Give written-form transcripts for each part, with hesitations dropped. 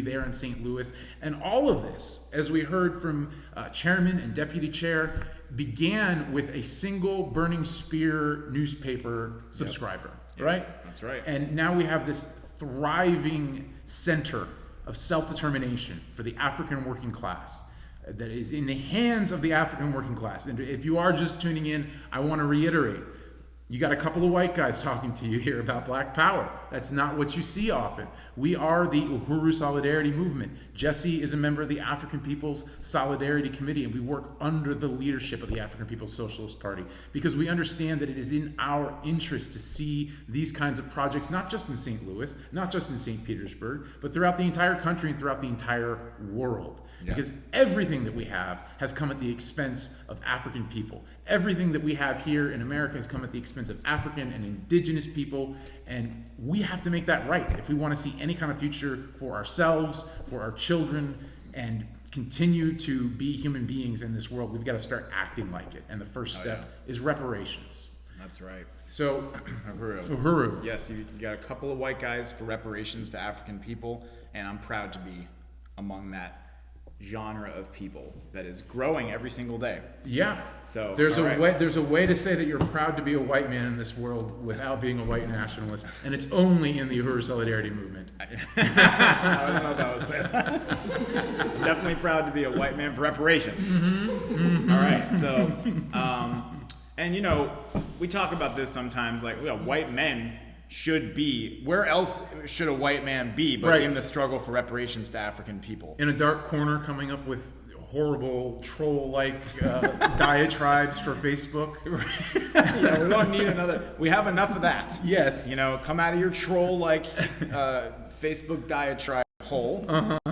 there in St. Louis. And all of this, as we heard from chairman and deputy chair, began with a single Burning Spear newspaper subscriber, right? That's right. And now we have this thriving center of self-determination for the African working class that is in the hands of the African working class. And if you are just tuning in, I want to reiterate, you got a couple of white guys talking to you here about Black Power. That's not what you see often. We are the Uhuru Solidarity Movement. Jesse is a member of the African People's Solidarity Committee, and we work under the leadership of the African People's Socialist Party because we understand that it is in our interest to see these kinds of projects, not just in St. Louis, not just in St. Petersburg, but throughout the entire country and throughout the entire world. Yeah. Because everything that we have has come at the expense of African people. Everything that we have here in America has come at the expense of African and indigenous people, and we have to make that right if we want to see any kind of future for ourselves, for our children, and continue to be human beings in this world. We've got to start acting like it, and the first step is reparations. That's right. So, Uhuru. Yes, you got a couple of white guys for reparations to African people, and I'm proud to be among that genre of people that is growing every single day. Yeah. So there's a way to say that you're proud to be a white man in this world without being a white nationalist, and it's only in the Uhuru Solidarity Movement. I don't know if that was it. I'm definitely proud to be a white man for reparations. All right. So, and you know, we talk about this sometimes, like, white men should be, where else should a white man be but in the struggle for reparations to African people? In a dark corner coming up with horrible troll-like diatribes for Facebook. Yeah, we don't need another. We have enough of that. Yes. You know, come out of your troll-like Facebook diatribe hole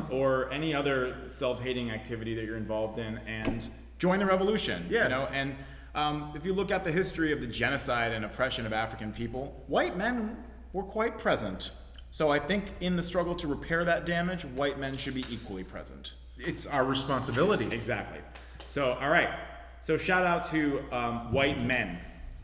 or any other self-hating activity that you're involved in and join the revolution. Yes. You know, and if you look at the history of the genocide and oppression of African people, white men were quite present. So I think in the struggle to repair that damage, white men should be equally present. It's our responsibility. Exactly. So, all right. So shout out to white men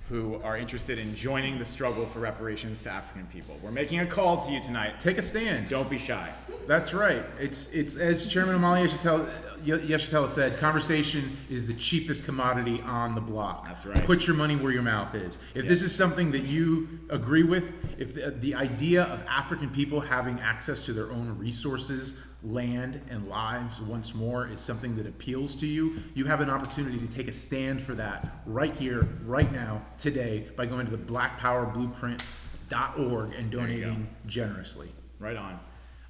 who are interested in joining the struggle for reparations to African people. We're making a call to you tonight. Take a stand. Don't be shy. That's right. It's as Chairman Amalia Yeshitela said, conversation is the cheapest commodity on the block. That's right. Put your money where your mouth is. If this is something that you agree with, if the idea of African people having access to their own resources, land, and lives once more is something that appeals to you, you have an opportunity to take a stand for that right here, right now, today, by going to the blackpowerblueprint.org and donating generously. Right on.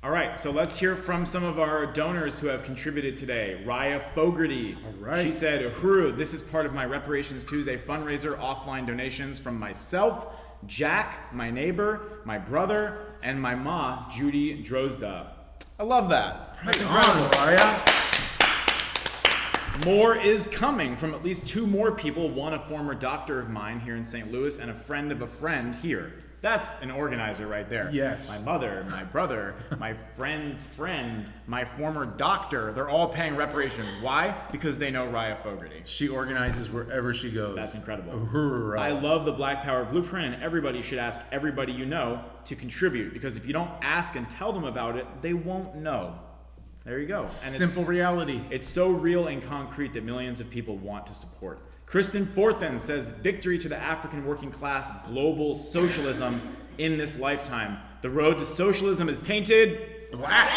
All right, so let's hear from some of our donors who have contributed today. Raya Fogarty. All right. She said, Uhuru, this is part of my Reparations Tuesday fundraiser offline donations from myself, Jack, my neighbor, my brother, and my ma, Judy Drozda. I love that. That's incredible. Raya. More is coming from at least 2 more people, one a former doctor of mine here in St. Louis and a friend of a friend here. That's an organizer right there. Yes. My mother, my brother, my friend's friend, my former doctor, they're all paying reparations. Why? Because they know Raya Fogarty. She organizes wherever she goes. That's incredible. Uhuru. I love the Black Power Blueprint, and everybody should ask everybody you know to contribute, because if you don't ask and tell them about it, they won't know. There you go. And simple reality. It's so real and concrete that millions of people want to support. Kristen Forthen says, victory to the African working class, global socialism in this lifetime. The road to socialism is painted black.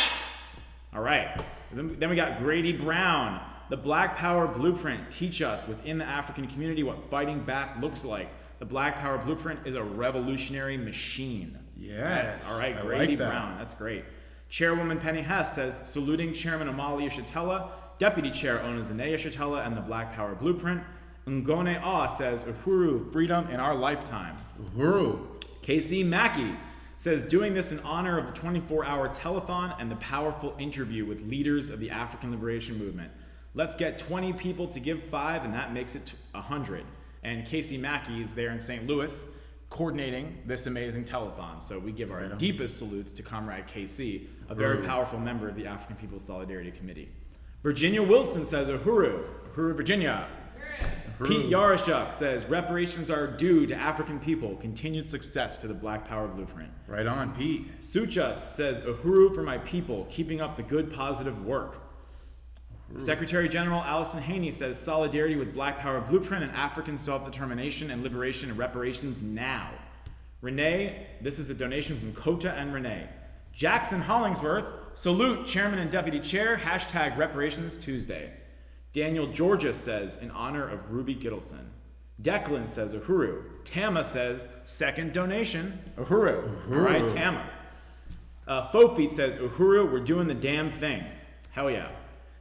All right. Then we got Grady Brown. The Black Power Blueprint teach us within the African community what fighting back looks like. The Black Power Blueprint is a revolutionary machine. Yes. All right, Grady Brown. That's great. Chairwoman Penny Hess says, saluting Chairman Amalia Yeshitela, Deputy Chair Onozene Yeshitela, and the Black Power Blueprint. Ngone Ah says, Uhuru, freedom in our lifetime. Uhuru. KC Mackey says, doing this in honor of the 24-hour telethon and the powerful interview with leaders of the African Liberation Movement. Let's get 20 people to give 5, and that makes it 100. And KC Mackey is there in St. Louis coordinating this amazing telethon. So we give our deepest salutes to Comrade KC, a very powerful member of the African People's Solidarity Committee. Virginia Wilson says, Uhuru, Virginia. Pete Yarashuk says, reparations are due to African people. Continued success to the Black Power blueprint. Right on, Pete. Suchas says, Uhuru for my people, keeping up the good positive work. Secretary General Allison Haney says, solidarity with Black Power blueprint and African self-determination and liberation and reparations now. Renee, this is a donation from Kota and Renee. Jackson Hollingsworth, salute Chairman and Deputy Chair, hashtag Reparations Tuesday. Daniel Georgia says, in honor of Ruby Gittleson. Declan says, Uhuru. Tama says, second donation, Uhuru. All right, Tama. Fofeet says, Uhuru, we're doing the damn thing. Hell yeah.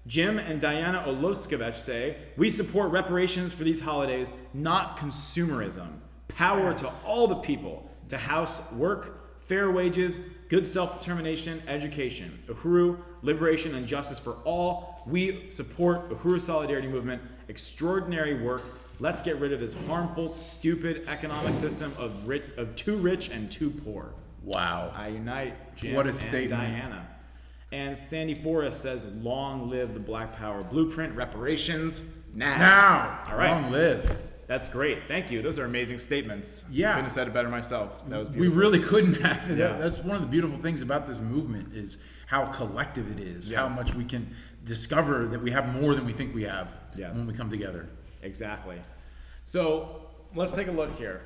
Jim and Diana Oloskevich say, we support reparations for these holidays, not consumerism. Power to all the people, to house work, fair wages, good self-determination, education. Uhuru, liberation and justice for all. We support Uhuru Solidarity Movement. Extraordinary work. Let's get rid of this harmful, stupid economic system of too rich and too poor. Wow. I unite Jim What a and statement. Diana. And Sandy Forrest says, long live the Black Power blueprint. Reparations now. Now. All right. Long live. That's great. Thank you. Those are amazing statements. Yeah. Couldn't have said it better myself. That was We beautiful. really couldn't have. Yeah. That's one of the beautiful things about this movement is how collective it is, how Yes. much we can discover that we have more than we think we have Yes. when we come together. Exactly. So let's take a look here.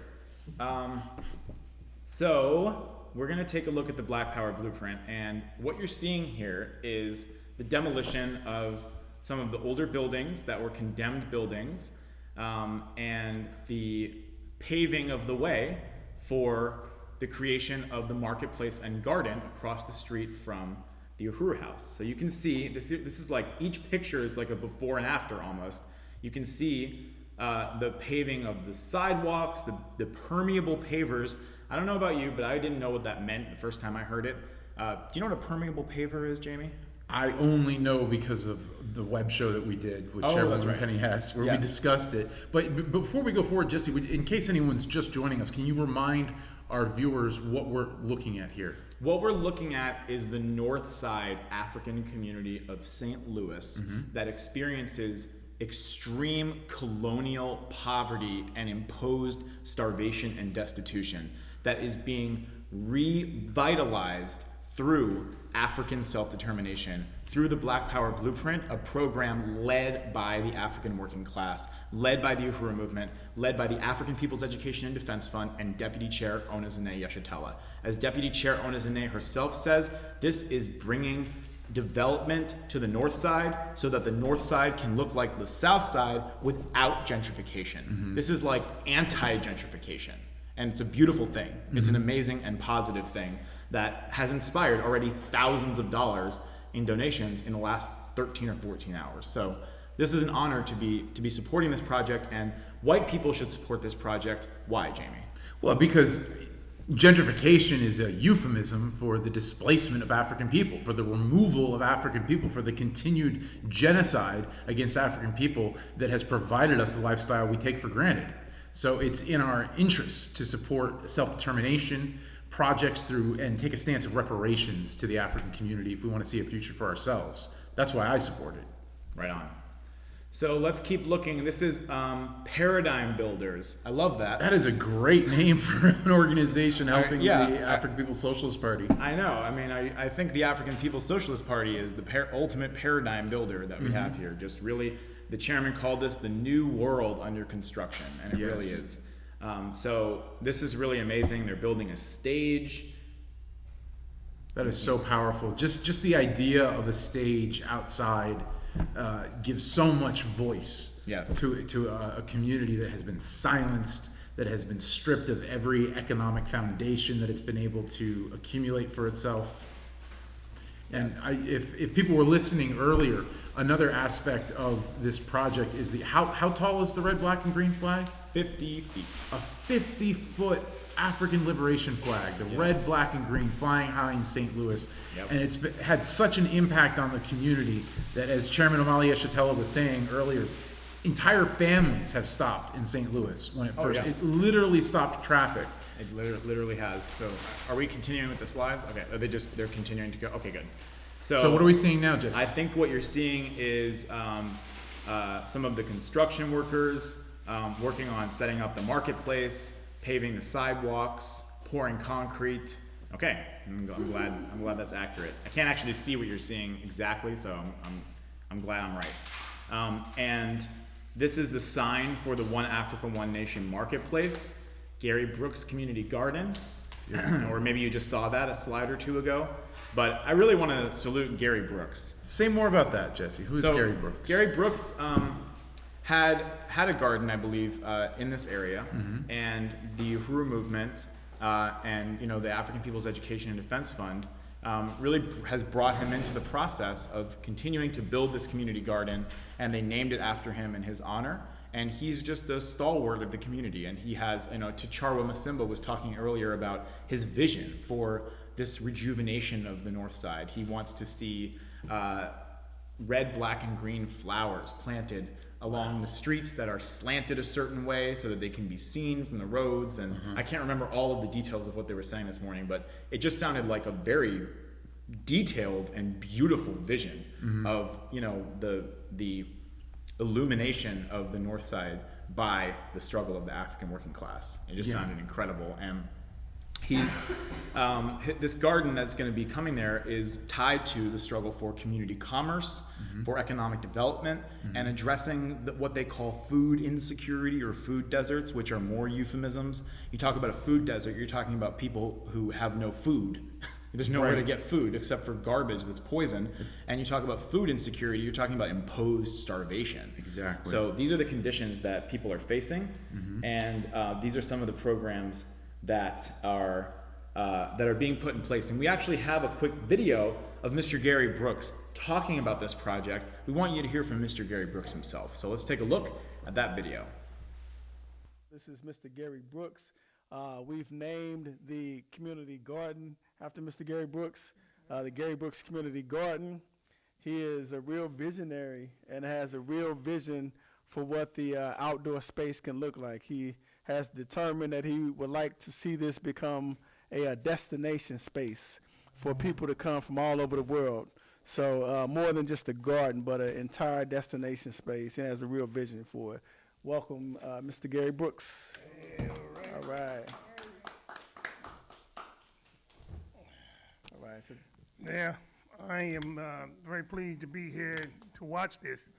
So we're going to take a look at the Black Power blueprint, and what you're seeing here is the demolition of some of the older buildings that were condemned buildings, and the paving of the way for the creation of the marketplace and garden across the street from the Uhuru House. So you can see, this is like, each picture is like a before and after almost. You can see the paving of the sidewalks, the permeable pavers. I don't know about you, but I didn't know what that meant the first time I heard it. Do you know what a permeable paver is, Jamie? I only know because of the web show that we did with Oh, Chairwoman that's right. Penny Hess, where Yes. we discussed it. But before we go forward, Jesse, in case anyone's just joining us, can you remind our viewers what we're looking at here? What we're looking at is the North Side African community of St. Louis that experiences extreme colonial poverty and imposed starvation and destitution that is being revitalized through African self-determination, through the Black Power Blueprint, a program led by the African working class, led by the Uhuru movement, led by the African People's Education and Defense Fund, and Deputy Chair Onezene Yeshitela. As Deputy Chair Onezene herself says, this is bringing development to the North Side so that the North Side can look like the South Side without gentrification. This is like anti-gentrification, and it's a beautiful thing. It's an amazing and positive thing that has inspired already thousands of dollars in donations in the last 13 or 14 hours. So this is an honor to be supporting this project, and white people should support this project. Why, Jamie? Well, because gentrification is a euphemism for the displacement of African people, for the removal of African people, for the continued genocide against African people that has provided us the lifestyle we take for granted. So it's in our interest to support self-determination projects through and take a stance of reparations to the African community if we want to see a future for ourselves. That's why I support it. Right on. So let's keep looking. This is Paradigm Builders. I love that. That is a great name for an organization helping the yeah, African People's Socialist Party. I know. I mean, I think the African People's Socialist Party is the ultimate paradigm builder that we have here. Just really, the chairman called this the new world under construction, and it really is. So this is really amazing. They're building a stage. That is so powerful. Just the idea of a stage outside gives so much voice to a community that has been silenced, that has been stripped of every economic foundation that it's been able to accumulate for itself. And if people were listening earlier, another aspect of this project is how tall is the red, black, and green flag? 50 feet. A 50-foot African liberation flag, the red, black, and green, flying high in St. Louis. And it's had such an impact on the community that, as Chairman Omali Yeshitela was saying earlier, entire families have stopped in St. Louis when it first, it literally stopped traffic. It literally has. So are we continuing with the slides? Okay, they're continuing to go. Okay, good. So what are we seeing now, Jesse? I think what you're seeing is some of the construction workers working on setting up the marketplace, paving the sidewalks, pouring concrete. Okay, I'm glad that's accurate. I can't actually see what you're seeing exactly, so I'm glad I'm right. And this is the sign for the One Africa, One Nation marketplace, Gary Brooks Community Garden, or maybe you just saw that a slide or two ago. But I really want to salute Gary Brooks. Say more about that, Jesse. Who's Gary Brooks? Gary Brooks had a garden, I believe, in this area, and the Uhuru movement and the African People's Education and Defense Fund really has brought him into the process of continuing to build this community garden, and they named it after him in his honor. And he's just a stalwart of the community, and he has, T'Challa Masimba was talking earlier about his vision for this rejuvenation of the North Side. He wants to see red, black, and green flowers planted along the streets that are slanted a certain way so that they can be seen from the roads. And I can't remember all of the details of what they were saying this morning, but it just sounded like a very detailed and beautiful vision of, the illumination of the North Side by the struggle of the African working class. It just sounded incredible. And he's this garden that's going to be coming there is tied to the struggle for community commerce, for economic development, and addressing what they call food insecurity or food deserts, which are more euphemisms. You talk about a food desert, you're talking about people who have no food. There's nowhere to get food except for garbage that's poison. And you talk about food insecurity, you're talking about imposed starvation. Exactly. So these are the conditions that people are facing, and these are some of the programs that are being put in place. And we actually have a quick video of Mr. Gary Brooks talking about this project. We want you to hear from Mr. Gary Brooks himself. So let's take a look at that video. This is Mr. Gary Brooks. We've named the community garden after Mr. Gary Brooks, the Gary Brooks Community Garden. He is a real visionary and has a real vision for what the outdoor space can look like. He has determined that he would like to see this become a destination space for people to come from all over the world. So more than just a garden, but an entire destination space. He has a real vision for it. Welcome, Mr. Gary Brooks. All right. All right. So Yeah, I am very pleased to be here to watch this,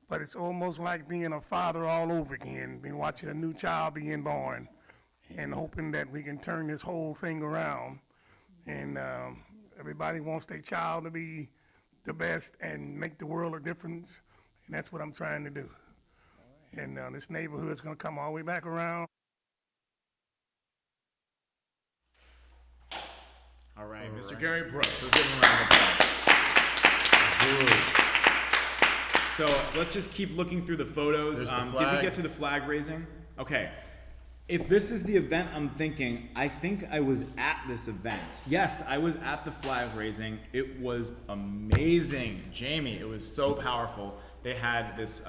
but it's almost like being a father all over again, being watching a new child being born, and hoping that we can turn this whole thing around. And everybody wants their child to be the best and make the world a difference, and that's what I'm trying to do. And this neighborhood's gonna come all the way back around. All right, Mr. Gary Brooks. Let's give him a round of applause. So let's just keep looking through the photos. There's the Did we flag. get to the flag raising? Okay. If this is the event I'm thinking, I think I was at this event. Yes, I was at the flag raising. It was amazing. Jamie, it was so powerful. They had this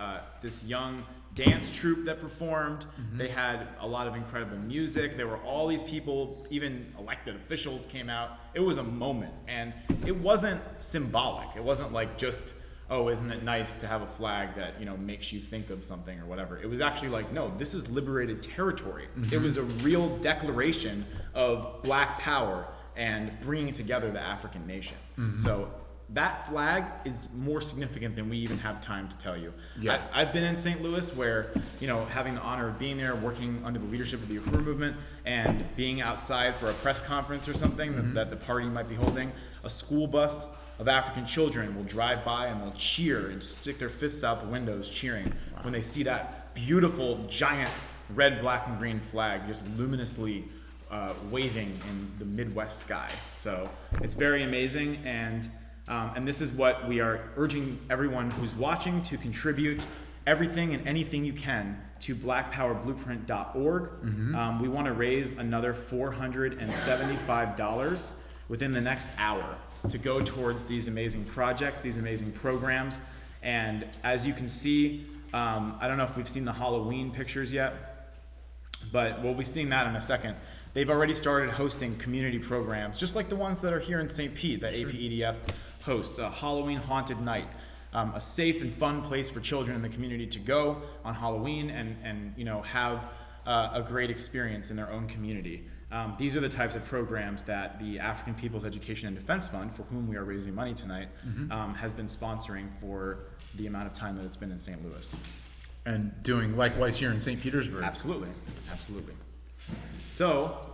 young dance troupe that performed. They had a lot of incredible music. There were all these people, even elected officials came out. It was a moment, and it wasn't symbolic. It wasn't like just, oh, isn't it nice to have a flag that, makes you think of something or whatever. It was actually like, no, this is liberated territory. It was a real declaration of Black power and bringing together the African nation. So that flag is more significant than we even have time to tell you. Yeah. I've been in St. Louis where, having the honor of being there, working under the leadership of the Uhuru movement, and being outside for a press conference or something that the party might be holding, a school bus of African children will drive by and they'll cheer and stick their fists out the windows cheering when they see that beautiful, giant red, black, and green flag just luminously waving in the Midwest sky. So it's very amazing, and this is what we are urging everyone who's watching to contribute everything and anything you can to blackpowerblueprint.org. We want to raise another $475 within the next hour to go towards these amazing projects, these amazing programs. And as you can see, I don't know if we've seen the Halloween pictures yet, but we'll be seeing that in a second. They've already started hosting community programs, just like the ones that are here in St. Pete that aPDF hosts, a Halloween Haunted Night. a safe and fun place for children in the community to go on Halloween and have a great experience in their own community. These are the types of programs that the African People's Education and Defense Fund, for whom we are raising money tonight, has been sponsoring for the amount of time that it's been in St. Louis. And doing likewise here in St. Petersburg. Absolutely. So,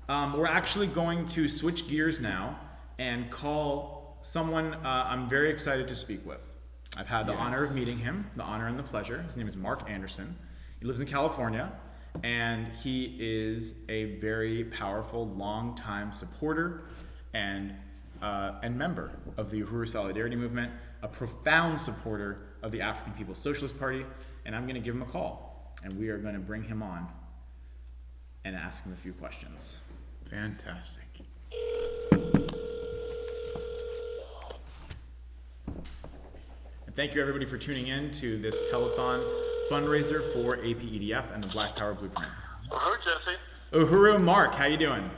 we're actually going to switch gears now and call someone I'm very excited to speak with. I've had the honor of meeting him, the honor and the pleasure. His name is Mark Anderson. He lives in California, and he is a very powerful, long-time supporter and member of the Uhuru Solidarity Movement, a profound supporter of the African People's Socialist Party, and I'm going to give him a call, and we are going to bring him on and ask him a few questions. Fantastic. And thank you everybody for tuning in to this telethon fundraiser for aPDF and the Black Power Blueprint. Uhuru, Jesse. Uhuru, Mark, how you doing?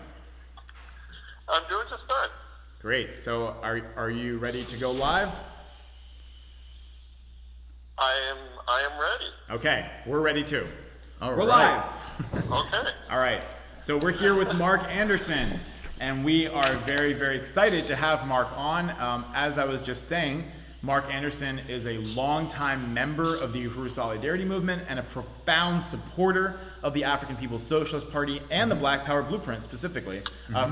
I'm doing just fine. Great. So are you ready to go live? I am ready. Okay, we're ready too. All We're right. live. Okay. All right. So we're here with Mark Anderson, and we are very, very excited to have Mark on. As I was just saying, Mark Anderson is a longtime member of the Uhuru Solidarity Movement and a profound supporter of the African People's Socialist Party and the Black Power Blueprint specifically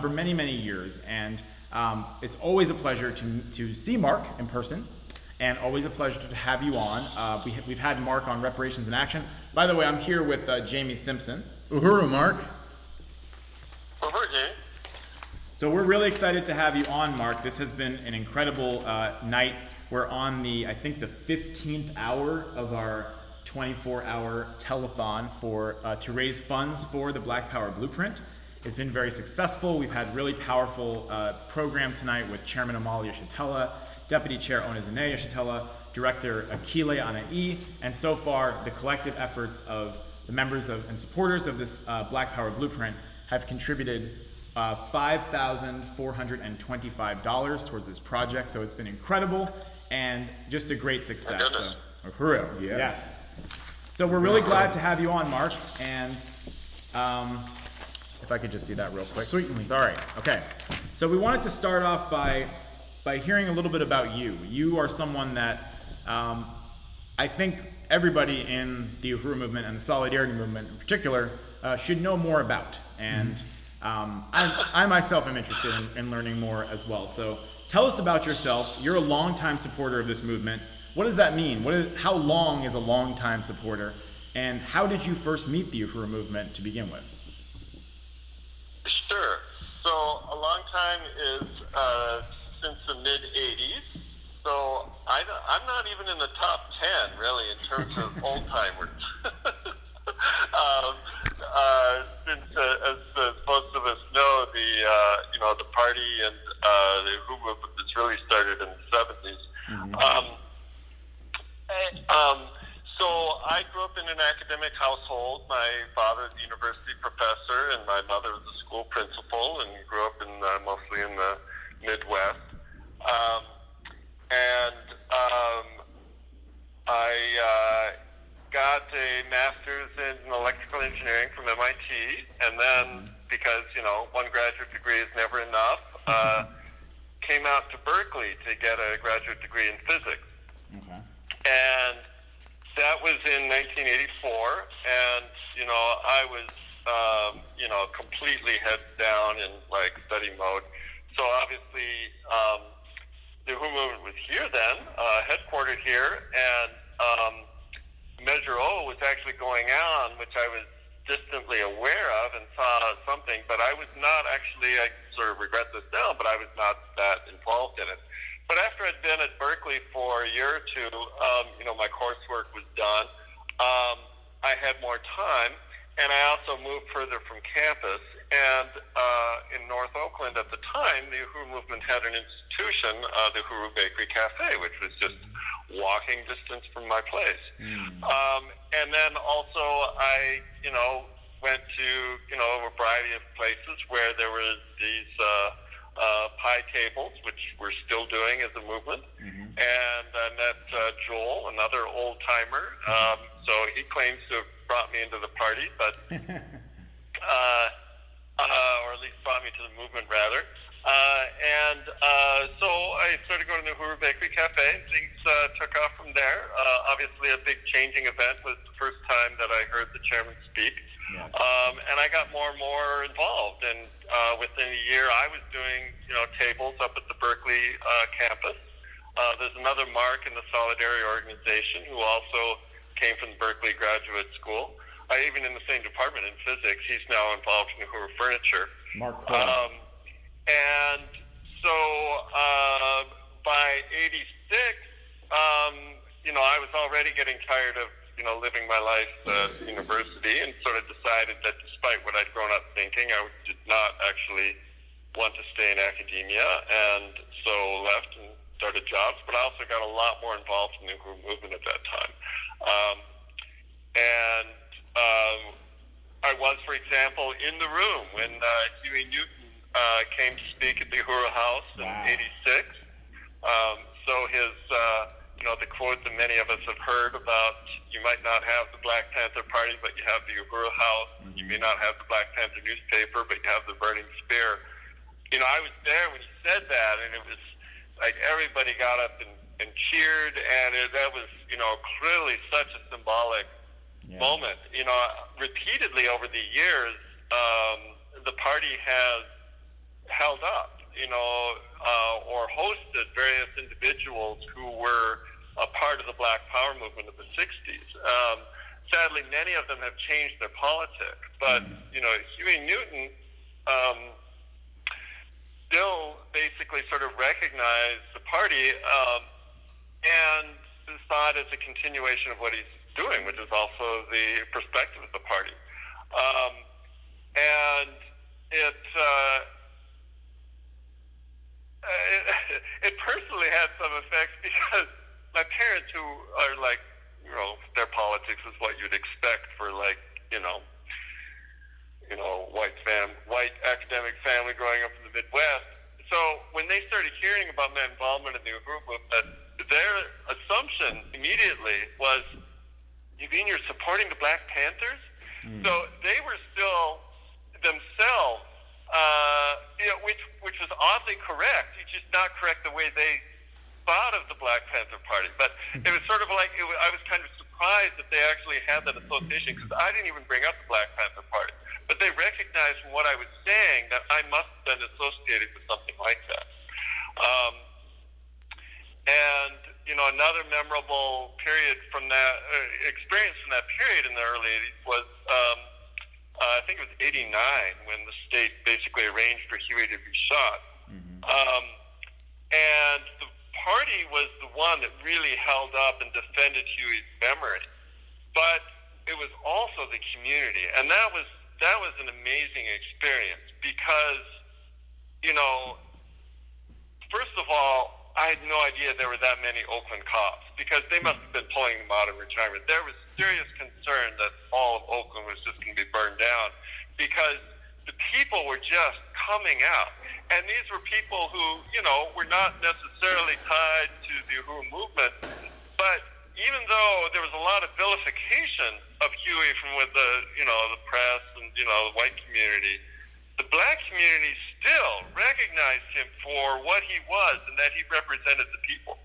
for many, many years. And it's always a pleasure to see Mark in person, and always a pleasure to have you on. We've had Mark on Reparations in Action. By the way, I'm here with Jamie Simpson. Uhuru, Mark. Uhuru, Jamie. So we're really excited to have you on, Mark. This has been an incredible night. We're on I think the 15th hour of our 24-hour telethon to raise funds for the Black Power Blueprint. It's been very successful. We've had really powerful program tonight with Chairman Amal Yeshitela, Deputy Chair Onezene Yeshitela, Director Akile Anai, and so far the collective efforts of the members and supporters of this Black Power Blueprint have contributed $5,425 towards this project. So it's been incredible and just a great success. So, Uhuru, yes. So we're really glad to have you on, Mark. And if I could just see that real quick. Certainly. Sorry. Okay. So we wanted to start off by hearing a little bit about you. You are someone that I think everybody in the Uhuru movement and the Solidarity movement in particular should know more about. And I myself am interested in learning more as well. So tell us about yourself. You're a longtime supporter of this movement. What does that mean? How long is a longtime supporter? And how did you first meet the Uhuru movement to begin with? Sure. So a long time is since the mid-'80s. So I'm not even in the top 10, really, in terms of old-timers. Since, as most of us know, the party and the Uhuru movement was really started in the 70s. So I grew up in an academic household. My father is a university professor, and my mother was a school principal, and grew up mostly in the Midwest. I got a master's in electrical engineering from MIT, and then because one graduate degree is never enough, came out to Berkeley to get a graduate degree in physics. Okay. And that was in 1984, and I was completely head down in study mode. So obviously the Uhuru movement was here then, headquartered here, and Measure O was actually going on, which I was distantly aware of and saw something, but I was not actually, I sort of regret this now, but I was not that involved in it. But after I'd been at Berkeley for a year or two, my coursework was done. I had more time, and I also moved further from campus. And in North Oakland at the time, the Uhuru movement had an institution, the Uhuru Bakery Cafe, which was just walking distance from my place. And then also I, went to, a variety of places where there was these pie tables, which we're still doing as a movement. And Joel, another old timer. So he claims to have brought me into the party, but or at least brought me to the movement rather. So I started going to the Uhuru Bakery Cafe, and things took off from there. Obviously, a big changing event was the first time that I heard the chairman speak. Yes. And I got more and more involved, and within a year, I was doing tables up at the Berkeley campus. There's another Mark in the Solidarity organization who also came from the Berkeley Graduate School. Even in the same department in physics, he's now involved in Uhuru Furniture. Mark And so by '86, I was already getting tired of living my life at university, and sort of decided that despite what I'd grown up thinking, I did not actually want to stay in academia, and so left and started jobs. But I also got a lot more involved in the Uhuru movement at that time. I was, for example, in the room when Huey Newton came to speak at the Uhuru House in '86. So his, the quote that many of us have heard about, you might not have the Black Panther Party, but you have the Uhuru House. Mm-hmm. You may not have the Black Panther newspaper, but you have the Burning Spear. I was there when he said that, and it was like everybody got up and cheered, and that was, clearly such a symbolic moment. Repeatedly over the years, the party has held up, or hosted various individuals who were a part of the Black Power movement of the 60s. Sadly, many of them have changed their politics, but, Huey Newton still basically sort of recognized the party and saw it as a continuation of what he's doing, which is also the perspective of the party. And it personally had some effects because my parents, who are like, their politics is what you'd expect for white academic family growing up in the Midwest. So when they started hearing about my involvement in the Uhuru movement, their assumption immediately was, you mean you're supporting the Black Panthers? So they were still themselves, which was oddly correct. It's just not correct the way they thought of the Black Panther Party. But it was sort of like, I was kind of surprised that they actually had that association, because I didn't even bring up the Black Panther Party. But they recognized from what I was saying that I must have been associated with something like that. Another memorable period from that experience from that period in the early 80s was, I think it was '89, when the state basically arranged for Huey to be shot. Mm-hmm. And the party was the one that really held up and defended Huey's memory. But it was also the community, and that was an amazing experience because, first of all, I had no idea there were that many Oakland cops, because they must have been pulling them out of retirement. There was serious concern that all of Oakland was just going to be burned down, because the people were just coming out. And these were people who, were not necessarily tied to the Uhuru movement, but even though there was a lot of vilification of Huey from the press and, the white community, the Black community still recognized him for what he was and that he represented the people.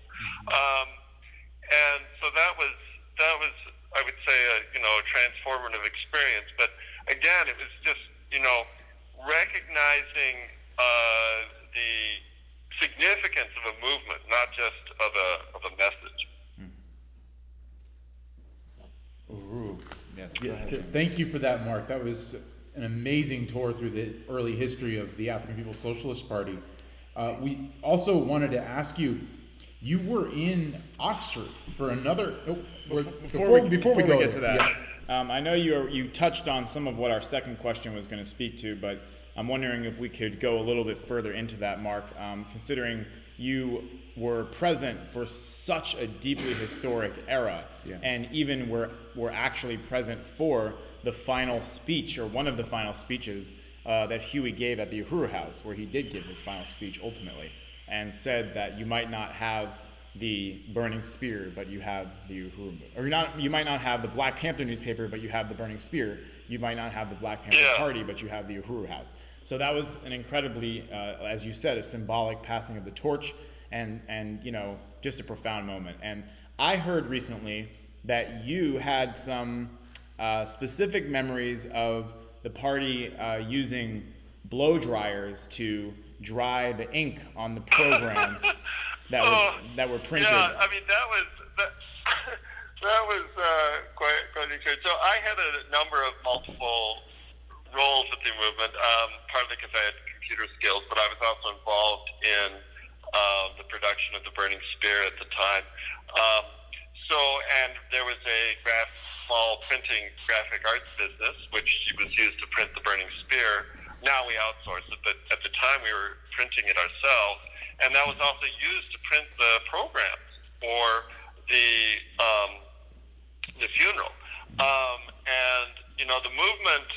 And so that was, I would say, a transformative experience. But again, it was just, recognizing the significance of a movement, not just of a message. Uhuru. Yes. Thank you for that, Mark. That was an amazing tour through the early history of the African People's Socialist Party. We also wanted to ask you, you were in Oxford for another. Before we get to that, I know you touched on some of what our second question was going to speak to, but I'm wondering if we could go a little bit further into that, Mark, considering you were present for such a deeply historic era, and even were actually present for the final speech, or one of the final speeches that Huey gave at the Uhuru House, where he did give his final speech ultimately, and said that you might not have the Burning Spear, but you have the Uhuru, or you might not have the Black Panther newspaper, but you have the Burning Spear. You might not have the Black Panther Party, but you have the Uhuru House. So that was an incredibly, as you said, a symbolic passing of the torch, and you know, just a profound moment. And I heard recently that you had some specific memories of the party using blow dryers to dry the ink on the programs that were printed. Yeah, I mean that was quite interesting. So I had a number of multiple roles with the movement, partly because I had computer skills, but I was also involved in the production of the Burning Spear at the time. And there was a small printing graphic arts business, which was used to print the Burning Spear. Now we outsource it, but at the time we were printing it ourselves, and that was also used to print the programs for the funeral. And you know, the movement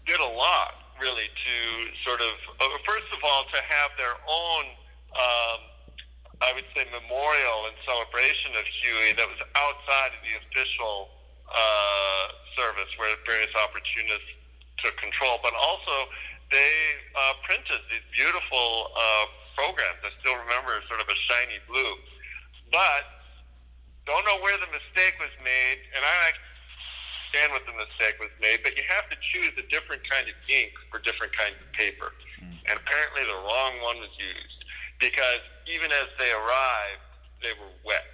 did a lot, really, to sort of first of all to have their own, I would say, memorial and celebration of Huey that was outside of the official service where various opportunists took control, but also they printed these beautiful programs. I still remember sort of a shiny blue, but don't know where the mistake was made, and I understand what the mistake was made, but you have to choose a different kind of ink for different kinds of paper, and apparently the wrong one was used, because even as they arrived, they were wet,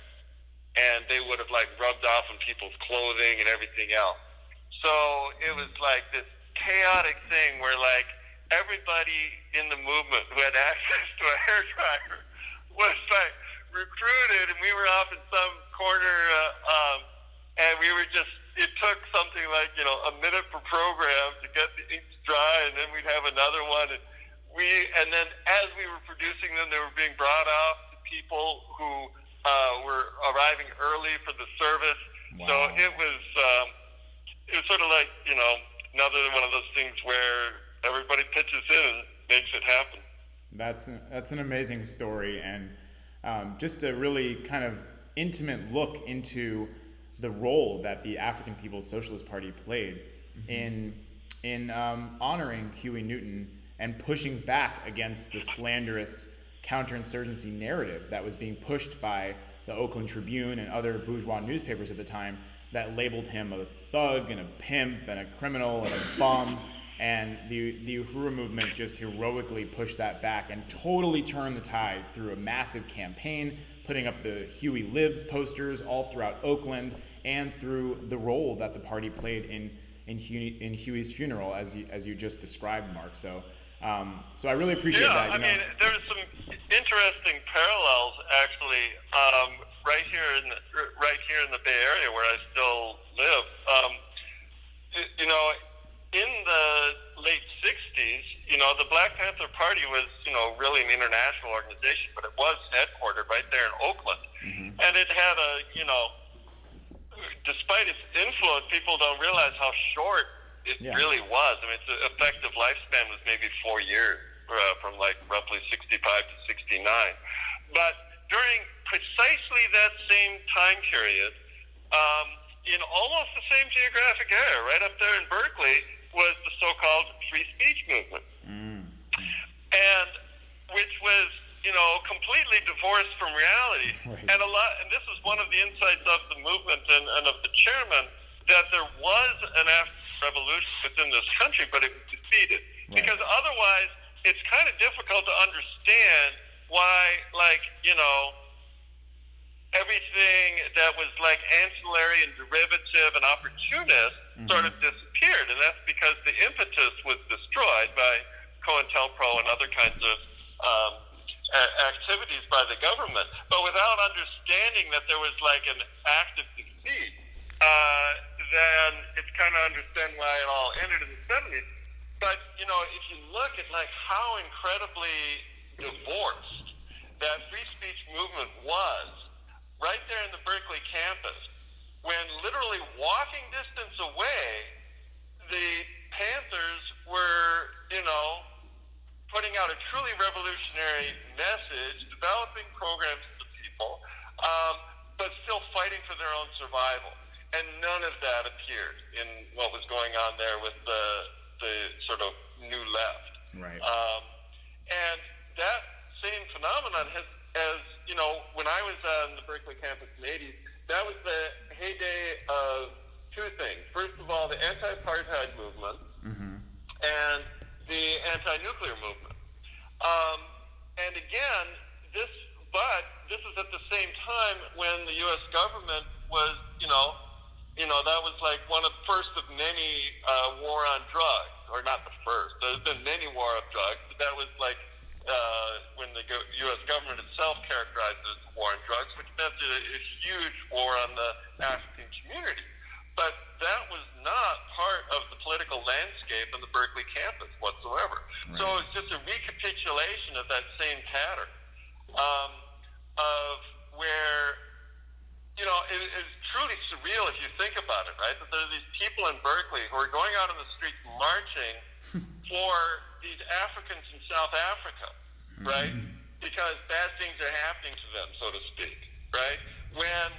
and they would have like rubbed off on people's clothing and everything else. So it was like this chaotic thing where like everybody in the movement who had access to a hairdryer was like recruited, and we were off in some corner, and we were just, it took something like, you know, a minute per program to get the inks dry, and then we'd have another one, and then as we were producing them, they were being brought off to people who were arriving early for the service. Wow. So it was sort of like, you know, another one of those things where everybody pitches in and makes it happen. That's an amazing story, and just a really kind of intimate look into the role that the African People's Socialist Party played in honoring Huey Newton and pushing back against the slanderous counterinsurgency narrative that was being pushed by the Oakland Tribune and other bourgeois newspapers at the time that labeled him a thug and a pimp and a criminal and a bum. And the Uhuru movement just heroically pushed that back and totally turned the tide through a massive campaign, putting up the Huey Lives posters all throughout Oakland, and through the role that the party played in Huey's funeral, as you just described, Mark. So I really appreciate that. Yeah, I mean, there's some interesting parallels actually right here in the Bay Area where I still live. You know, in the late 60s, you know, the Black Panther Party was, you know, really an international organization, but it was headquartered right there in Oakland. And it had you know, despite its influence, people don't realize how short it really was. I mean, its effective lifespan was maybe 4 years, from like roughly 65 to 69. But during precisely that same time period, in almost the same geographic area, right up there in Berkeley, was the so-called free speech movement. And which was, you know, completely divorced from reality. Right. And this was one of the insights of the movement and of the chairman, that there was an African revolution within this country, but it was defeated. Right. Because otherwise, it's kind of difficult to understand why, like, you know, everything that was like ancillary and derivative and opportunist sort of disappeared. And that's because the impetus was destroyed by COINTELPRO and other kinds of activities by the government. But without understanding that there was like an active defeat, then it's kind of understand why it all ended in the 70s. But, you know, if you look at like how incredibly divorced that free speech movement was, right there in the Berkeley campus, when literally walking distance away, the Panthers were, you know, putting out a truly revolutionary revolutionary message, developing programs to people, but still fighting for their own survival. And none of that appeared in what was going on there with the sort of new left. Right. And that same phenomenon has, when I was on the Berkeley campus in the 80s, that was the heyday of two things. First of all, the anti-apartheid movement and the anti-nuclear movement. And again, this is at the same time when the U.S. government was, that was like one of the first of many war on drugs, or not the first. There's been many war on drugs, but that was like when the U.S. government itself characterized it as war on drugs, which meant a huge war on the African community. But that was not part of the political landscape on the Berkeley campus whatsoever. Right. So it's just a recapitulation of that same pattern of where, it's truly surreal if you think about it, right? That there are these people in Berkeley who are going out on the streets marching for these Africans in South Africa, right? Because bad things are happening to them, so to speak, right? When,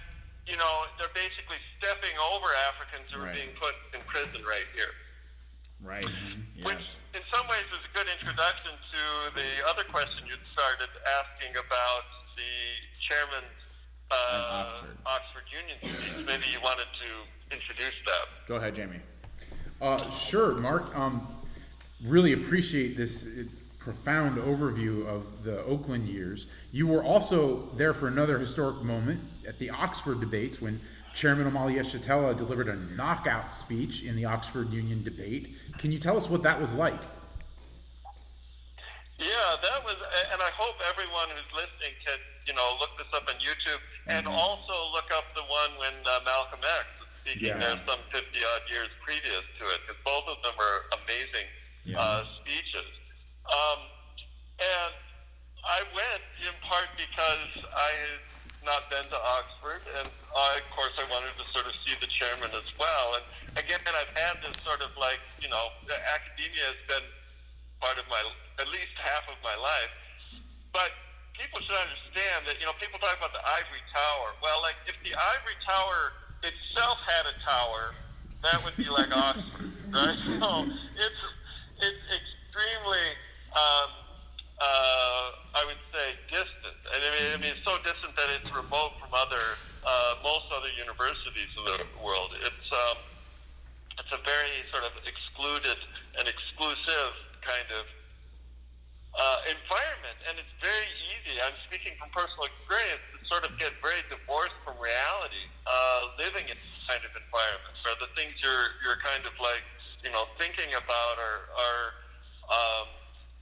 they're basically stepping over Africans who are being put in prison right here. Right. Which, in some ways, is a good introduction to the other question you started asking about the chairman's Oxford Union speech. Maybe you wanted to introduce that. Go ahead, Jamie. Sure, Mark. Really appreciate this profound overview of the Oakland years. You were also there for another historic moment at the Oxford debates when Chairman Omali Yeshitela delivered a knockout speech in the Oxford Union debate. Can you tell us what that was like? Yeah, that was, and I hope everyone who's listening can, look this up on YouTube and also look up the one when Malcolm X was speaking there some 50-odd years previous to it, because both of them are amazing speeches. And I went in part because I had not been to Oxford, and of course I wanted to sort of see the chairman as well. And again, I've had this sort of like, academia has been part of at least half of my life. But people should understand that, people talk about the ivory tower. Well, like, if the ivory tower itself had a tower, that would be like Oxford, right? So it's extremely, I would say, distant. And I mean, it's so distant that it's remote from most other universities in the world. It's a very sort of excluded and exclusive kind of environment, and it's very easy. I'm speaking from personal experience to sort of get very divorced from reality, living in this kind of environment where the things you're kind of like, thinking about are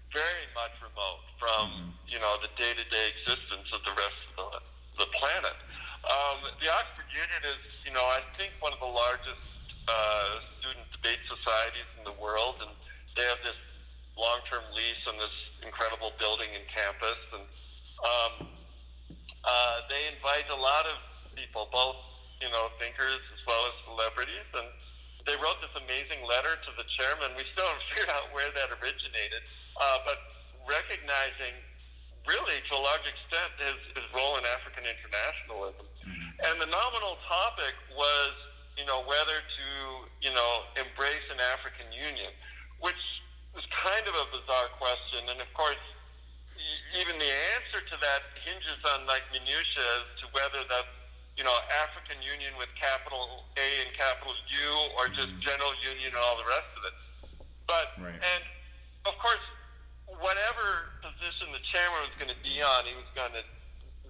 very much remote from, the day-to-day existence of the rest of the planet. The Oxford Union is, I think one of the largest student debate societies in the world, and they have this long-term lease on this incredible building in campus, and they invite a lot of people, both thinkers as well as celebrities, and they wrote this amazing letter to the chairman. We still haven't figured out where that originated, but recognizing really to a large extent his role in African internationalism. And the nominal topic was whether to embrace an African Union, which was kind of a bizarre question, and of course even the answer to that hinges on like minutiae as to whether that's African Union with capital A and capital U, or just general union and all the rest of it. But and of course, whatever position the chairman was going to be on, he was going to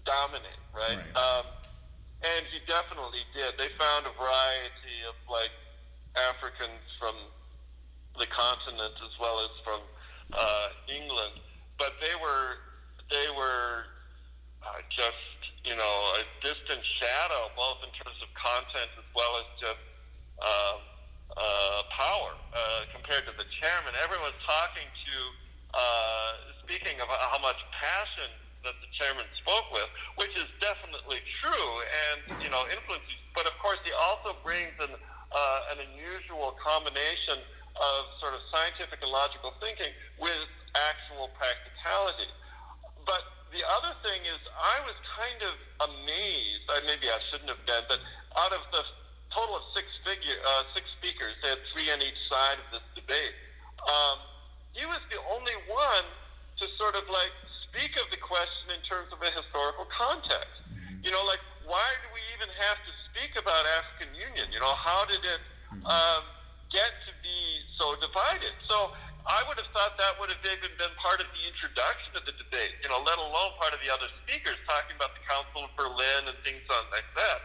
dominate, right? And he definitely did. They found a variety of like Africans from the continent as well as from England, but they were just a distant shadow, both in terms of content as well as just power compared to the chairman. Everyone's speaking of how much passion that the chairman spoke with, which is definitely true and influences. But of course, he also brings an unusual combination of sort of scientific and logical thinking with actual practicality. other thing is I was kind of amazed, maybe I shouldn't have been, but out of the total of six speakers, they had 3 on each side of this debate, he was the only one to sort of like speak of the question in terms of a historical context. You know, like, why do we even have to speak about African Union? You know, how did it get to be so divided? So I would have thought that would have even been part of the introduction of the debate, you know, let alone part of the other speakers talking about the Council of Berlin and things like that.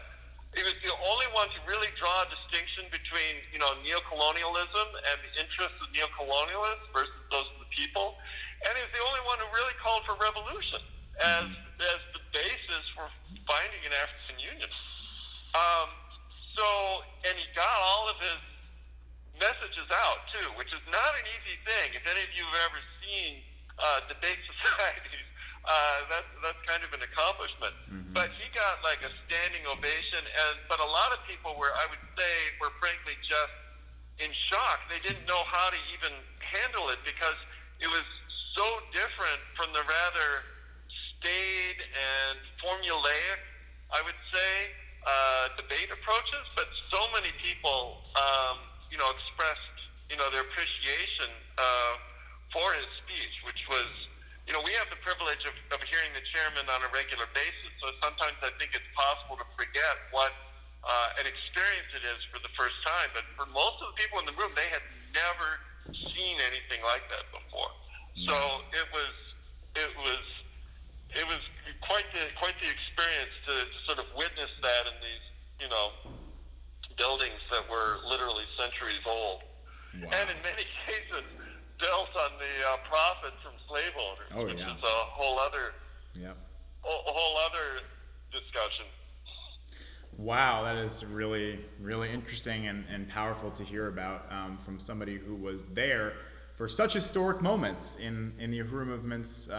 He was the only one to really draw a distinction between, you know, neocolonialism and the interests of neocolonialists versus those of the people. And he was the only one who really called for revolution as the basis for finding an African Union. And he got all of his messages out, too, which is not an easy thing. If any of you have ever seen debate societies, that's kind of an accomplishment. But he got like a standing ovation, but a lot of people were, I would say, were frankly just in shock. They didn't know how to even handle it because it was so different from the rather staid and formulaic, I would say, debate approaches. But so many people, you know, expressed, you know, their appreciation for his speech, which was, you know, we have the privilege of hearing the chairman on a regular basis, so sometimes I think it's possible to forget what an experience it is for the first time. But for most of the people in the room, they had never seen anything like that before. So it was quite the experience to sort of witness that in these, you know, buildings that were literally centuries old, and in many cases built on the profits from slave owners, which is a whole other discussion. Wow, that is really, really interesting and powerful to hear about from somebody who was there for such historic moments in the Uhuru movement's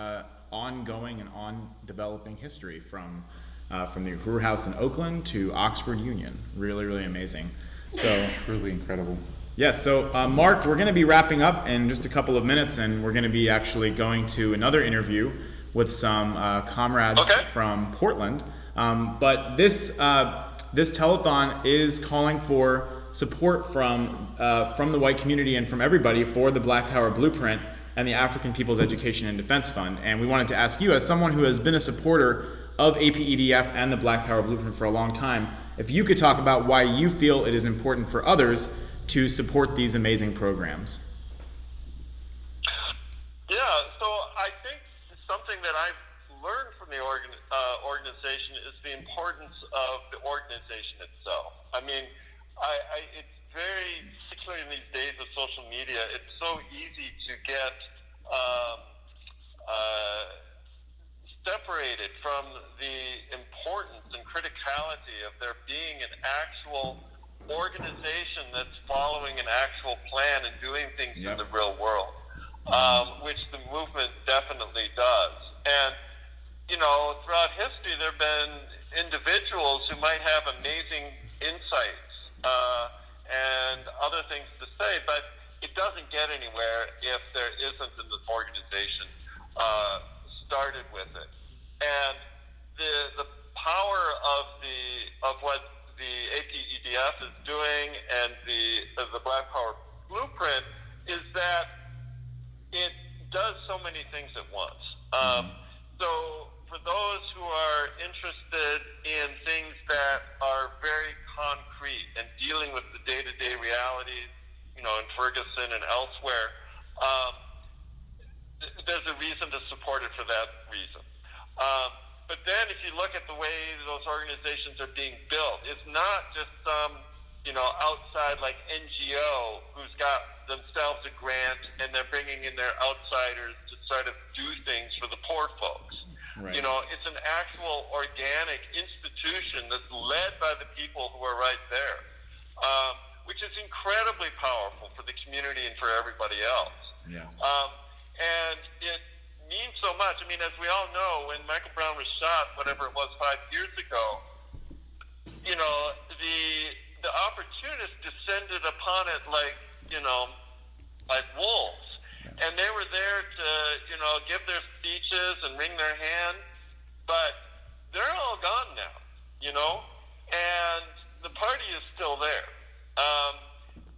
ongoing and developing history, from the Uhuru House in Oakland to Oxford Union. Really, really amazing. So Truly incredible. yes, so Mark, we're going to be wrapping up in just a couple of minutes, and we're going to be actually going to another interview with some comrades from Portland. But this telethon is calling for support from the white community and from everybody for the Black Power Blueprint and the African People's Education and Defense Fund. And we wanted to ask you, as someone who has been a supporter of aPDF and the Black Power Blueprint for a long time, if you could talk about why you feel it is important for others to support these amazing programs. Yeah, so I think something that I've learned from the organization is the importance of the organization itself. I mean, it's very, particularly in these days of social media, it's so easy to get separated from the importance and criticality of there being an actual organization that's following an actual plan and doing things in the real world, which the movement definitely does. And, you know, throughout history, there have been individuals who might have amazing insights and other things to say, but it doesn't get anywhere if there isn't an organization started with it. And the power of what the aPDF is doing and the Black Power Blueprint is that it does so many things at once. So for those who are interested in things that are very concrete and dealing with the day-to-day realities, you know, in Ferguson and elsewhere, there's a reason to support it for that reason. But then if you look at the way those organizations are being built, it's not just some, you know, outside like NGO who's got themselves a grant and they're bringing in their outsiders to sort of do things for the poor folks. Right. You know, it's an actual organic institution that's led by the people who are right there, which is incredibly powerful for the community and for everybody else. Yes. And it means so much. I mean, as we all know, when Michael Brown was shot, whatever it was, 5 years ago, you know, the opportunists descended upon it like, you know, like wolves. And they were there to, you know, give their speeches and wring their hand. but they're all gone now, you know, and the party is still there.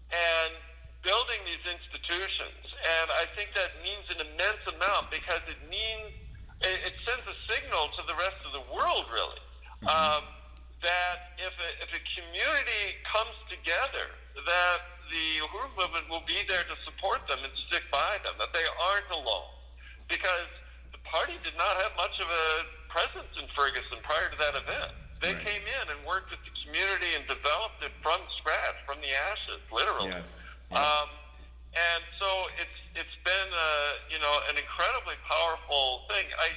And building these institutions, and I think that means an immense amount because it sends a signal to the rest of the world, really, that if a community comes together, that the Uhuru movement will be there to support them and stick by them, that they aren't alone. Because the party did not have much of a presence in Ferguson prior to that event. They came in and worked with the community and developed it from scratch, from the ashes, literally. Yes. And so it's been an incredibly powerful thing. I've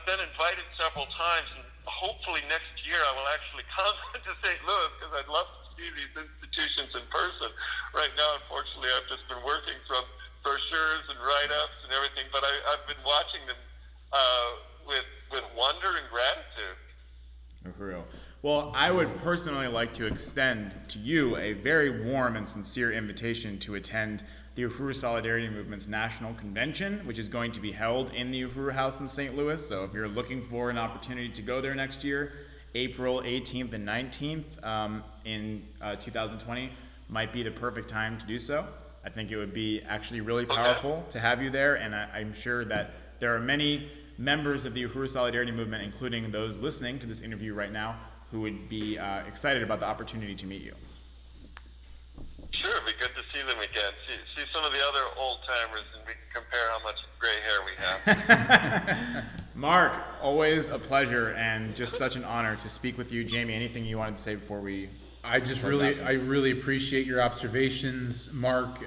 been invited several times, and hopefully next year I will actually come to St. Louis because I'd love to see these institutions in person. Right now, unfortunately, I've just been working from brochures and write-ups and everything, but I've been watching them with wonder and gratitude. Uhuru. Well, I would personally like to extend to you a very warm and sincere invitation to attend the Uhuru Solidarity Movement's National Convention, which is going to be held in the Uhuru House in St. Louis. So if you're looking for an opportunity to go there next year, April 18th and 19th in 2020 might be the perfect time to do so. I think it would be actually really powerful to have you there, and I'm sure that there are many members of the Uhuru Solidarity Movement, including those listening to this interview right now, who would be excited about the opportunity to meet you. Sure, it'd be good to see them again. See some of the other old timers, and we can compare how much gray hair we have. Mark, always a pleasure and just such an honor to speak with you. Jamie, anything you wanted to say before we? I really appreciate your observations, Mark.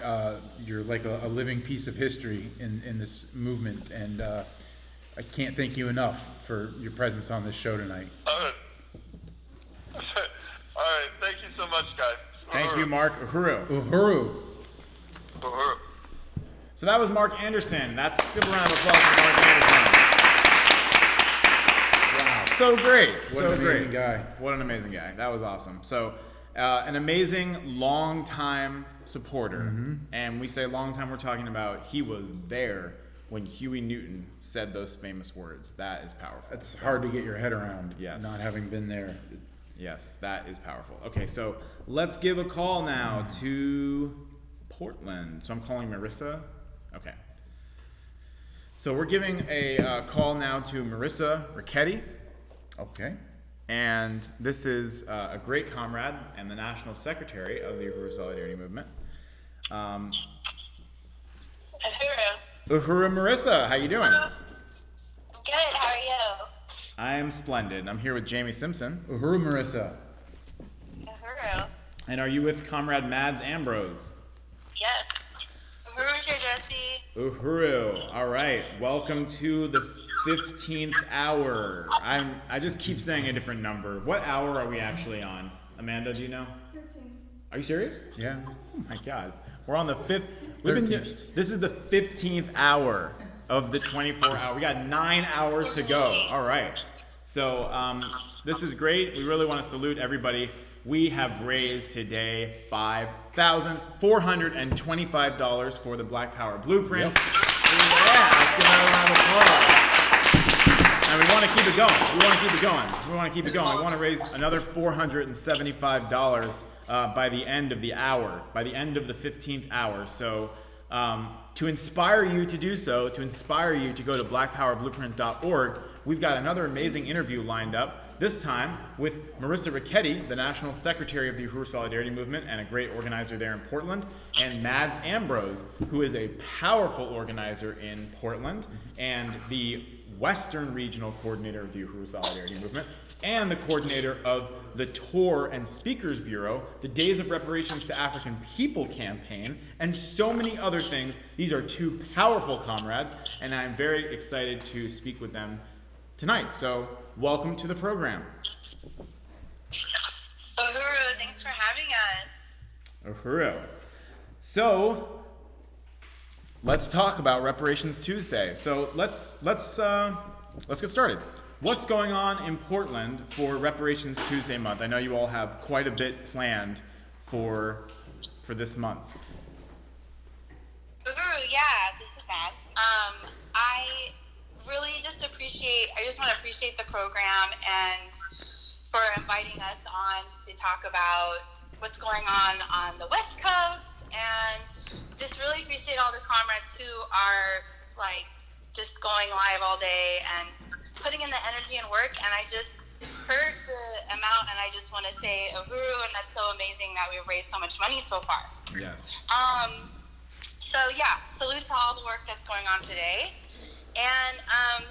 You're like a living piece of history in this movement, and I can't thank you enough for your presence on this show tonight. All right. Thank you so much, guys. Thank you, Mark. Uhuru. Uhuru. Uhuru. So that was Mark Anderson. That's give a round of applause for Mark Anderson. Wow, so great. What an amazing guy. What an amazing guy. That was awesome. So an amazing long-time supporter. And we say long time, we're talking about he was there when Huey Newton said those famous words. That is powerful. It's hard to get your head around, Yes. not having been there. Yes, that is powerful. Okay, so let's give a call now to Portland. So I'm calling Marissa. Okay. So we're giving a call now to Marissa Ricchetti. Okay. And this is a great comrade and the national secretary of the Uhuru Solidarity Movement. Uhuru. Uhuru Marissa, how you doing? Good, how are you? I am splendid. I'm here with Jamie Simpson. Uhuru Marissa. Uhuru. And are you with Comrade Mads Ambrose? Yes. Uhuru to Jesse. Uhuru. All right. Welcome to the 15th hour. I just keep saying a different number. What hour are we actually on? Amanda, do you know? 15. Are you serious? Yeah. Oh my God. We're on the 5th. 13th. This is the 15th hour of the 24 hour. We got 9 hours to go. All right. So this is great. We really want to salute everybody. We have raised today $5,425 for the Black Power Blueprint. Yep. Yeah, let's give that a round of applause. And we want to keep it going. We want to raise another $475 by the end of the hour, by the end of the 15th hour. So to inspire you to do so, to inspire you to go to blackpowerblueprint.org, we've got another amazing interview lined up, this time with Marissa Ricchetti, the National Secretary of the Uhuru Solidarity Movement and a great organizer there in Portland, and Mads Ambrose, who is a powerful organizer in Portland and the Western Regional Coordinator of the Uhuru Solidarity Movement, and the coordinator of the Tour and Speakers Bureau, the Days of Reparations to African People campaign, and so many other things. These are two powerful comrades, and I'm very excited to speak with them tonight. So, welcome to the program. Uhuru, thanks for having us. Uhuru. So, let's talk about Reparations Tuesday. So let's get started. What's going on in Portland for Reparations Tuesday month? I know you all have quite a bit planned for this month. Uhuru, yeah, this is Mads. I really just appreciate appreciate the program and for inviting us on to talk about what's going on the West Coast, and just really appreciate all the comrades who are like just going live all day and putting in the energy and work. And I just heard the amount, and I just want to say Uhuru, and that's so amazing that we've raised so much money so far. Yes. So yeah, salute to all the work that's going on today. And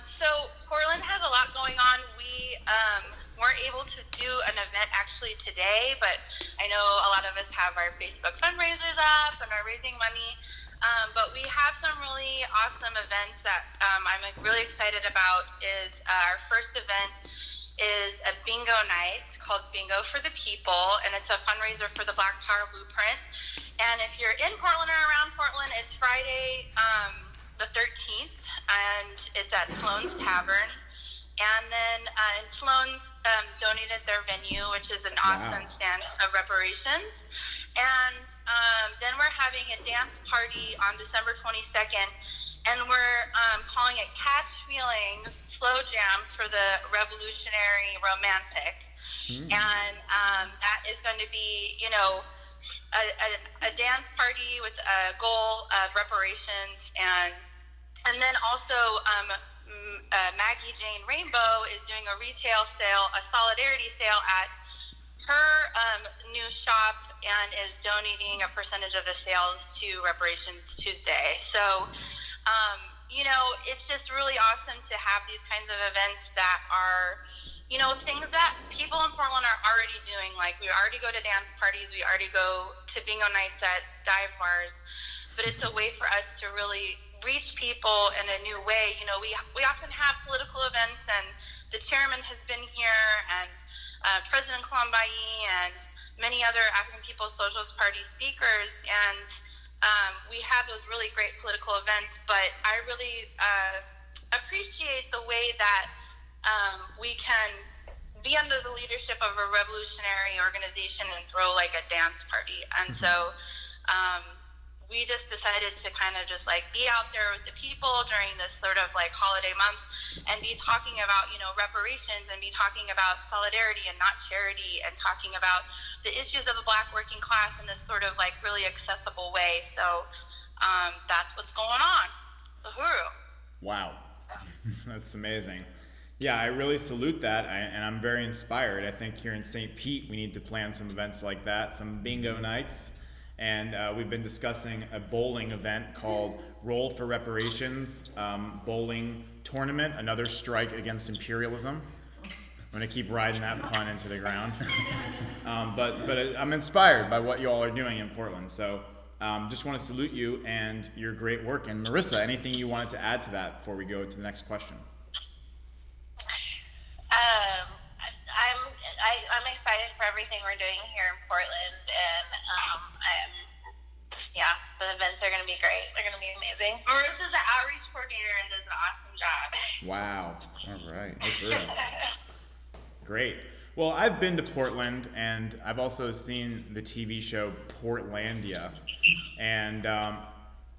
so Portland has a lot going on. We weren't able to do an event actually today, but I know a lot of us have our Facebook fundraisers up and are raising money. But we have some really awesome events that I'm really excited about. Is our first event is a bingo night called Bingo for the People, and it's a fundraiser for the Black Power Blueprint. And if you're in Portland or around Portland, it's Friday the 13th, and it's at Sloan's Tavern. And then in Sloan's donated their venue, which is an awesome stand of reparations. And then we're having a dance party on December 22nd, and we're calling it Catch Feelings Slow Jams for the Revolutionary Romantic. And that is going to be, you know, a dance party with a goal of reparations. And then also Maggie Jane Rainbow is doing a retail sale, a solidarity sale at her new shop, and is donating a percentage of the sales to Reparations Tuesday. So, you know, it's just really awesome to have these kinds of events that are, you know, things that people in Portland are already doing. Like, we already go to dance parties, we already go to bingo nights at dive bars, but it's a way for us to really reach people in a new way. You know, we often have political events, and the chairman has been here, and President Colombayi, and many other African People's Socialist Party speakers, and we have those really great political events. But I really appreciate the way that we can be under the leadership of a revolutionary organization and throw like a dance party. And so we just decided to kind of just like be out there with the people during this sort of like holiday month and be talking about, you know, reparations, and be talking about solidarity and not charity, and talking about the issues of the Black working class in this sort of like really accessible way. So that's what's going on. Uhuru. Wow. That's amazing. Yeah, I really salute that, and I'm very inspired. I think here in St. Pete, we need to plan some events like that, some bingo nights. And we've been discussing a bowling event called Roll for Reparations Bowling Tournament, another strike against imperialism. I'm going to keep riding that pun into the ground. But I'm inspired by what you all are doing in Portland. So just want to salute you and your great work. And Marissa, anything you wanted to add to that before we go to the next question? I'm excited for everything we're doing here in Portland, and the events are going to be great. They're going to be amazing. Marissa's the outreach coordinator and does an awesome job. Wow. All right. Great. Well, I've been to Portland, and I've also seen the TV show Portlandia, and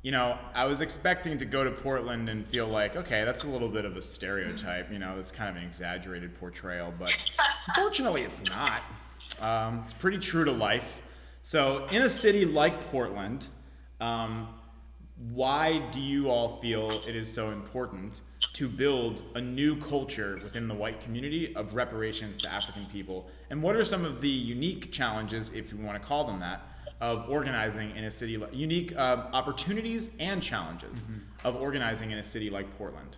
you know, I was expecting to go to Portland and feel like, okay, that's a little bit of a stereotype, you know, that's kind of an exaggerated portrayal, but unfortunately it's not. It's pretty true to life. So in a city like Portland, why do you all feel it is so important to build a new culture within the white community of reparations to African people? And what are some of the unique challenges, if you want to call them that, of organizing in a city, unique opportunities and challenges of organizing in a city like Portland?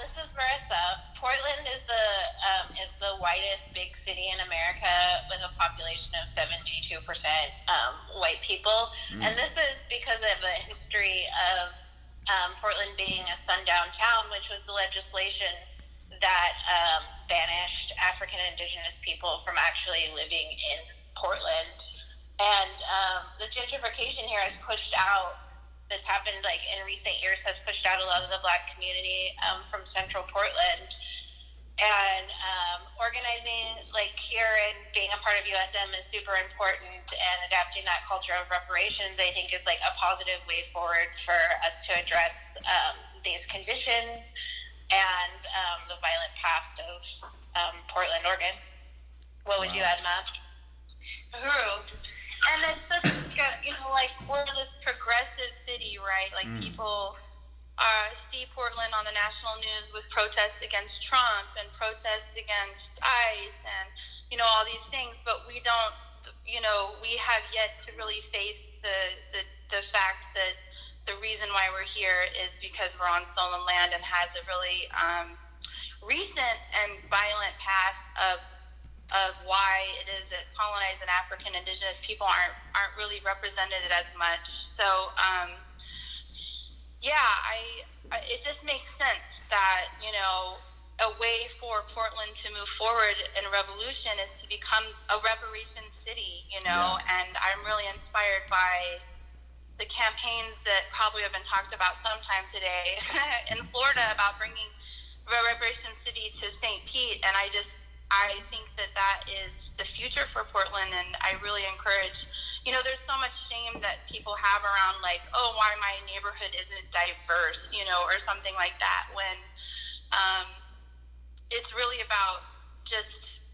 This is Marissa. Portland is the whitest big city in America with a population of 72% white people, and this is because of a history of Portland being a sundown town, which was the legislation that banished African Indigenous people from actually living in Portland. And the gentrification here has pushed out, that's happened like in recent years, has pushed out a lot of the Black community from central Portland. And organizing like here and being a part of USM is super important, and adapting that culture of reparations, I think, is like a positive way forward for us to address these conditions. and the violent past of Portland, Oregon. What would you add, Matt? Uhuru. And it's such a, like, we're this progressive city, right? Like, people see Portland on the national news with protests against Trump and protests against ICE and, all these things, but we don't, we have yet to really face the fact that the reason why we're here is because we're on stolen land and has a really recent and violent past of why it is that colonized and African indigenous people aren't really represented as much. So, it just makes sense that, a way for Portland to move forward in revolution is to become a reparations city, and I'm really inspired by the campaigns that probably have been talked about sometime today in Florida about bringing a reparations city to St. Pete, and I think that is the future for Portland, and I really encourage, there's so much shame that people have around, like, oh, why my neighborhood isn't diverse, or something like that, when it's really about just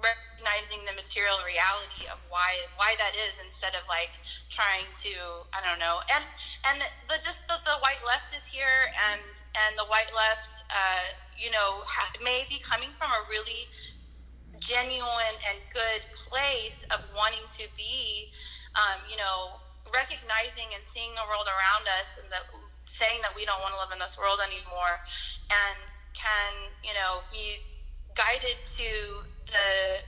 recognizing the material reality of why that is, instead of like trying to, I don't know, and the white left is here, and the white left may be coming from a really genuine and good place of wanting to be recognizing and seeing the world around us, and saying that we don't want to live in this world anymore, and can be guided to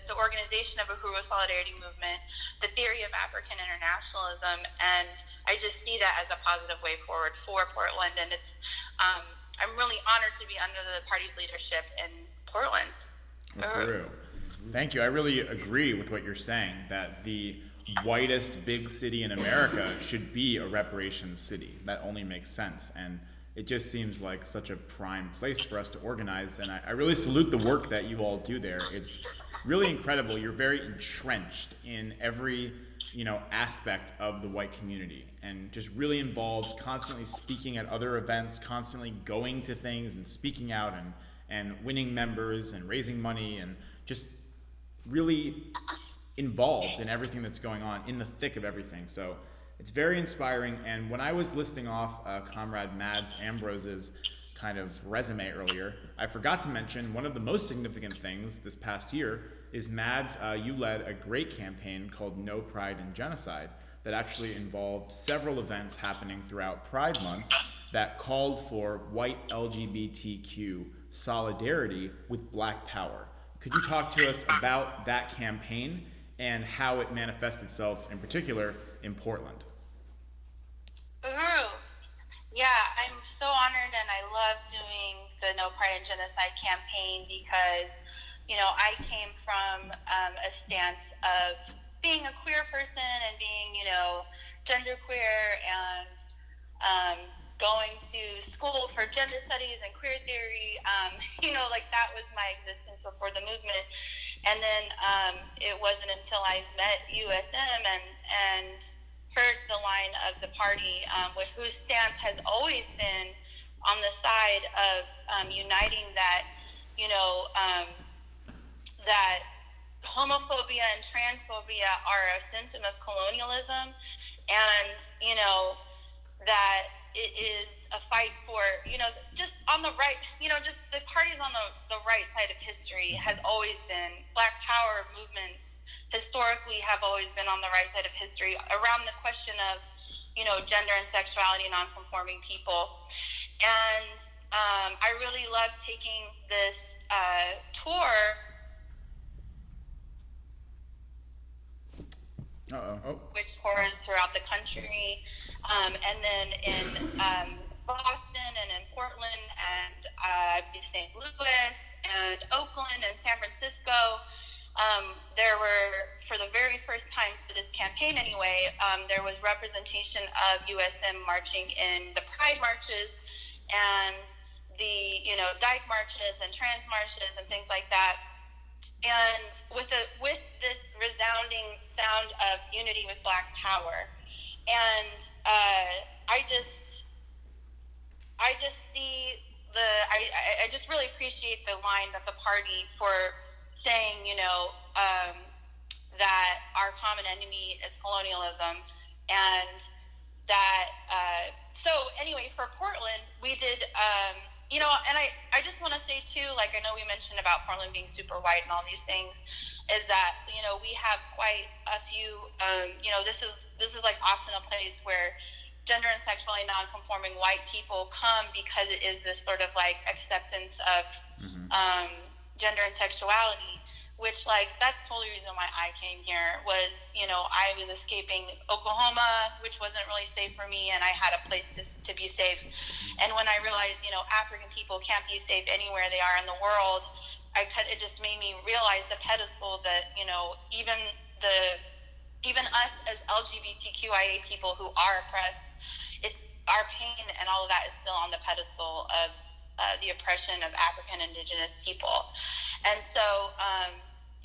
the organization of Uhuru Solidarity Movement, the theory of African internationalism, and I just see that as a positive way forward for Portland, and it's I'm really honored to be under the party's leadership in Portland. Uhuru. Thank you. I really agree with what you're saying, that the whitest big city in America should be a reparations city. That only makes sense, and it just seems like such a prime place for us to organize, and I really salute the work that you all do there. It's really incredible. You're very entrenched in every, aspect of the white community, and just really involved, constantly speaking at other events, constantly going to things and speaking out and winning members and raising money, and just really involved in everything that's going on, in the thick of everything. So it's very inspiring. And when I was listing off Comrade Mads Ambrose's kind of resume earlier, I forgot to mention one of the most significant things this past year is Mads, you led a great campaign called No Pride in Genocide that actually involved several events happening throughout Pride Month that called for white LGBTQ solidarity with Black Power. Could you talk to us about that campaign and how it manifests itself in particular in Portland? Uhuru. Yeah, I'm so honored, and I love doing the No Pride in Genocide campaign because, I came from a stance of being a queer person and being, genderqueer, and going to school for gender studies and queer theory, that was my existence before the movement. And then it wasn't until I met USM and heard the line of the party, whose stance has always been on the side of uniting that, that homophobia and transphobia are a symptom of colonialism, and, that it is a fight for, just on the right, just the parties on the right side of history has always been, Black Power movements historically have always been on the right side of history around the question of, gender and sexuality and non-conforming people. And I really love taking this tour. Which tours throughout the country, and then in Boston and in Portland and St. Louis and Oakland and San Francisco. There were, for the very first time for this campaign anyway, there was representation of USM marching in the Pride marches and the, dyke marches and trans marches and things like that. And with this resounding sound of unity with Black Power, and I just see I just really appreciate the line that the party for saying, that our common enemy is colonialism, and that, so anyway, for Portland, we did, and I just want to say too, like, I know we mentioned about Portland being super white and all these things, is that, we have quite a few, this is like often a place where gender and sexually non-conforming white people come because it is this sort of like acceptance of gender and sexuality, which, like, that's the whole reason why I came here was, I was escaping Oklahoma, which wasn't really safe for me, and I had a place to be safe. And when I realized, African people can't be safe anywhere they are in the world, it just made me realize the pedestal that, even us as LGBTQIA people who are oppressed, it's our pain and all of that is still on the pedestal of the oppression of African Indigenous people. And so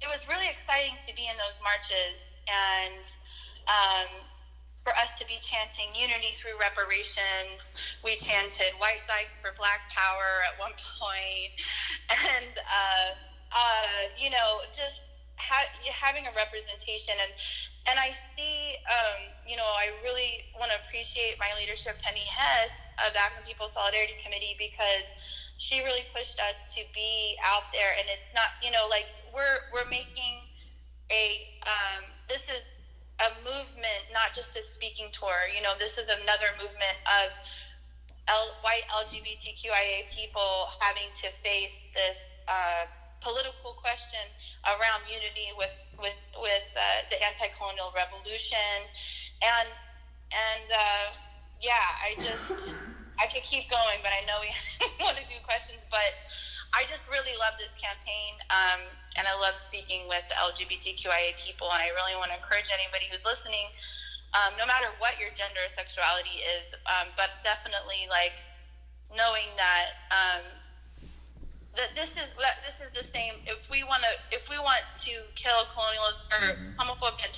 it was really exciting to be in those marches and for us to be chanting unity through reparations. We chanted white dykes for black power at one point, and just having a representation. And I see, I really want to appreciate my leadership, Penny Hess of the African People's Solidarity Committee, because she really pushed us to be out there. And it's not, we're making this is a movement, not just a speaking tour. This is another movement of white LGBTQIA people having to face this political question around unity with the anti-colonial revolution, and I could keep going, but I know we want to do questions. But I just really love this campaign, and I love speaking with the LGBTQIA people, and I really want to encourage anybody who's listening, no matter what your gender or sexuality is, but definitely like knowing that that this is the same. If we want to kill colonialism or homophobia and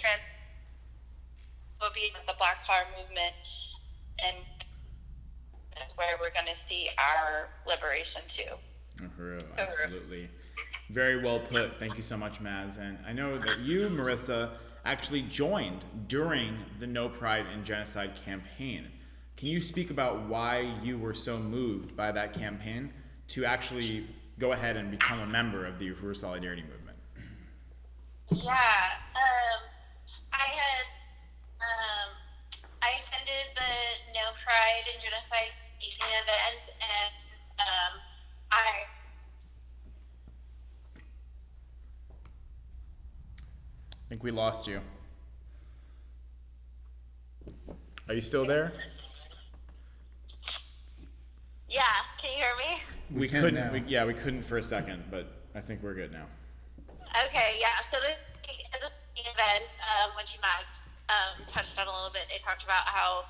transphobia, the Black Power movement, and that's where we're going to see our liberation too. Uhuru, absolutely. Very well put. Thank you so much, Mads. And I know that you, Marissa, actually joined during the No Pride in Genocide campaign. Can you speak about why you were so moved by that campaign to actually go ahead and become a member of the Uhuru Solidarity Movement? Yeah, I attended the No Pride and Genocide speaking event, and I think we lost you. Are you still there? Yeah, can you hear me? We couldn't. We couldn't for a second, but I think we're good now. Okay, yeah. So the event, which Max touched on a little bit, they talked about how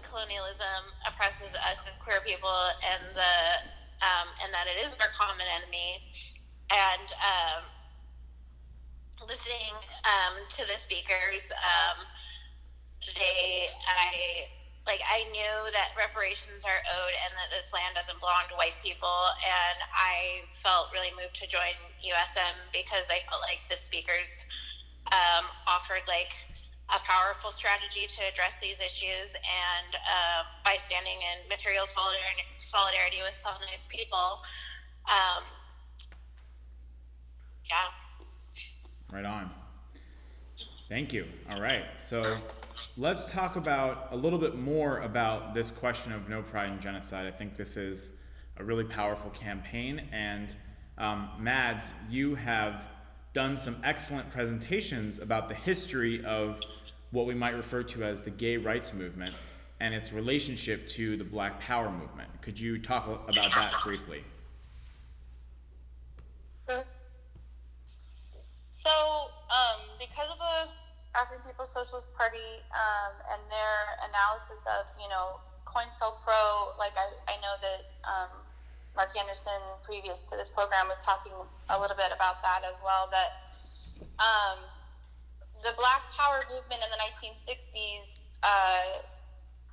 colonialism oppresses us as queer people, and that it is our common enemy. And listening to the speakers today, I knew that reparations are owed and that this land doesn't belong to white people, and I felt really moved to join USM because I felt like the speakers offered like a powerful strategy to address these issues, and by standing in material solidarity with colonized people. Right on. Thank you. All right. So let's talk about a little bit more about this question of No Pride in Genocide. I think this is a really powerful campaign. And Mads, you have done some excellent presentations about the history of what we might refer to as the gay rights movement and its relationship to the Black Power movement. Could you talk about that briefly? So, because of the African People's Socialist Party and their analysis of, COINTELPRO, like I know that Mark Anderson, previous to this program, was talking a little bit about that as well, that the Black Power movement in the 1960s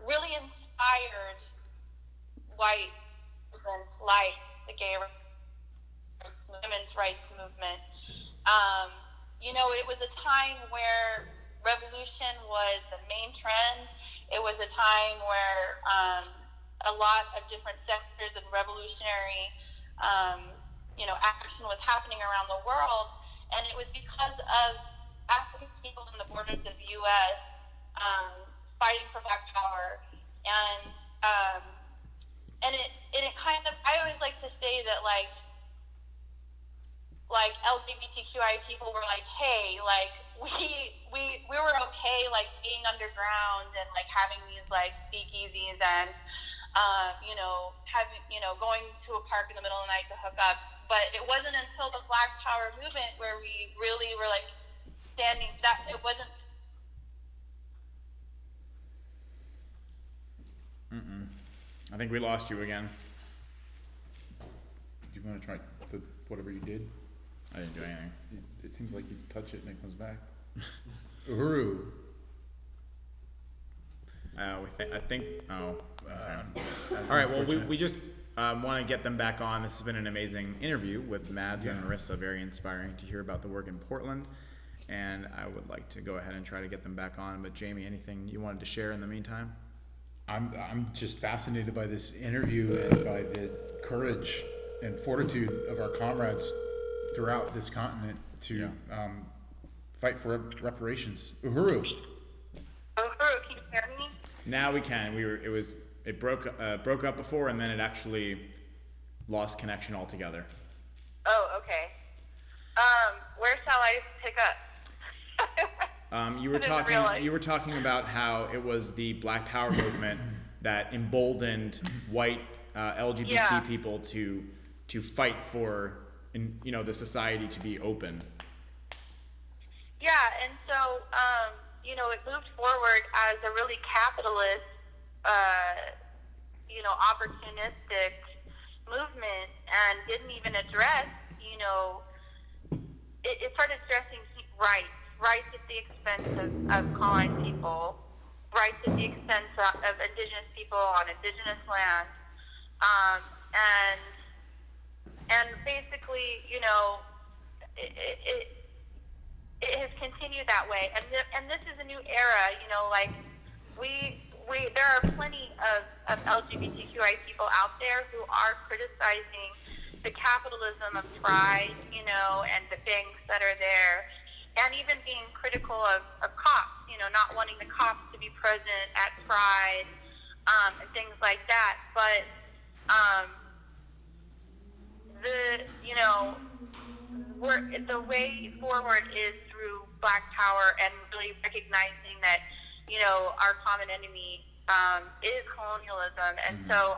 really inspired white movements like the gay rights, women's rights movement. It was a time where revolution was the main trend. It was a time where a lot of different sectors of revolutionary, action was happening around the world, and it was because of African people on the borders of the U.S. Fighting for Black power, and it kind of, I always like to say that like LGBTQIA people were like, hey, like we were okay like being underground and like having these like speakeasies and going to a park in the middle of the night to hook up. But it wasn't until the Black Power movement where we really were like standing, that it wasn't. I think we lost you again. Do you want to try whatever you did? I didn't do anything. It seems like you touch it and it comes back. Uhuru. I think. Oh. That's All right. Well, unfortunate. we just want to get them back on. This has been an amazing interview with Mads and Marissa. Very inspiring to hear about the work in Portland. And I would like to go ahead and try to get them back on. But Jamie, anything you wanted to share in the meantime? I'm just fascinated by this interview and by the courage and fortitude of our comrades throughout this continent to fight for reparations. Uhuru. Uhuru, can you hear me? Now we can. It broke up before, and then it actually lost connection altogether. Oh, okay. Where shall I pick up? You were talking about how it was the Black Power movement that emboldened white LGBT people to fight for the society to be open. Yeah, and so it moved forward as a really capitalist, opportunistic movement, and didn't even address, it started stressing rights at the expense of colonized people, rights at the expense of indigenous people on indigenous land, and basically, it has continued that way, and this is a new era. There are plenty of LGBTQI people out there who are criticizing the capitalism of Pride, and the banks that are there, and even being critical of cops, not wanting the cops to be present at Pride, and things like that. But the way forward is through Black Power and really recognizing that, our common enemy is colonialism. And so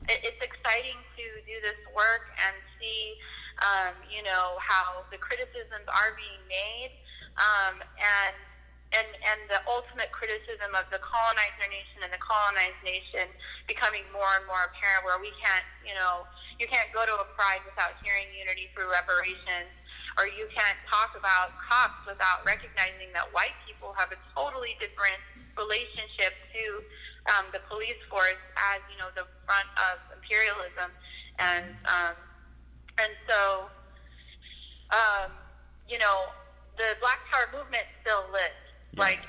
it's exciting to do this work and see, how the criticisms are being made, and the ultimate criticism of the colonizer nation and the colonized nation becoming more and more apparent, where we can't, you can't go to a Pride without hearing unity through reparations, or you can't talk about cops without recognizing that white people have a totally different relationship to the police force as, the front of imperialism. And so, the Black Power movement still lives. Yes. Like,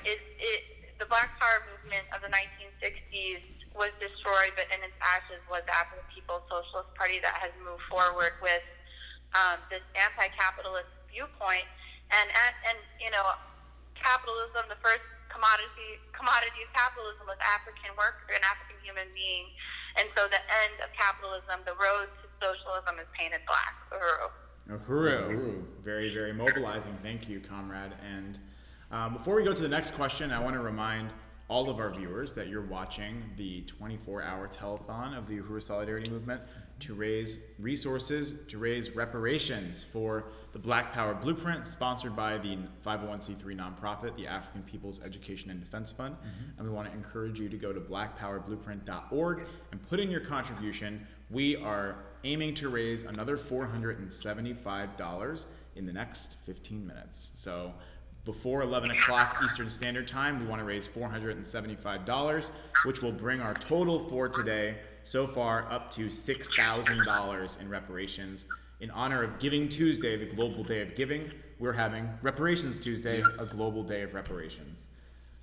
the Black Power movement of the 1960s was destroyed, but in its ashes was the African People's Socialist Party that has moved forward with this anti-capitalist viewpoint. And capitalism, the first commodity of capitalism was African worker, an African human being. And so the end of capitalism, the road to socialism, is painted black. Uhuru. Very, very mobilizing. Thank you, comrade. And before we go to the next question, I want to remind all of our viewers that you're watching the 24-hour telethon of the Uhuru Solidarity Movement to raise resources, to raise reparations for the Black Power Blueprint, sponsored by the 501c3 nonprofit, the African People's Education and Defense Fund. And we want to encourage you to go to blackpowerblueprint.org and put in your contribution. We are aiming to raise another $475 in the next 15 minutes. So before 11 o'clock Eastern Standard Time, we want to raise $475, which will bring our total for today so far up to $6,000 in reparations. In honor of Giving Tuesday, the global day of giving, we're having Reparations Tuesday, a global day of reparations.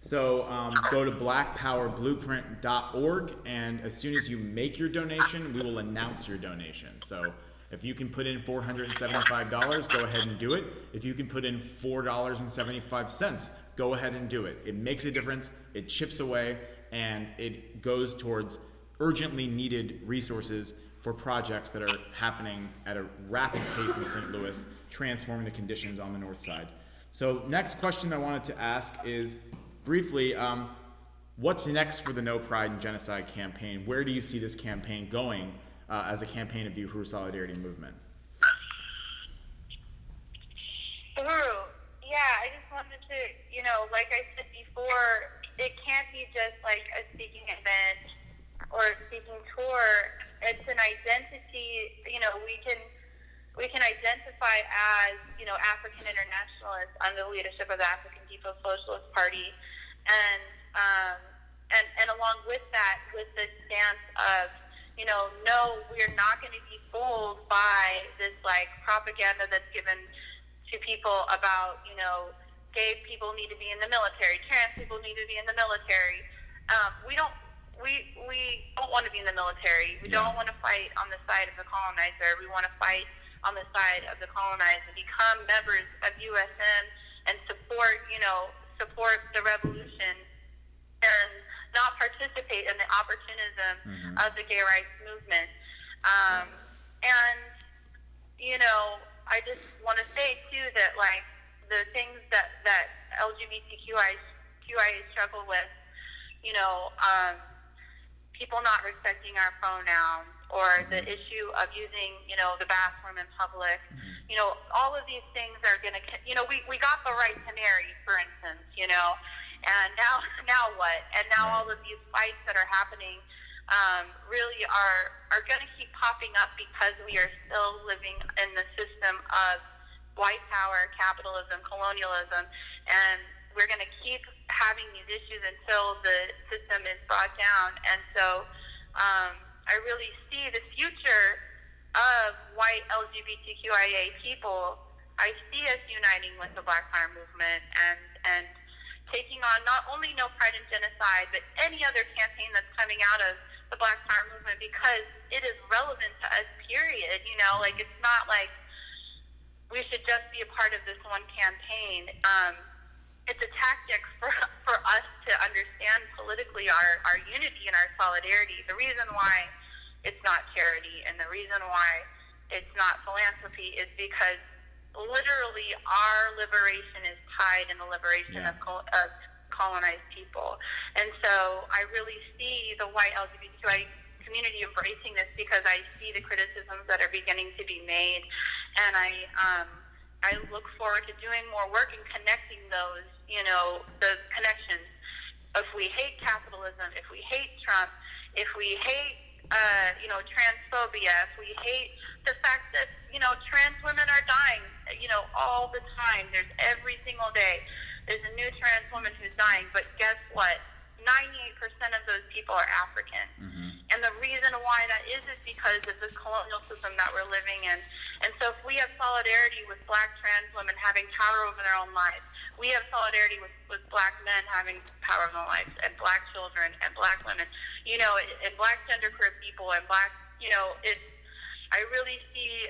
So go to blackpowerblueprint.org, and as soon as you make your donation, we will announce your donation. So if you can put in $475, go ahead and do it. If you can put in $4.75, go ahead and do it. It makes a difference, it chips away, and it goes towards urgently needed resources for projects that are happening at a rapid pace in St. Louis, transforming the conditions on the north side. So next question I wanted to ask is, briefly, what's next for the No Pride and Genocide campaign? Where do you see this campaign going as a campaign of the Uhuru Solidarity Movement? Uhuru, yeah, I just wanted to, like I said before, it can't be just like a speaking event or a speaking tour. It's an identity, we can identify as, African internationalists under the leadership of the African People's Socialist Party, and along with that, with the stance of, no, we're not going to be fooled by this propaganda that's given to people about, gay people need to be in the military, trans people need to be in the military. We don't want to be in the military. We don't want to fight on the side of the colonizer. We want to fight on the side of the colonized and become members of USM and support the revolution and not participate in the opportunism of the gay rights movement. I just want to say too that the things that LGBTQIA struggle with, people not respecting our pronouns, or the issue of using, the bathroom in public, all of these things are going to, we got the right to marry, for instance, and now what? And now all of these fights that are happening really are going to keep popping up because we are still living in the system of white power, capitalism, colonialism, and we're going to keep having these issues until the system is brought down. And so I really see the future of white LGBTQIA people. I see us uniting with the Black Power movement and taking on not only No Pride and Genocide, but any other campaign that's coming out of the Black Power movement, because it is relevant to us, period. It's not like we should just be a part of this one campaign. It's a tactic for us to understand politically our unity and our solidarity. The reason why it's not charity and the reason why it's not philanthropy is because literally our liberation is tied in the liberation of colonized people. And so I really see the white LGBTQI community embracing this, because I see the criticisms that are beginning to be made, and I look forward to doing more work and connecting those, the connections. If we hate capitalism, if we hate Trump, if we hate, transphobia, if we hate the fact that, trans women are dying, all the time. There's every single day. There's a new trans woman who's dying, but guess what? 98% of those people are African. And the reason why that is because of the colonial system that we're living in. And so if we have solidarity with Black trans women having power over their own lives, we have solidarity with Black men having power over their own lives, and Black children and Black women, and Black genderqueer people and Black, I really see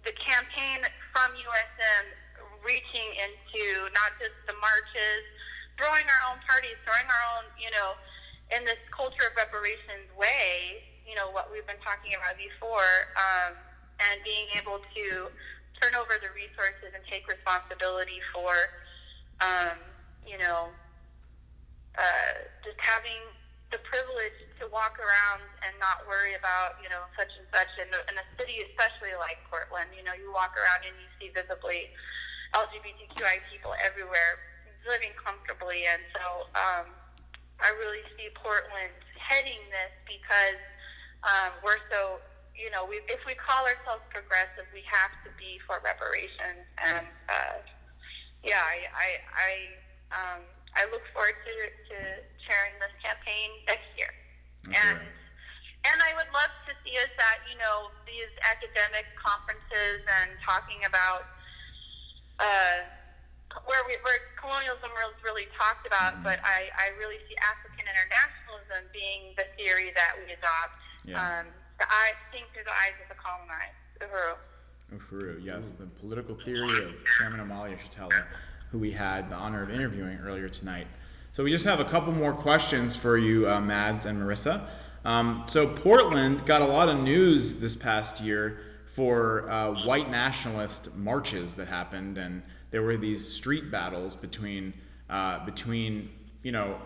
the campaign from USM reaching into not just the marches, throwing our own parties, throwing our own, in this culture of reparations way, what we've been talking about before, and being able to turn over the resources and take responsibility for, just having the privilege to walk around and not worry about, such and such. In a city, especially like Portland, you walk around and you see visibly LGBTQI people everywhere living comfortably. And so I really see Portland heading this because we're so, if we call ourselves progressive, we have to be for reparations. And I look forward to chairing this campaign next year. Okay. And see is that, you know, these academic conferences and talking about where colonialism was really talked about, but I really see African internationalism being the theory that we adopt. I think through the eyes of the colonized. Uhuru, yes, the political theory of Chairman Amalia Shatella, who we had the honor of interviewing earlier tonight. So we just have a couple more questions for you, Mads and Marissa. So Portland got a lot of news this past year for white nationalist marches that happened, and there were these street battles between you know,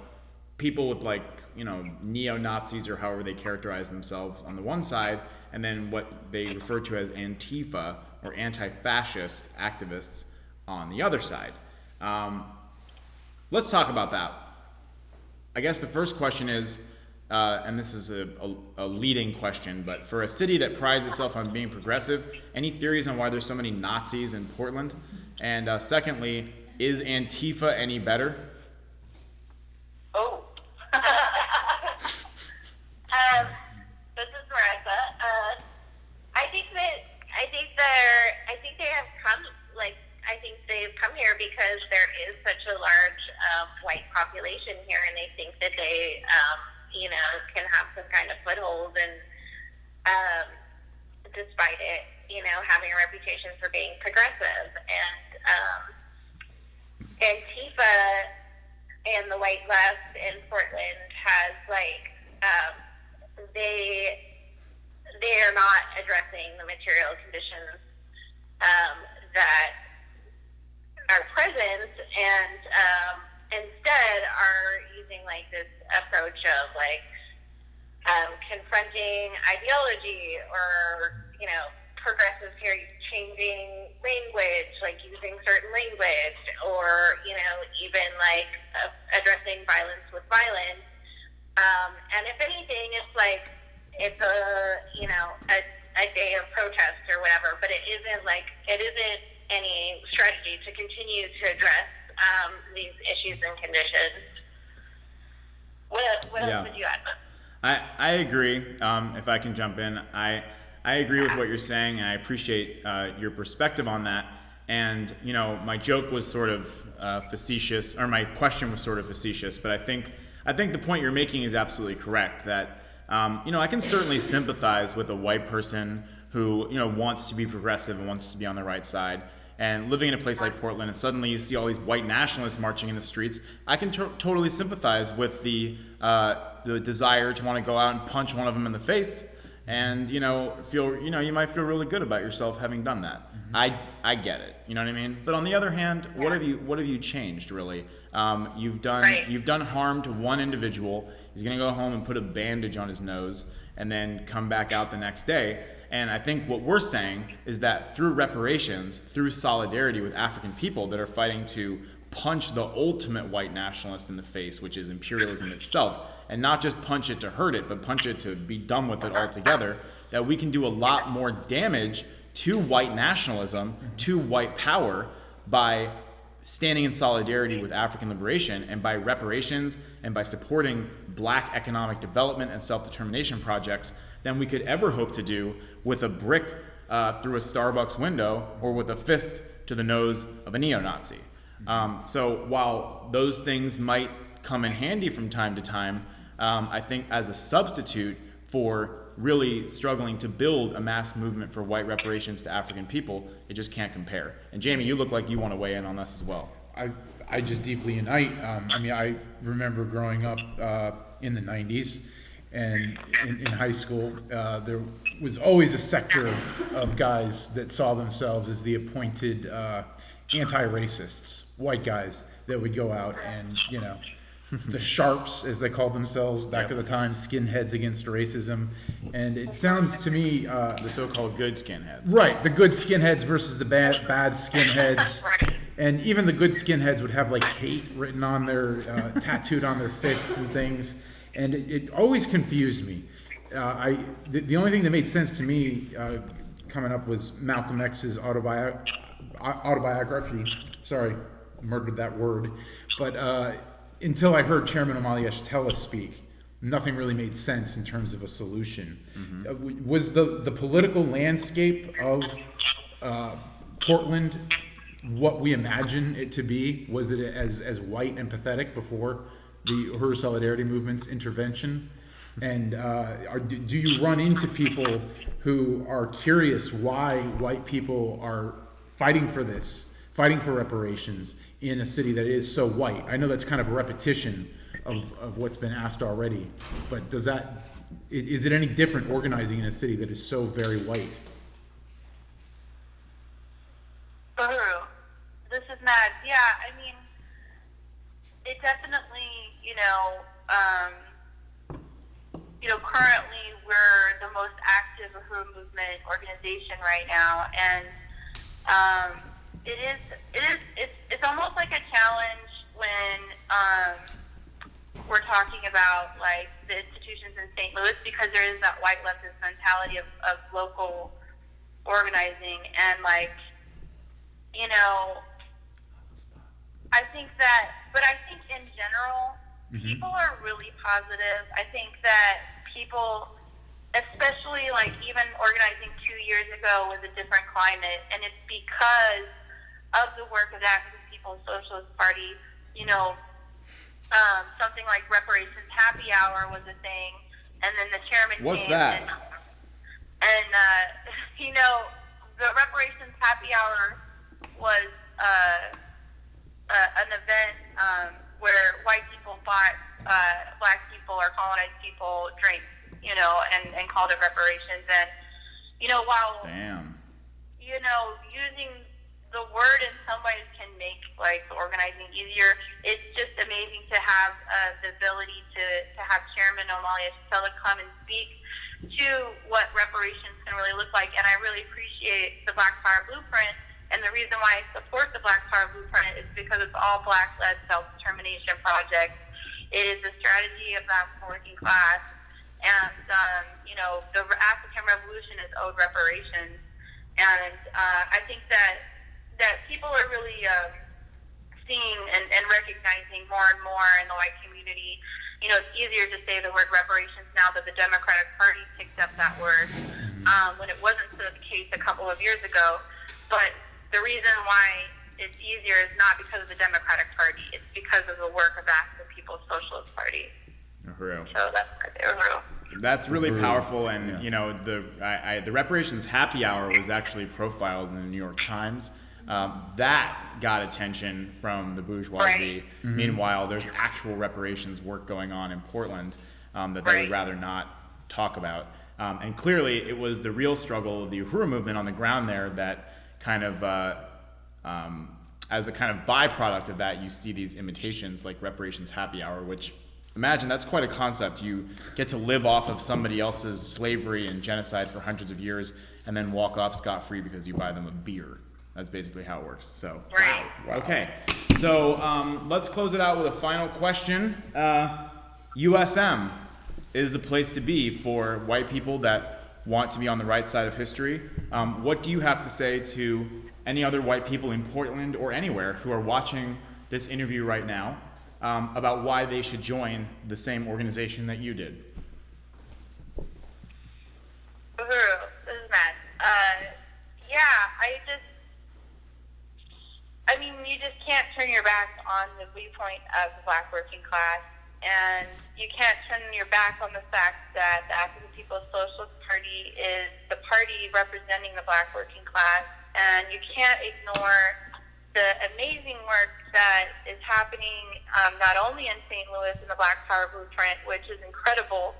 people with, like, you know, neo-Nazis or however they characterize themselves on the one side, and then what they refer to as Antifa or anti-fascist activists on the other side. Let's talk about that. I guess the first question is, and this is a leading question, but for a city that prides itself on being progressive, any theories on why there's so many Nazis in Portland? And secondly, is Antifa any better? Oh. This is Marissa. I think they've come here because there is such a large white population here, and they think that they, you know, can have some kind of foothold, and despite it, you know, having a reputation for being progressive. And Antifa and the white left in Portland has, like, they are not addressing the material conditions that are present, and instead are using, like, this approach of, like, confronting ideology, or, you know, progressives here changing language, like using certain language, or, you know, even like addressing violence with violence. And if anything, it's like, it's a, you know, a day of protest or whatever, but it isn't any strategy to continue to address these issues and conditions. What else would you add? I agree. If I can jump in, I agree with what you're saying, and I appreciate your perspective on that. And, you know, my joke was sort of facetious, or my question was sort of facetious, but I think the point you're making is absolutely correct, that, you know, I can certainly sympathize with a white person who, you know, wants to be progressive and wants to be on the right side. And living in a place like Portland, and suddenly you see all these white nationalists marching in the streets, I can totally sympathize with the desire to want to go out and punch one of them in the face, and, you know, you might feel really good about yourself having done that. Mm-hmm. I get it, you know what I mean? But on the other hand, what have you changed, really? You've done harm to one individual. He's gonna go home and put a bandage on his nose and then come back out the next day. And I think what we're saying is that through reparations, through solidarity with African people that are fighting to punch the ultimate white nationalist in the face, which is imperialism itself, and not just punch it to hurt it, but punch it to be done with it altogether, that we can do a lot more damage to white nationalism, to white power, by standing in solidarity with African liberation, and by reparations, and by supporting black economic development and self-determination projects, than we could ever hope to do with a brick through a Starbucks window, or with a fist to the nose of a neo-Nazi. So while those things might come in handy from time to time, I think as a substitute for really struggling to build a mass movement for white reparations to African people, it just can't compare. And Jamie, you look like you want to weigh in on this as well. I just deeply unite. I mean, I remember growing up in the 90s, and in high school, there was always a sector of guys that saw themselves as the appointed anti-racists, white guys that would go out and, you know, the sharps, as they called themselves back at the time, skinheads against racism. And it sounds to me... the so-called good skinheads. Right, the good skinheads versus the bad skinheads. And even the good skinheads would have, like, hate written on their, tattooed on their fists and things. And it always confused me. The only thing that made sense to me coming up was Malcolm X's autobiography. Sorry, murdered that word. But until I heard Chairman Amalia Shatella speak, nothing really made sense in terms of a solution. Was the political landscape of Portland what we imagine it to be? Was it as white and pathetic before the Uhuru Solidarity Movement's intervention? And do you run into people who are curious why white people are fighting for reparations in a city that is so white? I know that's kind of a repetition of what's been asked already, but is it any different organizing in a city that is so very white? Uhuru, this is Mads. Yeah, I mean, it definitely, currently we're the most active Uhuru movement organization right now, and it's almost like a challenge when we're talking about like the institutions in St. Louis, because there is that white leftist mentality of local organizing, and I think in general, people are really positive. I think that people, especially like even organizing 2 years ago, was a different climate, and it's because of the work of the Active People's Socialist Party. Something like Reparations Happy Hour was a thing, and then the chairman What's came that? And the Reparations Happy Hour was an event where white people bought black people or colonized people drinks, and called it reparations. And, while, Damn. using the word in some ways can make like the organizing easier, it's just amazing to have the ability to have Chairman Amalia Stella come and speak to what reparations can really look like. And I really appreciate the Black Power Blueprint. And the reason why I support the Black Power Blueprint is because it's all Black-led self-determination projects. It is the strategy of the African working class. And, the African Revolution is owed reparations. And I think that people are really seeing and recognizing more and more in the white community. It's easier to say the word reparations now that the Democratic Party picked up that word, when it wasn't the case a couple of years ago. But the reason why it's easier is not because of the Democratic Party. It's because of the work of the Active People's Socialist Party. Uhuru. So that's Uhuru. That's really powerful, and the Reparations Happy Hour was actually profiled in the New York Times. That got attention from the bourgeoisie. Right. Meanwhile, there's actual reparations work going on in Portland that they would rather not talk about. And clearly, it was the real struggle of the Uhuru movement on the ground there that kind of, as a kind of byproduct of that, you see these imitations like Reparations Happy Hour, which, imagine, that's quite a concept. You get to live off of somebody else's slavery and genocide for hundreds of years and then walk off scot-free because you buy them a beer. That's basically how it works. So, wow. Okay. So let's close it out with a final question. USM is the place to be for white people that want to be on the right side of history. What do you have to say to any other white people in Portland or anywhere who are watching this interview right now about why they should join the same organization that you did? Uhuru, this is Matt. You just can't turn your back on the viewpoint of the Black working class, and you can't turn your back on the fact that the African People's Socialist Party is the party representing the Black working class, and you can't ignore the amazing work that is happening not only in St. Louis in the Black Power Blueprint, which is incredible,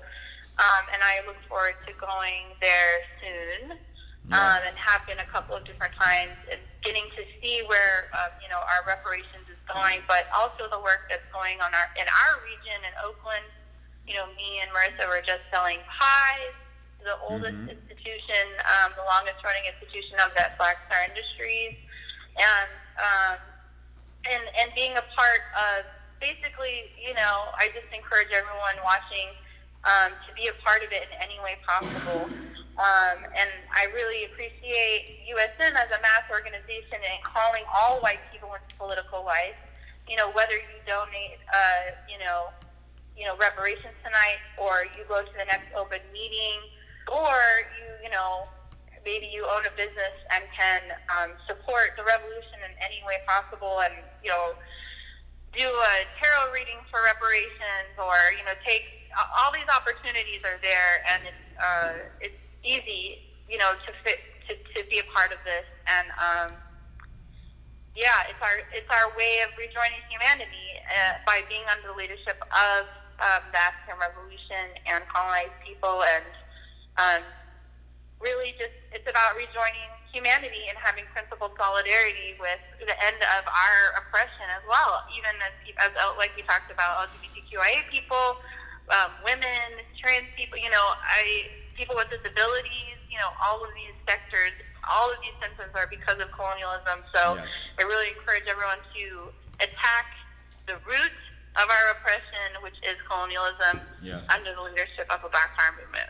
and I look forward to going there soon. And have been a couple of different times, and getting to see where our reparations is going, but also the work that's going on in our region in Oakland. Me and Marissa were just selling pies, the oldest institution, the longest running institution of that Black Star Industries, and being a part of basically, I just encourage everyone watching to be a part of it in any way possible. And I really appreciate USN as a mass organization and calling all white people into political life. Whether you donate, reparations tonight, or you go to the next open meeting, or maybe you own a business and can support the revolution in any way possible, and do a tarot reading for reparations, or take all these opportunities are there, and it's easy to be a part of this, and it's our way of rejoining humanity by being under the leadership of the African Revolution and colonized people, and really just it's about rejoining humanity and having principled solidarity with the end of our oppression as well, even as like we talked about LGBTQIA people, women, trans people, people with disabilities, all of these sectors, all of these symptoms are because of colonialism. So Yes. I really encourage everyone to attack the root of our oppression, which is colonialism, Yes. under the leadership of a Black Power movement.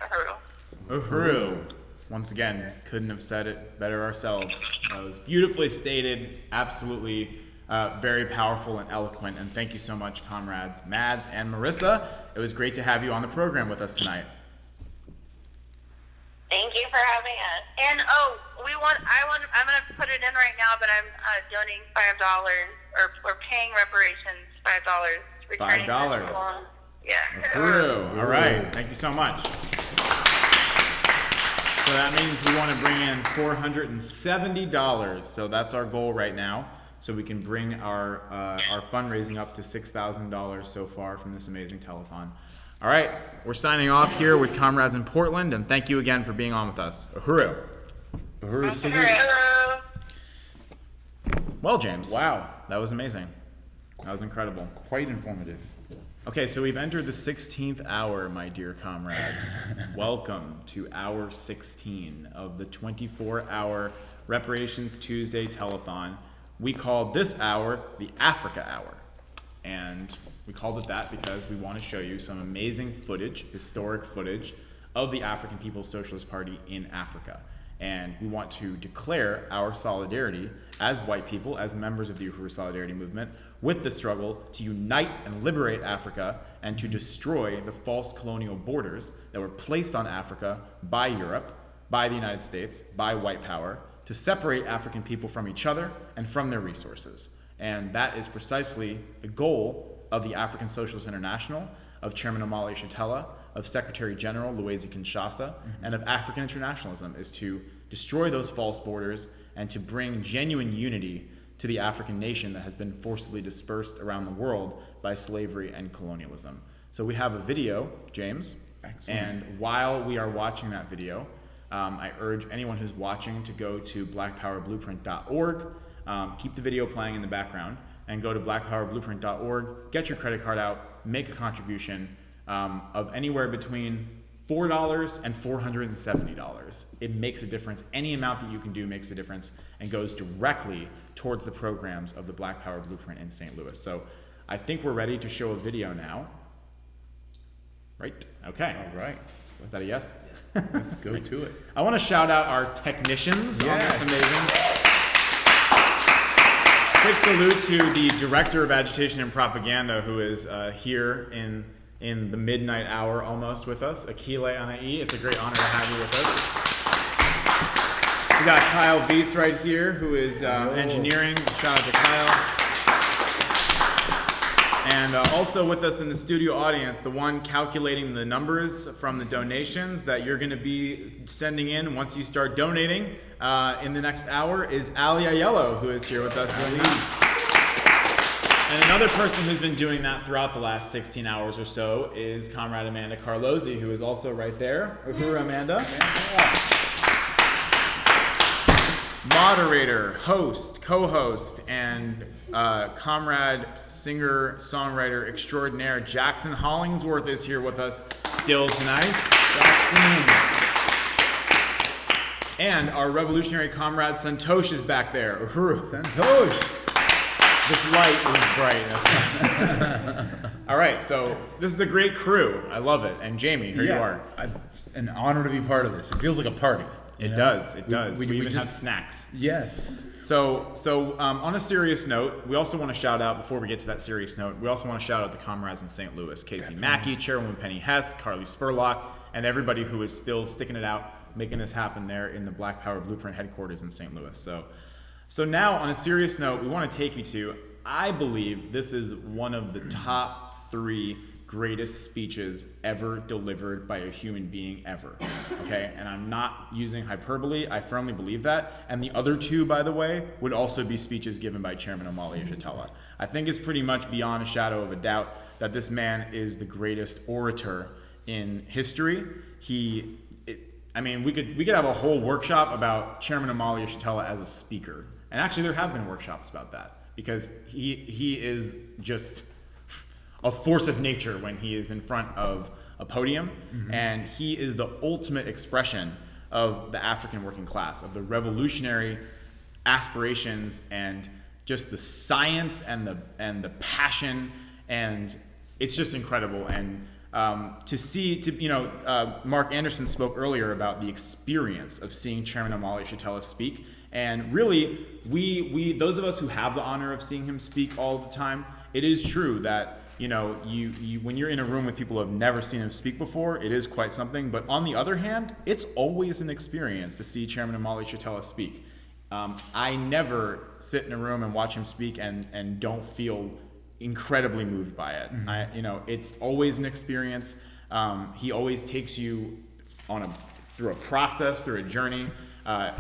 Uhuru. Once again, couldn't have said it better ourselves. That was beautifully stated, absolutely very powerful and eloquent. And thank you so much, comrades Mads and Marissa. It was great to have you on the program with us tonight. Thank you for having us. And I'm going to put it in right now, but I'm donating $5 or paying reparations $5. $5. Yeah. Uhuru. All right. Thank you so much. So that means we want to bring in $470. So that's our goal right now. So we can bring our fundraising up to $6,000 so far from this amazing telethon. All right, we're signing off here with comrades in Portland, and thank you again for being on with us. Uhuru. Uhuru salute. Uhuru. Well, James. Wow, That was amazing. That was incredible. quite informative. Okay, so we've entered the 16th hour, my dear comrade. Welcome to hour 16 of the 24-hour Reparations Tuesday telethon. We called this hour the Africa Hour. And we called it that because we want to show you some amazing footage, historic footage, of the African People's Socialist Party in Africa. And we want to declare our solidarity as white people, as members of the Uhuru Solidarity Movement, with the struggle to unite and liberate Africa and to destroy the false colonial borders that were placed on Africa by Europe, by the United States, by white power, to separate African people from each other and from their resources. And that is precisely the goal of the African Socialist International, of Chairman Omali Shatella, of Secretary General Luisi Kinshasa, and of African Internationalism, is to destroy those false borders and to bring genuine unity to the African nation that has been forcibly dispersed around the world by slavery and colonialism. So we have a video, James. Excellent. And while we are watching that video, I urge anyone who's watching to go to blackpowerblueprint.org, keep the video playing in the background, and go to blackpowerblueprint.org, get your credit card out, make a contribution of anywhere between $4 and $470. It makes a difference. Any amount that you can do makes a difference and goes directly towards the programs of the Black Power Blueprint in St. Louis. So I think we're ready to show a video now. Right? Okay. All right, Was that a yes? let's go to it. I want to shout out our technicians on this amazing. Quick salute to the Director of Agitation and Propaganda, who is here in the midnight hour almost with us, Akile Anai. It's a great honor to have you with us. We got Kyle Weiss right here, who is engineering. Shout out to Kyle. And also with us in the studio audience, the one calculating the numbers from the donations that you're going to be sending in once you start donating in the next hour is Ali Aiello, who is here with us. And another person who's been doing that throughout the last 16 hours or so is Comrade Amanda Carlozzi, who is also right there. Uhuru, Amanda. Moderator, host, co-host, and comrade, singer, songwriter extraordinaire Jackson Hollingsworth is here with us still tonight. Jackson. And our revolutionary comrade Santosh is back there. Uhuru. Santosh. This light is bright. That's right. All right, so this is a great crew. I love it. And Jamie, here you are. It's an honor to be part of this. It feels like a party. It does. It does. We even just have snacks. Yes. So on a serious note, we also want to shout out, before we get to that serious note, we also want to shout out the comrades in St. Louis, Casey Mackey, Chairwoman Penny Hess, Carly Spurlock, and everybody who is still sticking it out, making this happen there in the Black Power Blueprint headquarters in St. Louis. So now, on a serious note, we want to take you to, I believe this is one of the top 3 greatest speeches ever delivered by a human being ever, okay? And I'm not using hyperbole, I firmly believe that. And the other 2, by the way, would also be speeches given by Chairman Omali Yeshitela. I think it's pretty much beyond a shadow of a doubt that this man is the greatest orator in history. We could have a whole workshop about Chairman Omali Yeshitela as a speaker. And actually there have been workshops about that, because he is just a force of nature when he is in front of a podium, and he is the ultimate expression of the African working class, of the revolutionary aspirations and just the science and the passion, and it's just incredible. And Mark Anderson spoke earlier about the experience of seeing Chairman Omali Yeshitela speak, and really, we those of us who have the honor of seeing him speak all the time, it is true that you when you're in a room with people who have never seen him speak before, it is quite something. But on the other hand, it's always an experience to see Chairman Omali Yeshitela speak. I never sit in a room and watch him speak and don't feel incredibly moved by it. It's always an experience. He always takes you through a process, through a journey.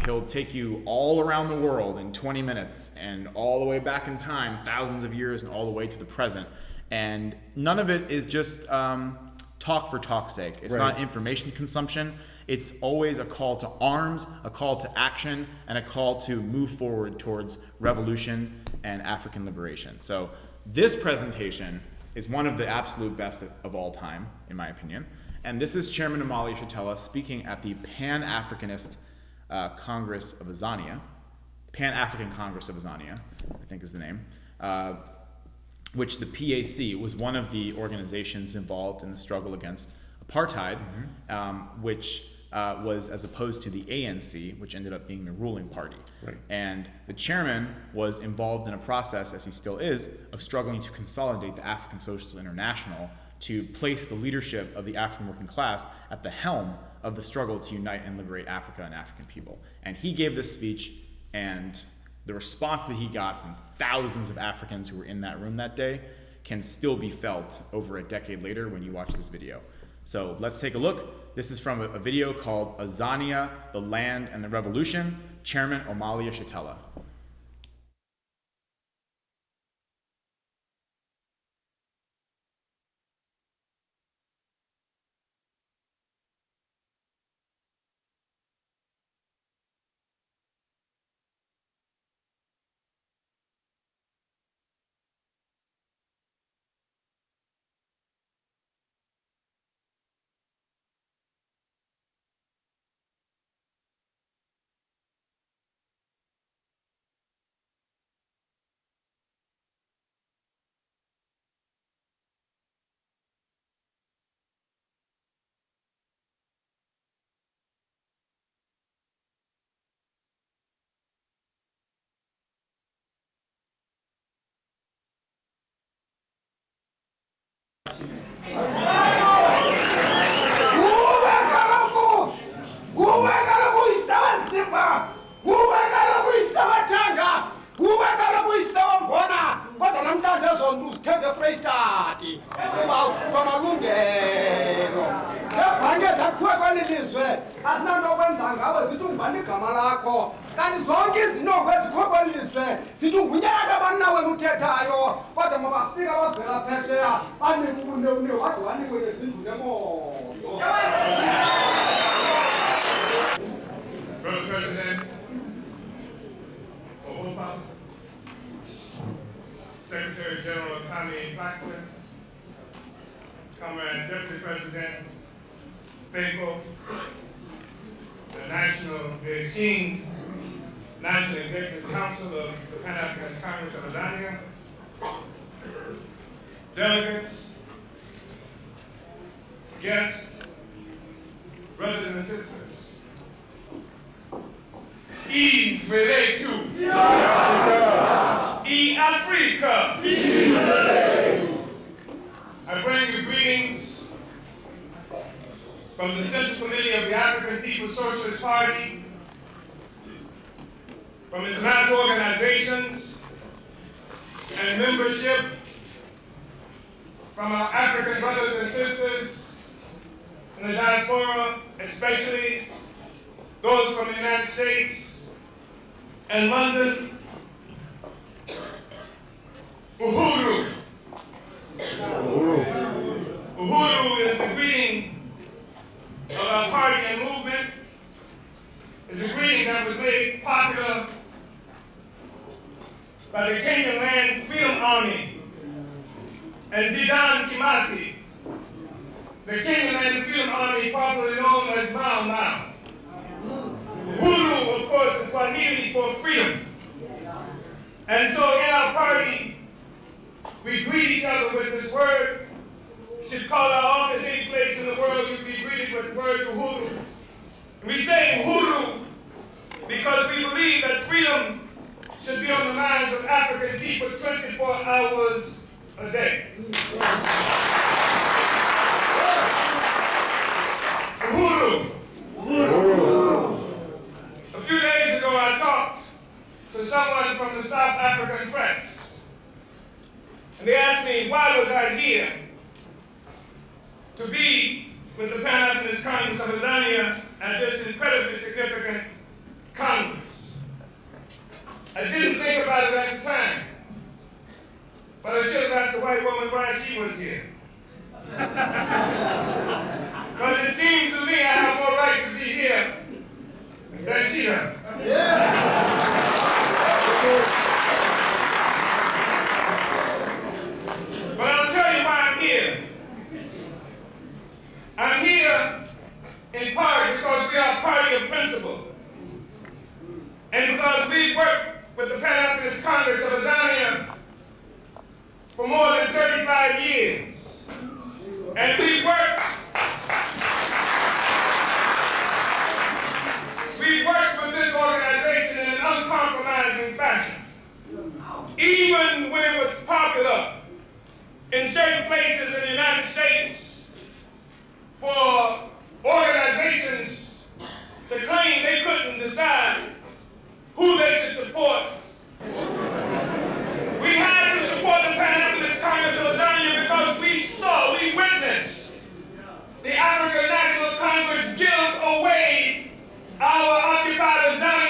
He'll take you all around the world in 20 minutes and all the way back in time, thousands of years, and all the way to the present. And none of it is just talk for talk's sake. It's not information consumption. It's always a call to arms, a call to action, and a call to move forward towards revolution and African liberation. So this presentation is one of the absolute best of all time, in my opinion. And this is Chairman Omali Yeshitela speaking at the Pan-Africanist Congress of Azania, Pan-African Congress of Azania, I think is the name, which the PAC was one of the organizations involved in the struggle against apartheid, which was as opposed to the ANC, which ended up being the ruling party. And the chairman was involved in a process, as he still is, of struggling to consolidate the African Socialist International to place the leadership of the African working class at the helm of the struggle to unite and liberate Africa and African people. And he gave this speech, and the response that he got from thousands of Africans who were in that room that day can still be felt over a decade later when you watch this video. So let's take a look. This is from a video called Azania, the Land and the Revolution, Chairman Omali Yeshitela. Brother President, Ohopa, Secretary General Tommy Blackman, Comrade Deputy President Faithful, the esteemed National Executive Council of the Pan-Africanist Congress of Azania, delegates, guests, brothers and sisters. E's relate to. E Africa. I bring you greetings from the Central Committee of the African People's Socialist Party, from its mass organizations and membership, from our African brothers and sisters in the diaspora, especially those from the United States and London. Uhuru. Uhuru is the greeting of our party and movement. It's a greeting that was made popular by the Kenyan Land Freedom Army and Dedan Kimathi, the Kenyan Land Freedom Army, popularly known as Mau Mau. Uhuru, of course, is Swahili for freedom. And so in our party, we greet each other with this word. You should call our office any place in the world, you'd be greeted with the word Uhuru. We say Uhuru because we believe that freedom should be on the minds of African people 24 hours a day. Uhuru. A few days ago, I talked to someone from the South African press, and they asked me, why was I here to be with the Pan-Africanist Congress of Tanzania at this incredibly significant Congress? I didn't think about it at the time, but I should have asked the white woman why she was here. Because it seems to me I have more right to be here than she does. But I'll tell you why I'm here. I'm here in part because we are a party of principle. And because we've worked with the Pan-Africanist Congress of Tanzania for more than 35 years. And we've worked with this organization in an uncompromising fashion. Even when it was popular in certain places in the United States for organizations to claim they couldn't decide who they should support. We had to support the Pan-Africanist Congress of Tanzania because we witnessed the African National Congress give away our occupied Tanzania.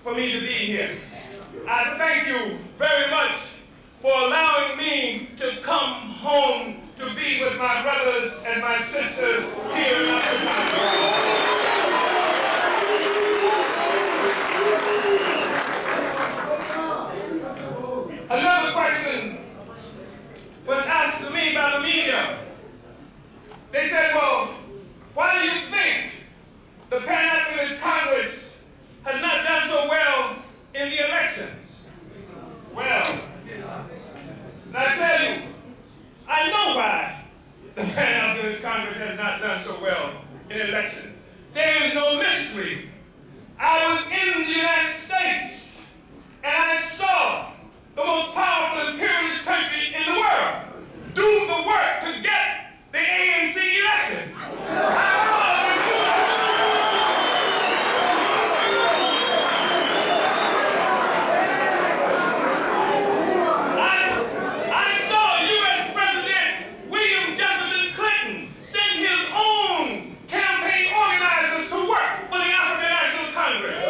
For me to be here. I thank you very much for allowing me to come home to be with my brothers and my sisters here in Africa. Another question was asked to me by the media. They said, well, why do you think the Pan-Africanist Congress has not done so well in the elections? Well, I tell you, I know why the Pan-Africanist Congress has not done so well in election. There is no mystery. I was in the United States, and I saw the most powerful imperialist country in the world do the work to get the ANC elected. I saw U.S. President William Jefferson Clinton send his own campaign organizers to work for the African National Congress.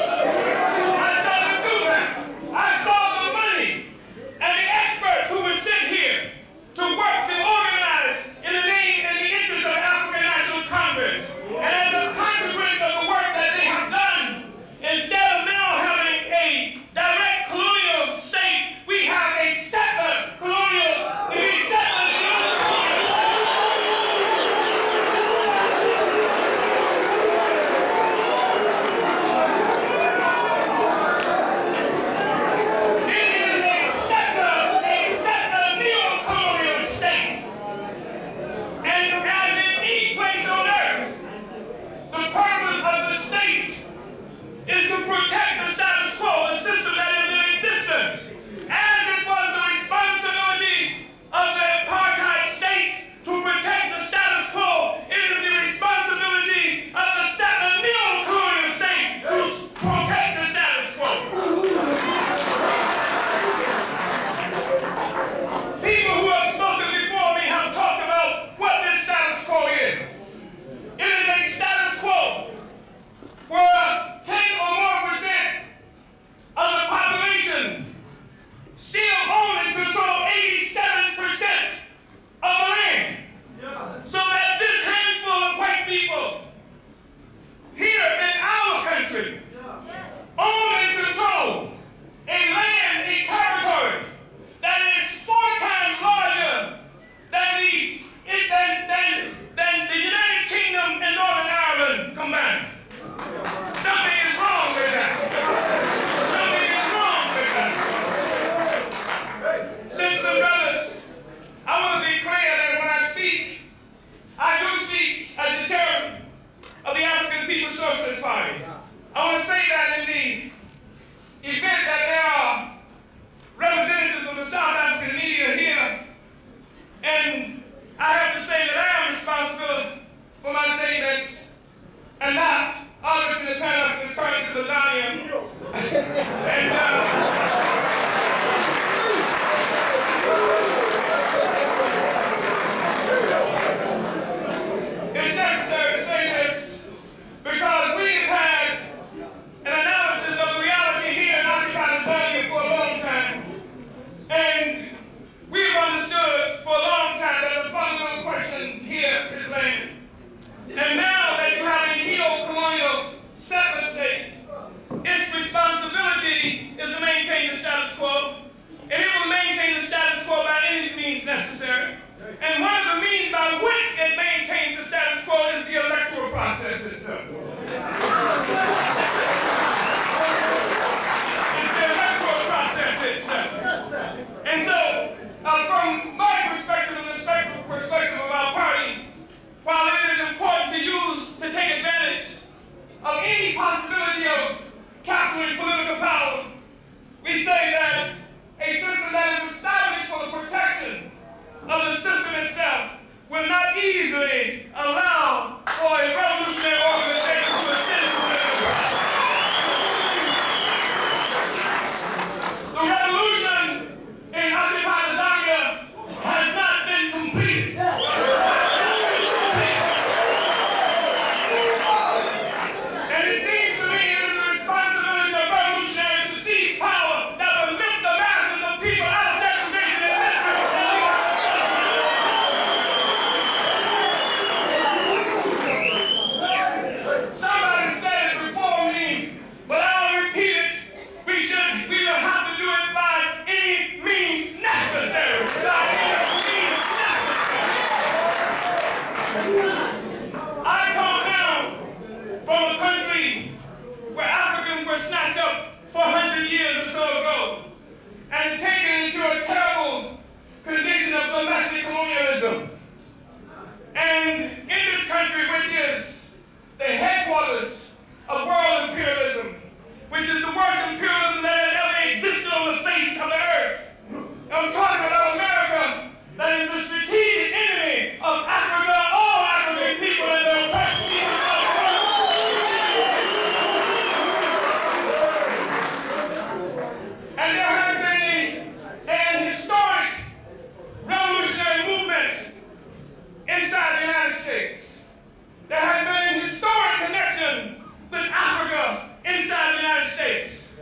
States.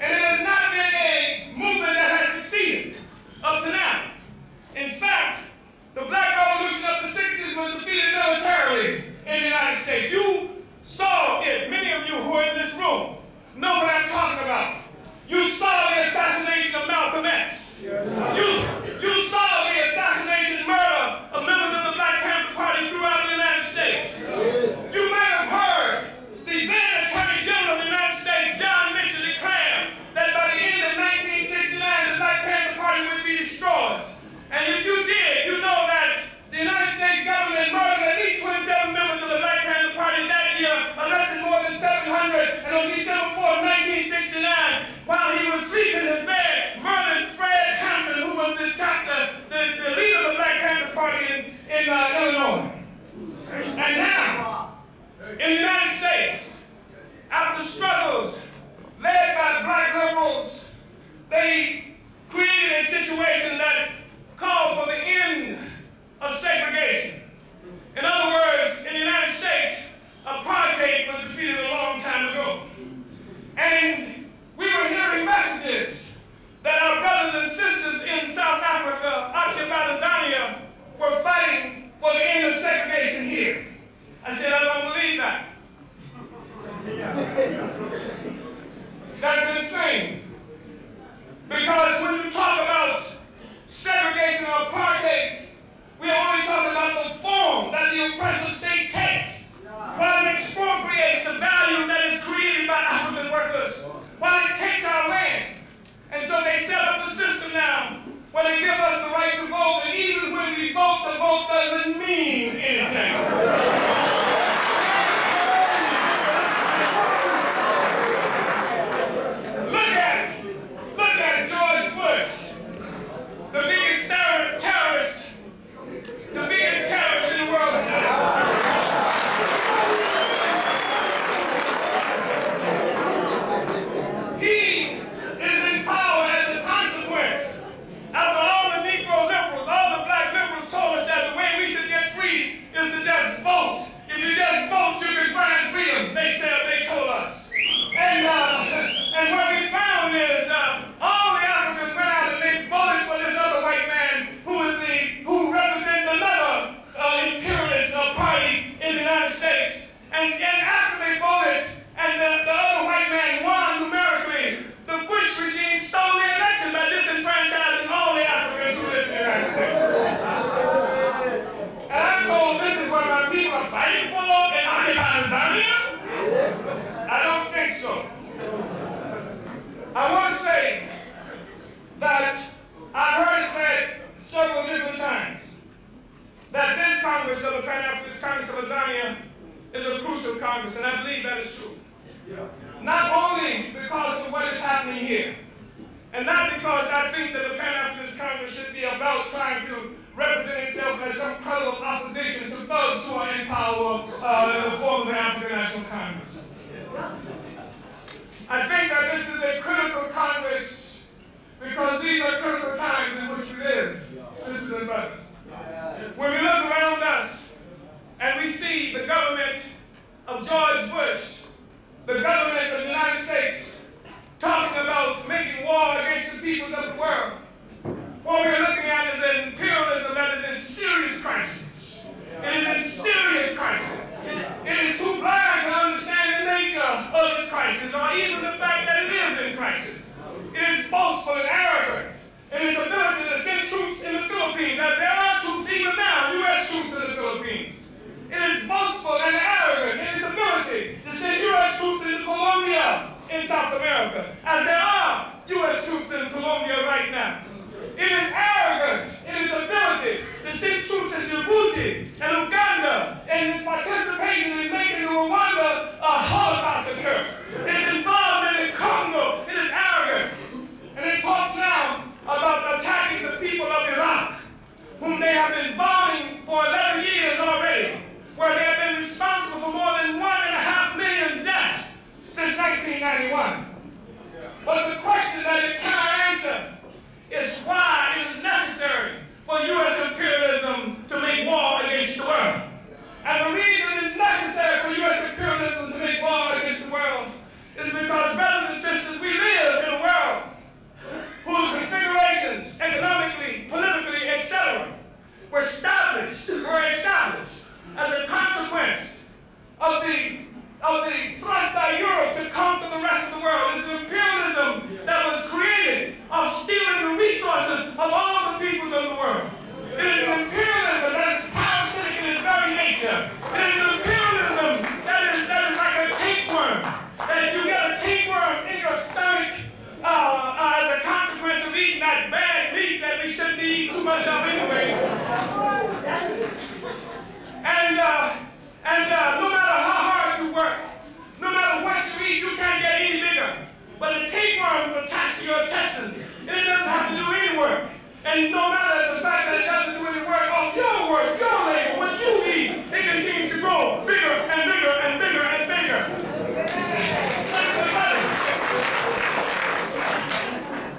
And it has not been a movement that has succeeded up to now. In fact, the Black Revolution of the 60s was defeated militarily in the United States. You saw it. Many of you who are in this room know what I'm talking about. You saw the assassination of Malcolm X. You saw the assassination murder of members of the Black Panther Party throughout the United States. You might have heard the then Attorney General of the United States, John Mitchell, declare that by the end of 1969, the Black Panther Party would be destroyed. And if you did, you know that the United States government murdered at least 27 members of the Black Panther Party that year, arrested more than 700, and on December 4th, 1969, while he was sleeping in his bed, murdered Fred Hampton, who was the leader of the Black Panther Party in Illinois. And now, in the United States, after struggles led by black liberals, they created a situation that called for the end of segregation. In other words, in the United States, apartheid was defeated a long time ago. And we were hearing messages that our brothers and sisters in South Africa, occupied Tanzania, were fighting for the end of segregation here. I said, I don't believe that. That's insane. Because when you talk about segregation or apartheid, we are only talking about the form that the oppressive state takes, while it expropriates the value that is created by African workers, while it takes our land. And so they set up a system now where they give us the right to vote, and even when we vote, the vote doesn't mean anything. Look at George Bush, the biggest terrorist in the world today. He is in power as a consequence. After all the Negro liberals, all the black liberals told us that the way we should get free is to just vote. If you just vote, you can find freedom, they told us. And what we found is all the Africans went out and they voted for this other white man who represents another imperialist party in the United States. And after they voted and the other white man won numerically, the Bush regime stole the election by disenfranchising all the Africans who live in the United States. And I'm told this is what my people are fighting for in occupied Tanzania? I don't think so. I want to say that I've heard it said several different times that this Congress of the Pan-Africanist Congress of Tanzania is a crucial Congress, and I believe that is true. Not only because of what is happening here, and not because I think that the Pan-Africanist Congress should be about trying to represent itself as some credible opposition to thugs who are in power in the form of the African National Congress. I think that this is a critical Congress because these are critical times in which we live, sisters and brothers. When we look around us and we see the government of George Bush, the government of the United States, talking about making war against the peoples of the world, what we're looking at is an imperialism that is in serious crisis. It is in serious crisis. It is too blind to understand the nature of this crisis, or even the fact that it is in crisis. It is boastful and arrogant in its ability to send troops in the Philippines, as there are troops even now, U.S. troops in the Philippines. It is boastful and arrogant in its ability to send U.S. troops into Colombia in South America, as there are U.S. troops in Colombia right now. It is arrogant in its ability to send troops in Djibouti and Uganda, and its participation in making the Rwanda a Holocaust occur. Its involvement in Congo, it is arrogant. And it talks now about attacking the people of Iraq, whom they have been bombing for 11 years already, where they have been responsible for more than 1.5 million deaths since 1991. But the question that it cannot answer is why it is necessary for U.S. imperialism to make war against the world. And the reason it's necessary for U.S. imperialism to make war against the world is because, brothers and sisters, much of anyway. And no matter how hard you work, no matter what you eat, you can't get any bigger. But the tapeworm is attached to your intestines, and it doesn't have to do any work. And no matter the fact that it doesn't do any work off your work, your labor, what you eat, it continues to grow bigger and bigger and bigger and bigger. Such the letters.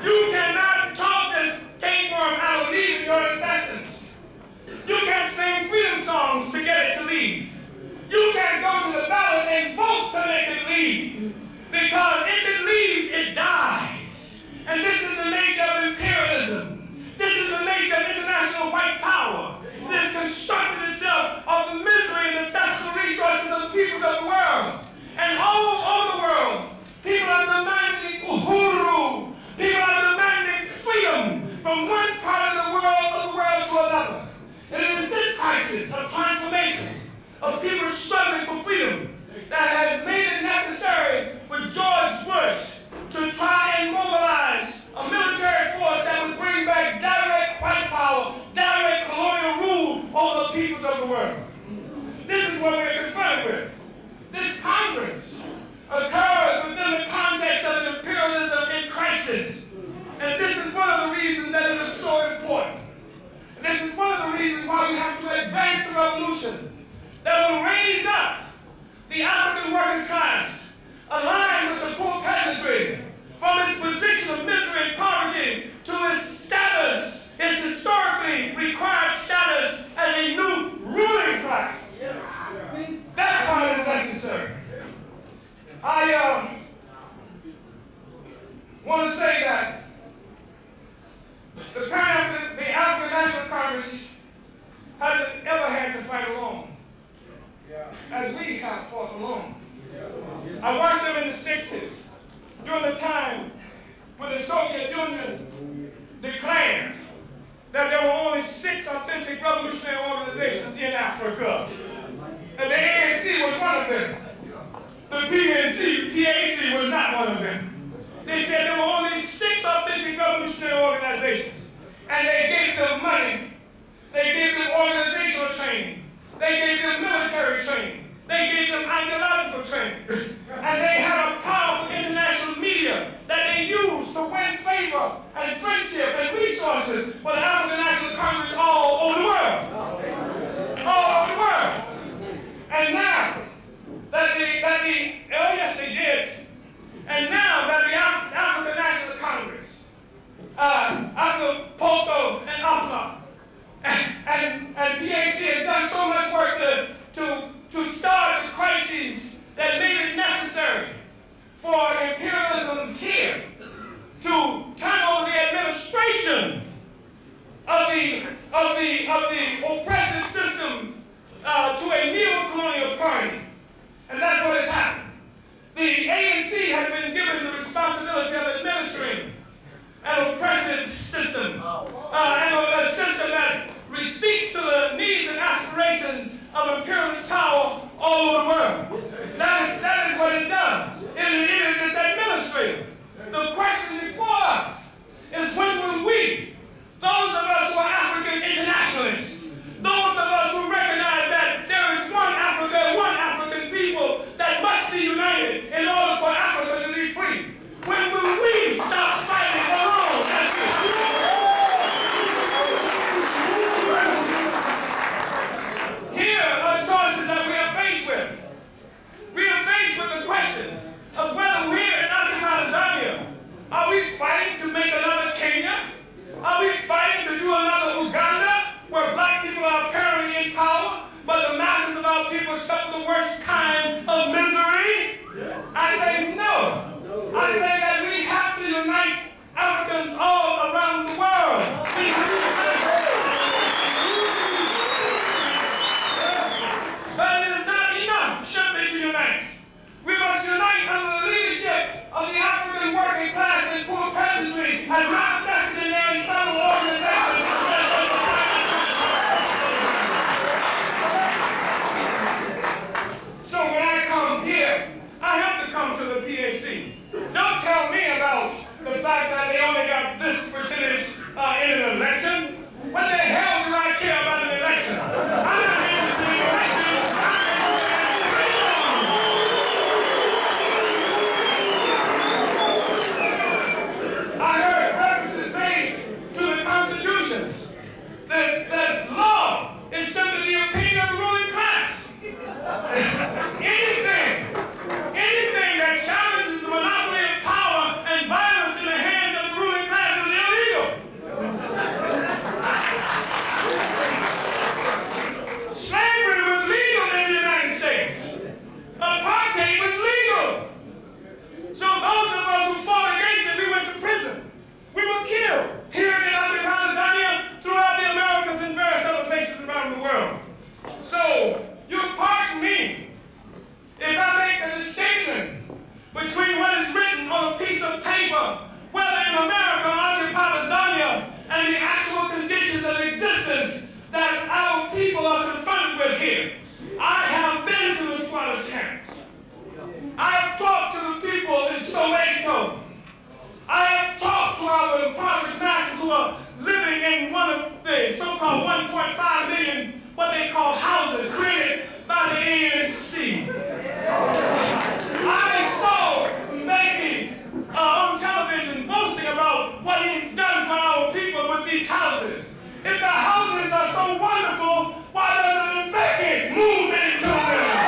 You cannot talk this tapeworm out of leaving your intestines. You can't sing freedom songs to get it to leave. You can't go to the ballot and vote to make it leave. Because if it leaves, it dies. And this is the nature of imperialism. This is the nature of international white power. It has constructed itself of the misery and the theft of the resources of the peoples of the world. And all over the world, people are demanding Uhuru. People are demanding freedom from one part of the world to another. And it is this crisis of transformation, of people struggling for freedom, that has made it necessary for George Bush to try and mobilize a military force that would bring back direct white power, direct colonial rule over the peoples of the world. This is what we're confronted with. This Congress occurs within the context of an imperialism in crisis. And this is one of the reasons that it is so important. This is one of the reasons why we have to advance the revolution that will raise up the African working class, aligned with the poor peasantry, from its position of misery and poverty to its status, its historically required status as a new ruling class. That's why it is necessary. I want to say that the African National Congress hasn't ever had to fight alone, as we have fought alone. I watched them in the 60s, during the time when the Soviet Union declared that there were only 6 authentic revolutionary organizations in Africa. And the ANC was one of them. The PAC was not one of them. They said there were only 6 authentic revolutionary organizations. And they gave them money. They gave them organizational training. They gave them military training. They gave them ideological training. And they had a powerful international media that they used to win favor and friendship and resources for the African National Congress all over the world. All over the world. And now yes, they did. And now that the African National Congress, after POCO and APLA, and PAC has done so much work to start the crises that made it necessary for imperialism here to turn over the administration of the oppressive system to a neo-colonial party. And that's what has happened. The ANC has been given the responsibility of administering an oppressive system, and a system that speaks to the needs and aspirations of imperialist power all over the world. That is what it does. It is its administrator. The question before us is, when will we, those of us who are African internationalists, those of us who recognize that there is one Africa, one African people that must be united in order for Africa to be free, when will we stop fighting alone as Here are choices that we are faced with. We are faced with the question of whether here in Tanzania on a piece of paper, whether in America or occupied Tanzania, and the actual conditions of existence that our people are confronted with here. I have been to the squatters' camps. I have talked to the people in Soweto. I have talked to our impoverished masses who are living in one of the so-called 1.5 million, what they call houses, created by the ANC. I saw Becky on television boasting about what he's done for our people with these houses. If the houses are so wonderful, why doesn't Becky move into them?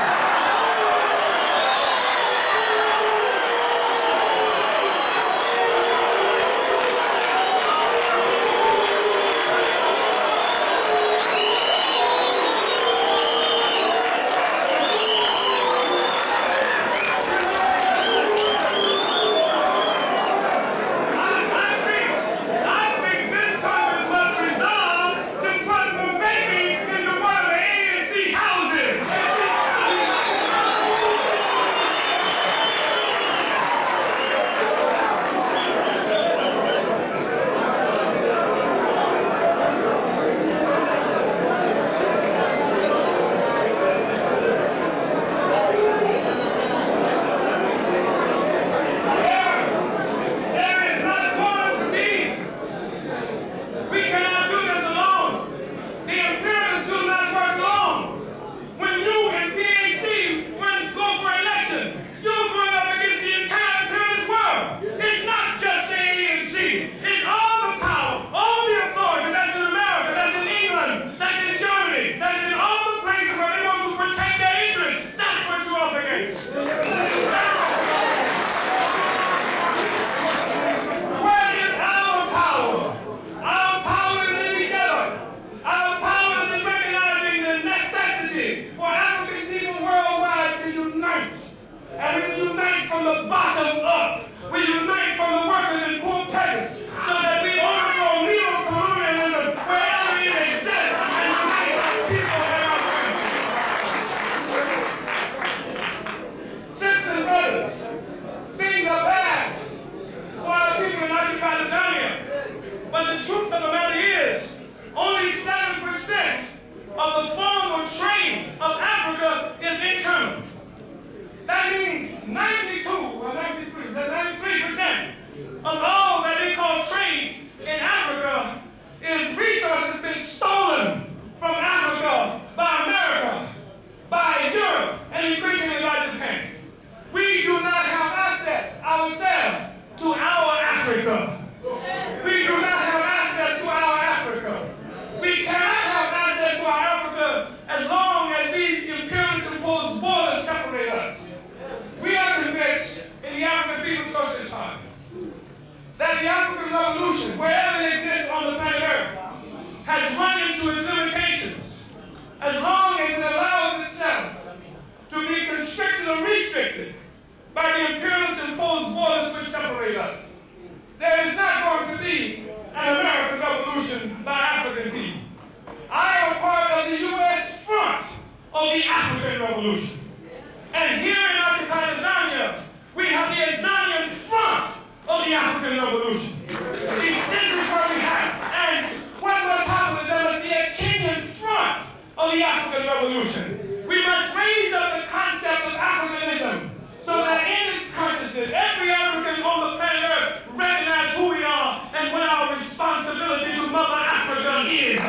We must raise up the concept of Africanism so that in its consciousness, every African on the planet Earth recognize who we are and what our responsibility to Mother Africa is.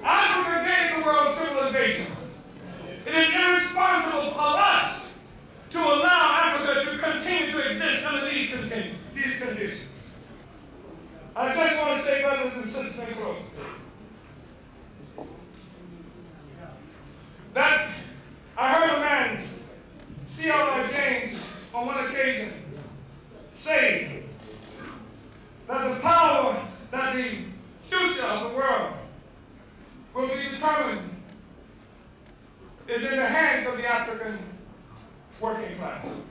Africa gave the world civilization. It is irresponsible of us to allow Africa to continue to exist under these conditions. I just want to say, brothers and sisters in Christ, that I heard a man, C.R. James, on one occasion, say that the power, that the future of the world will be determined is in the hands of the African working class.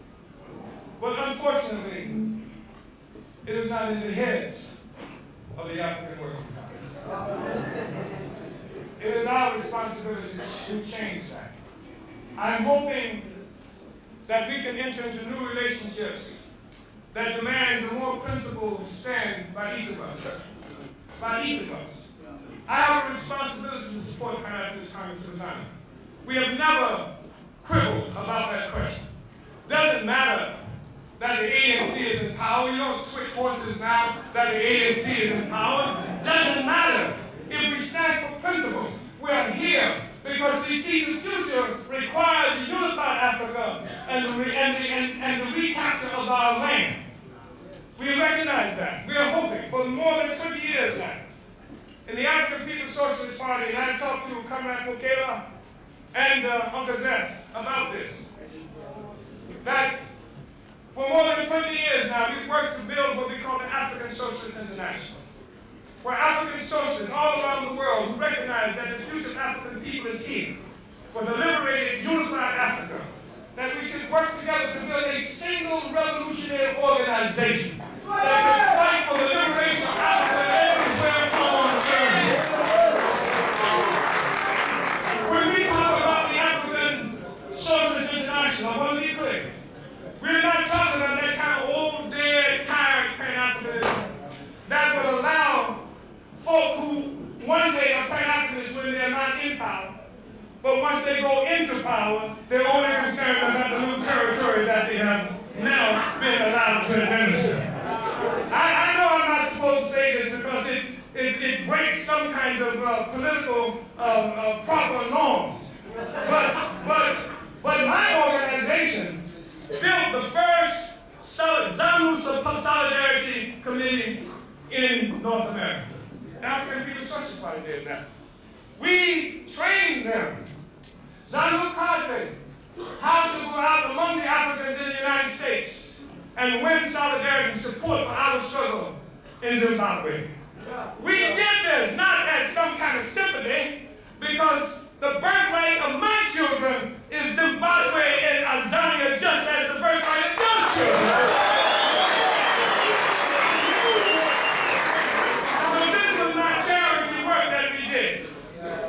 But unfortunately, it is not in the heads of the African working class. It is our responsibility to change that. I'm hoping that we can enter into new relationships that demands a more principled stand by each of us. By each of us. I have a responsibility to support Pan-Africanist Congress of Zion. We have never quibbled about that question. Doesn't matter that the ANC is in power. You don't switch horses now that the ANC is in power. Doesn't matter. If we stand for principle, we are here because we see the future requires a unified Africa and the recapture of our land. We recognize that. We are hoping for more than 20 years now. In the African People's Socialist Party, and I've talked to Comrade Mokela and Uncle Zeph about this, that for more than 20 years now, we've worked to build what we call the African Socialist International, where African socialists all around the world who recognize that the future of African people is here, with a liberated, unified Africa, that we should work together to build a single revolutionary organization that can fight for the liberation of Africa everywhere on earth. When we talk about the African Socialist International, I want to be clear. We're not talking about that kind of old, dead, tired Pan-Africanism that would allow folk who one day are Pan-Africanists when they're not in power, but once they go into power, they're only concerned about the new territory that they have now been allowed to administer. I know I'm not supposed to say this because it breaks some kinds of political proper norms. But my organization built the first ZANU Solidarity Committee in North America. The African People's Socialist Party did that. We trained them, ZANU cadre, how to go out among the Africans in the United States and win solidarity and support for our struggle in Zimbabwe. We did this not as some kind of sympathy, because the birthright of my children is Zimbabwe and Azania, just as the birthright of your children. So this was not charity work that we did.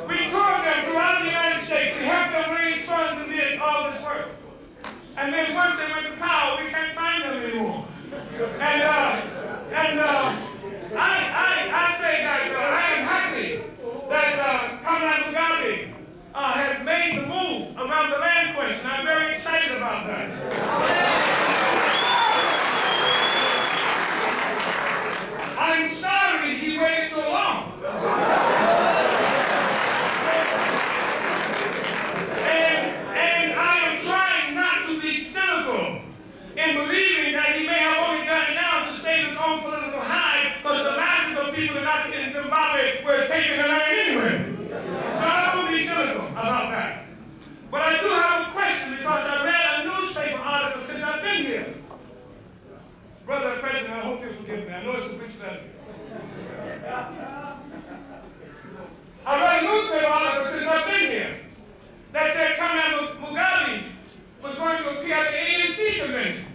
We toured them throughout the United States. We helped them raise funds and did all this work. And then once they went to power, we can't find them anymore. I say that I am happy that Comrade Mugabe has made the move around the land question. I'm very excited about that. I'm sorry he waited so long. And I am trying not to be cynical in believing that he may have only done it now to save his own political hide, because the masses of people in Zimbabwe were taking the land anyway. So I don't be cynical about that. But I do have a question, because I read a newspaper article since I've been here. Brother President, I hope you forgive me. I know it's a big thing. I read a newspaper article since I've been here that said Comrade Mugabe was going to appear at the ANC convention.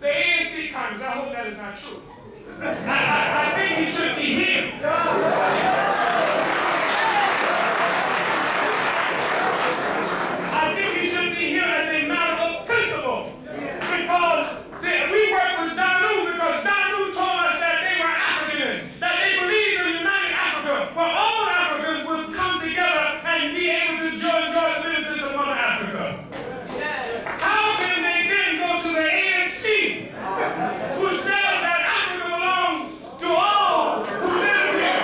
The ANC Congress. I hope that is not true. I think he should be here. I think he should be here as a matter of principle. Because we work with ZANU because ZANU told us that they were Africanists, that they believed in a united Africa, where all Africans would come together and be able to enjoy the benefits of Mother Africa. How can they then go to the ANC, who says that Africa belongs to all who live here?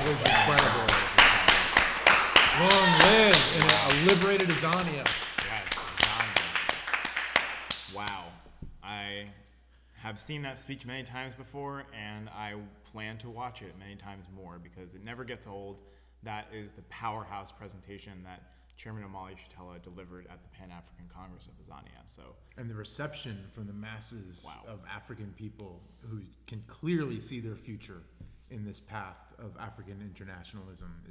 was incredible. Long live and a liberated Azania. Yes, Azania. Wow. I have seen that speech many times before, and I plan to watch it many times more because it never gets old. That is the powerhouse presentation that Chairman Omali Yeshitela delivered at the Pan-African Congress of Azania. So, And the reception from the masses Wow. of African people who can clearly see their future in this path of African internationalism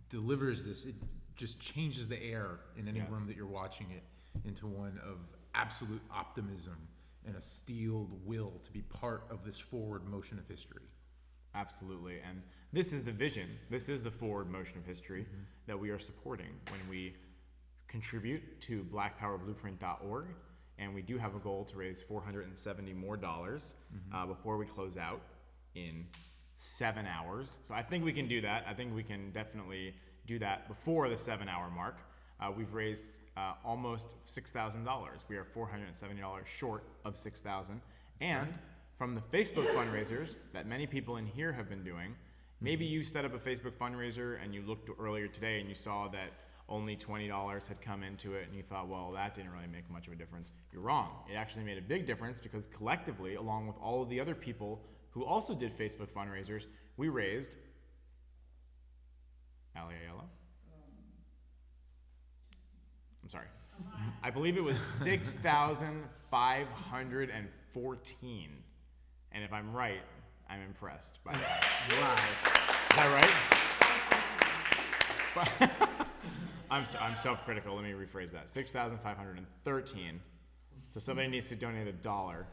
delivers this, it just changes the air in any Yes. room that you're watching it into one of absolute optimism and a steeled will to be part of this forward motion of history. absolutely. And this is the vision. This is the forward motion of history that we are supporting when we contribute to blackpowerblueprint.org. And we do have a goal to raise $470 more before we close out in 7 hours. So I think we can do that. I think we can definitely do that before the 7-hour mark. We've raised almost $6,000. We are $470 short of $6,000. And from the Facebook fundraisers that many people in here have been doing, maybe you set up a Facebook fundraiser and you looked earlier today and you saw that only $20 had come into it and you thought, well, that didn't really make much of a difference. You're wrong. It actually made a big difference because collectively, along with all of the other people who also did Facebook fundraisers, we raised, I'm sorry. I believe it was 6,514. And if I'm right, I'm impressed by that. Wow. Is that right? I'm self-critical. Let me rephrase that. 6,513. So somebody needs to donate $1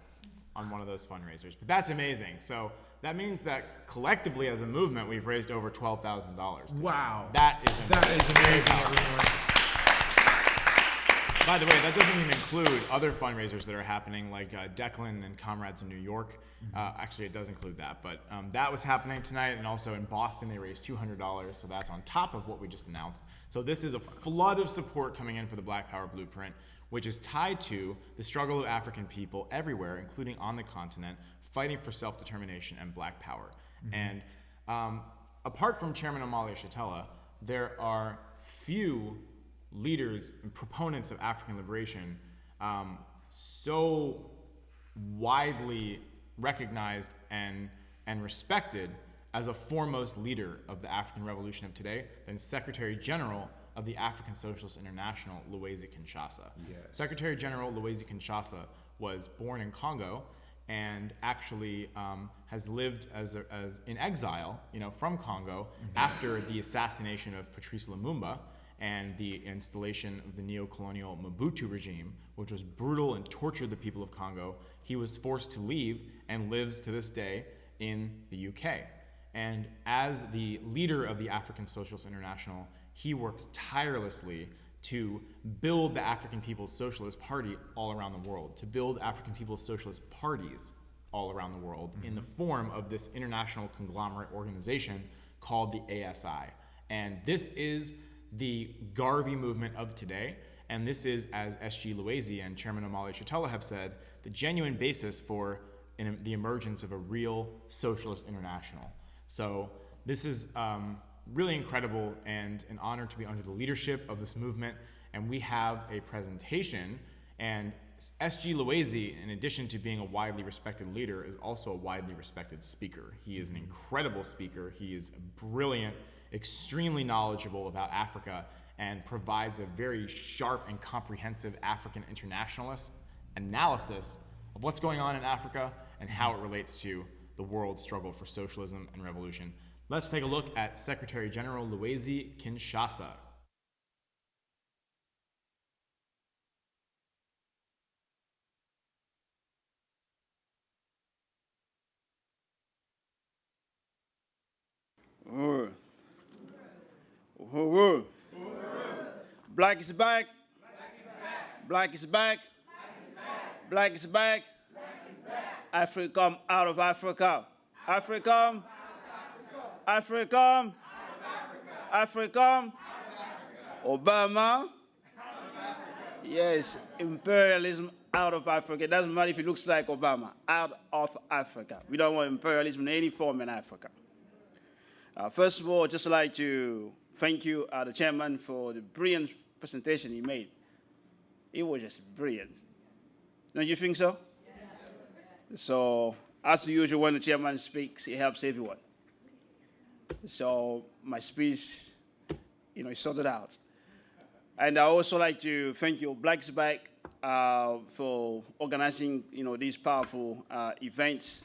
on one of those fundraisers. But that's amazing. So that means that collectively as a movement, we've raised over $12,000. Wow. That is amazing, everyone. By the way, that doesn't even include other fundraisers that are happening, like Declan and Comrades in New York. Actually, it does include that, but that was happening tonight, and also in Boston, they raised $200, so that's on top of what we just announced. So this is a flood of support coming in for the Black Power Blueprint, which is tied to the struggle of African people everywhere, including on the continent, fighting for self-determination and black power. And apart from Chairman Omali Yeshitela, there are few leaders and proponents of African liberation so widely recognized and respected as a foremost leader of the African revolution of today than Secretary General of the African Socialist International, Luisi Kinshasa. Yes. Secretary General Luisi Kinshasa was born in Congo and actually has lived as in exile, from Congo after the assassination of Patrice Lumumba and the installation of the neo-colonial Mobutu regime, which was brutal and tortured the people of Congo. He was forced to leave and lives to this day in the UK. And as the leader of the African Socialist International, he works tirelessly to build the African People's Socialist Party all around the world, to build African People's Socialist parties all around the world in the form of this international conglomerate organization called the ASI. And this is the Garvey movement of today, and this is, as S.G. Luisi and Chairman Omali Yeshitela have said, the genuine basis for the emergence of a real socialist international. So this is really incredible and an honor to be under the leadership of this movement, and we have a presentation, and S.G. Luisi, in addition to being a widely respected leader, is also a widely respected speaker. He is an incredible speaker. He is brilliant, extremely knowledgeable about Africa, and provides a very sharp and comprehensive African internationalist analysis of what's going on in Africa and how it relates to the world's struggle for socialism and revolution. Let's take a look at Secretary General Luisi Kinshasa. Uhuru. Uhuru. Black is back. Black is back. Black is back. Africa out of Africa. Africa. Africa. Africa. Obama. Yes, imperialism out of Africa. It doesn't matter if it looks like Obama. Out of Africa. We don't want imperialism in any form in Africa. First of all, I'd just like to thank you, the chairman, for the brilliant presentation he made. It was just brilliant. Don't you think so? Yes. So, as usual, when the chairman speaks, it helps everyone. So, my speech, is sorted out. And I also like to thank you, Blacks Back, for organizing, these powerful events.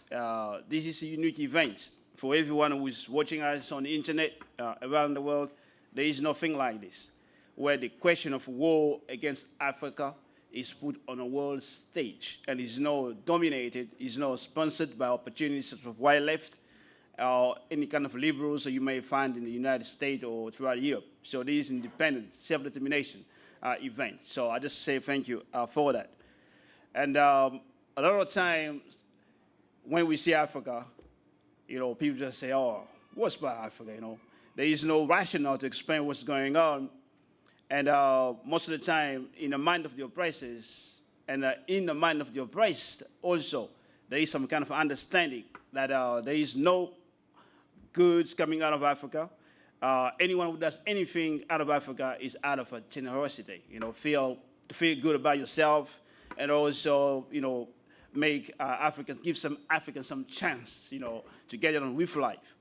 This is a unique event for everyone who is watching us on the internet around the world. There is nothing like this, where the question of war against Africa is put on a world stage and is not dominated, is not sponsored by opportunities of white left or any kind of liberals that you may find in the United States or throughout Europe. So this is independent, self-determination event. So I just say thank you for that. And a lot of times when we see Africa, people just say, oh, what's about Africa, There is no rationale to explain what's going on. And most of the time, in the mind of the oppressors and in the mind of the oppressed also, there is some kind of understanding that there is no goods coming out of Africa. Anyone who does anything out of Africa is out of a generosity, to feel good about yourself, and also, make Africans, give some Africans some chance, to get on with life.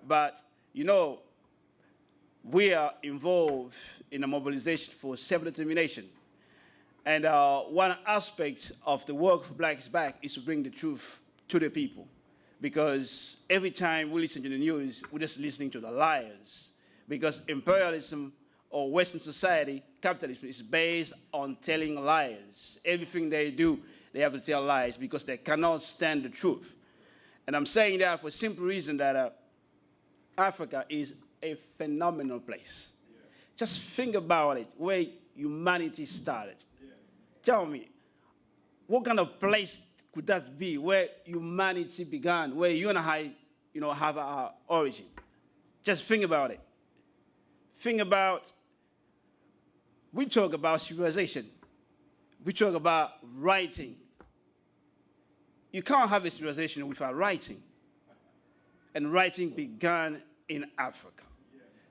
But, we are involved in a mobilization for self-determination. And one aspect of the work for Blacks Back is to bring the truth to the people. Because every time we listen to the news, we're just listening to the liars. Because imperialism or Western society, capitalism, is based on telling lies. Everything they do, they have to tell lies because they cannot stand the truth. And I'm saying that for a simple reason that Africa is a phenomenal place. Yeah. Just think about it, where humanity started. Yeah. Tell me, what kind of place could that be, where humanity began, where you and I, have our origin? Just think about it. Think about, we talk about civilization. We talk about writing. You can't have a civilization without writing. And writing began in Africa.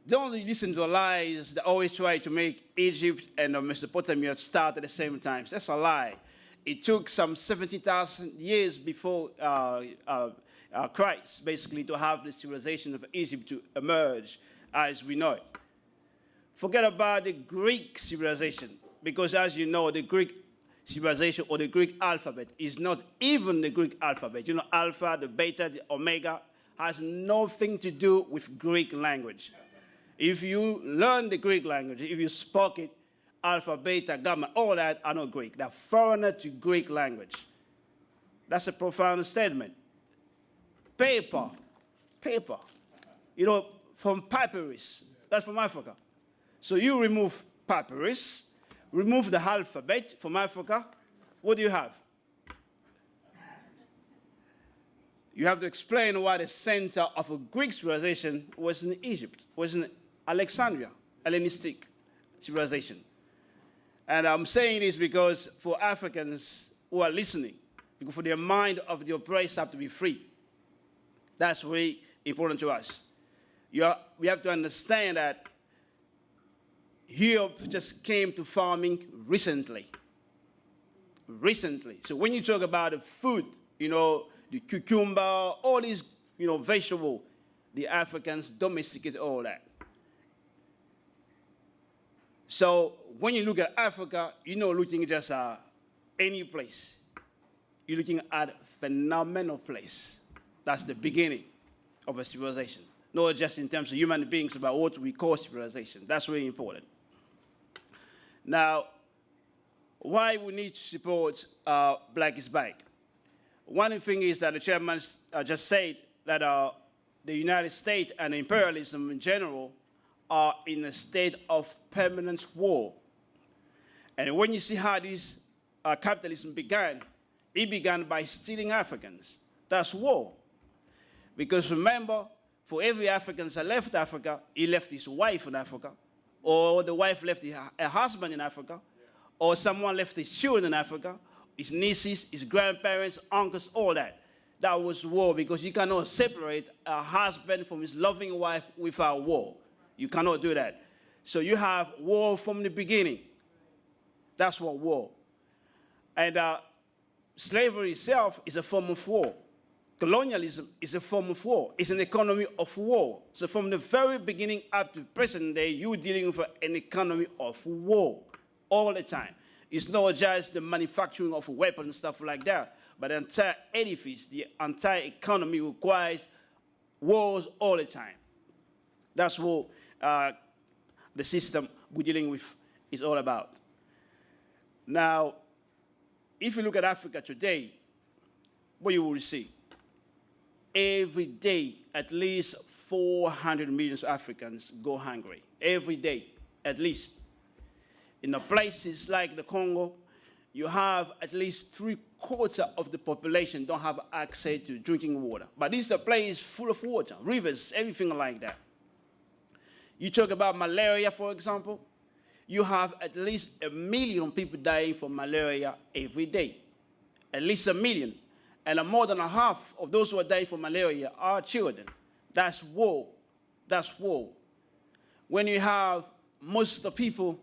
Don't listen to the lies that always try to make Egypt and Mesopotamia start at the same time. That's a lie. It took some 70,000 years before Christ, basically, to have the civilization of Egypt to emerge as we know it. Forget about the Greek civilization, because as you know, the Greek civilization or the Greek alphabet is not even the Greek alphabet. Alpha, the beta, the omega has nothing to do with Greek language. If you learn the Greek language, if you spoke it, alpha, beta, gamma, all that are not Greek. They're foreigner to Greek language. That's a profound statement. Paper, from papyrus, that's from Africa. So you remove papyrus, remove the alphabet from Africa, what do you have? You have to explain why the center of a Greek civilization was in Egypt, was in Alexandria, Hellenistic civilization. And I'm saying this because for Africans who are listening, because for their mind of the oppressed have to be free. That's really important to us. We have to understand that Europe just came to farming recently. So when you talk about the food, the cucumber, all these, vegetable, the Africans domesticate all that. So when you look at Africa, you're not looking just at any place. You're looking at a phenomenal place. That's the beginning of a civilization. Not just in terms of human beings, but what we call civilization. That's really important. Now, why we need to support Blacks Back? One thing is that the chairman just said that the United States and imperialism in general are in a state of permanent war. And when you see how this capitalism began, it began by stealing Africans. That's war. Because remember, for every African that left Africa, he left his wife in Africa, or the wife left her husband in Africa, or someone left his children in Africa, his nieces, his grandparents, uncles, all that. that was war, because you cannot separate a husband from his loving wife without war. You cannot do that. So you have war from the beginning. That's what war. And slavery itself is a form of war. Colonialism is a form of war. It's an economy of war. So from the very beginning up to present day, you're dealing with an economy of war all the time. It's not just the manufacturing of weapons and stuff like that, but the entire edifice, the entire economy requires wars all the time. That's what the system we're dealing with is all about. Now, if you look at Africa today, what you will see, every day, at least 400 million Africans go hungry. Every day, at least. In the places like the Congo, you have at least 3/4 of the population don't have access to drinking water. But this is a place full of water, rivers, everything like that. You talk about malaria, for example, you have at least 1 million people dying from malaria every day. At least 1 million. And more than a half of those who are dying from malaria are children. That's war. That's war. When you have most of the people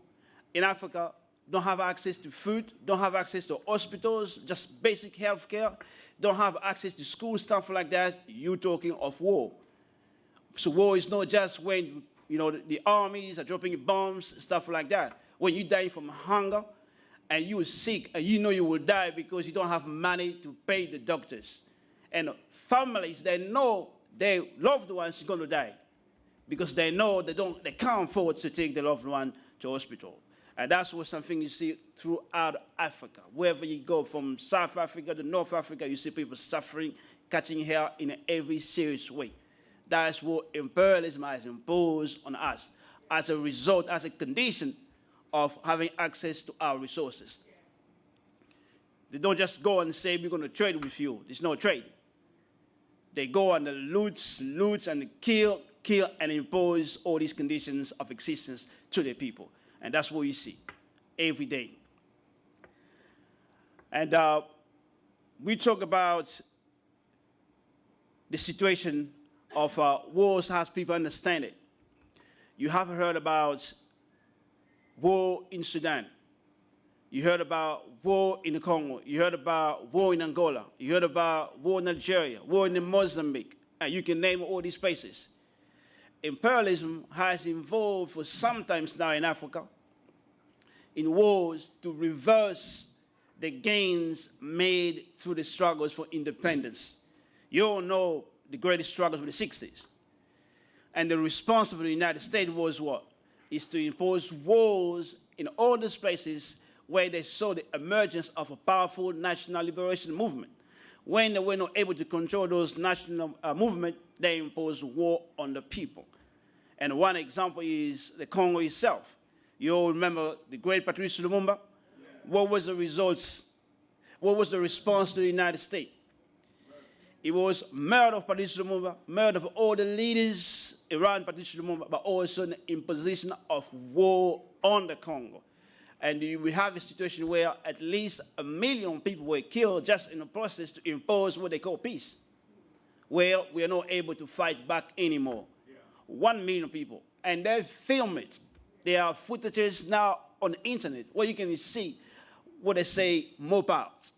in Africa don't have access to food, don't have access to hospitals, just basic health care, don't have access to school, stuff like that, you're talking of war. So war is not just when, the armies are dropping bombs, stuff like that. When you die from hunger, and you're sick, and you know you will die because you don't have money to pay the doctors. And families, they know their loved ones are going to die because they know they can't afford to take the loved one to hospital. And that's what something you see throughout Africa. Wherever you go, from South Africa to North Africa, you see people suffering, catching hell in every serious way. That's what imperialism has imposed on us as a result, as a condition of having access to our resources. They don't just go and say, we're going to trade with you. There's no trade. They go and loot and kill, and impose all these conditions of existence to their people. And that's what you see every day. And we talk about the situation of wars as people understand it. You have heard about war in Sudan. You heard about war in the Congo. You heard about war in Angola. You heard about war in Algeria, war in Mozambique. And you can name all these places. Imperialism has involved for sometimes now in Africa in wars to reverse the gains made through the struggles for independence. You all know the greatest struggles of the 60s. And the response of the United States was what? Is to impose wars in all the spaces where they saw the emergence of a powerful national liberation movement. When they were not able to control those national movements, they imposed war on the people. And one example is the Congo itself. You all remember the great Patrice Lumumba? Yeah. What was the results? What was the response to the United States? It was murder of Patrice Lumumba, murder of all the leaders around Patrice Lumumba, but also the imposition of war on the Congo. And we have a situation where at least 1 million people were killed just in the process to impose what they call peace, where we are not able to fight back anymore. Yeah. 1 million people. And they film it. There are footages now on the internet where you can see what they say mop out.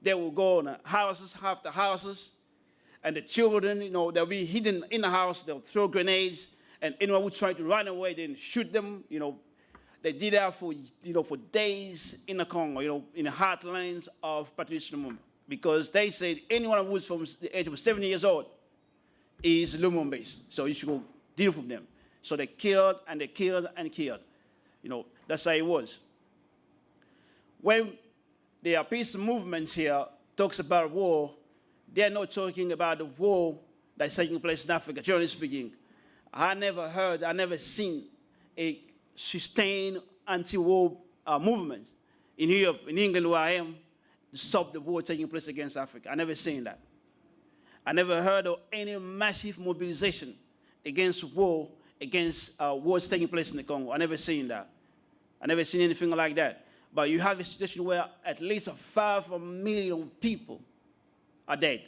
They will go on houses after houses, and the children, they'll be hidden in the house, they'll throw grenades, and anyone who try to run away, then shoot them, They did that for days in the Congo, in the heartlands of Patrice Lumumba, because they said anyone who's from the age of 70 years old is Lumumba's, so you should go deal with them. So they killed and they killed and killed. That's how it was. When the peace movements here talks about war, they're not talking about the war that's taking place in Africa, generally speaking. I never seen a sustained anti-war movement in Europe, in England where I am, to stop the war taking place against Africa. I never seen that. I never heard of any massive mobilization against war, against wars taking place in the Congo. I never seen that. I never seen anything like that. But you have a situation where at least 5 million people are dead.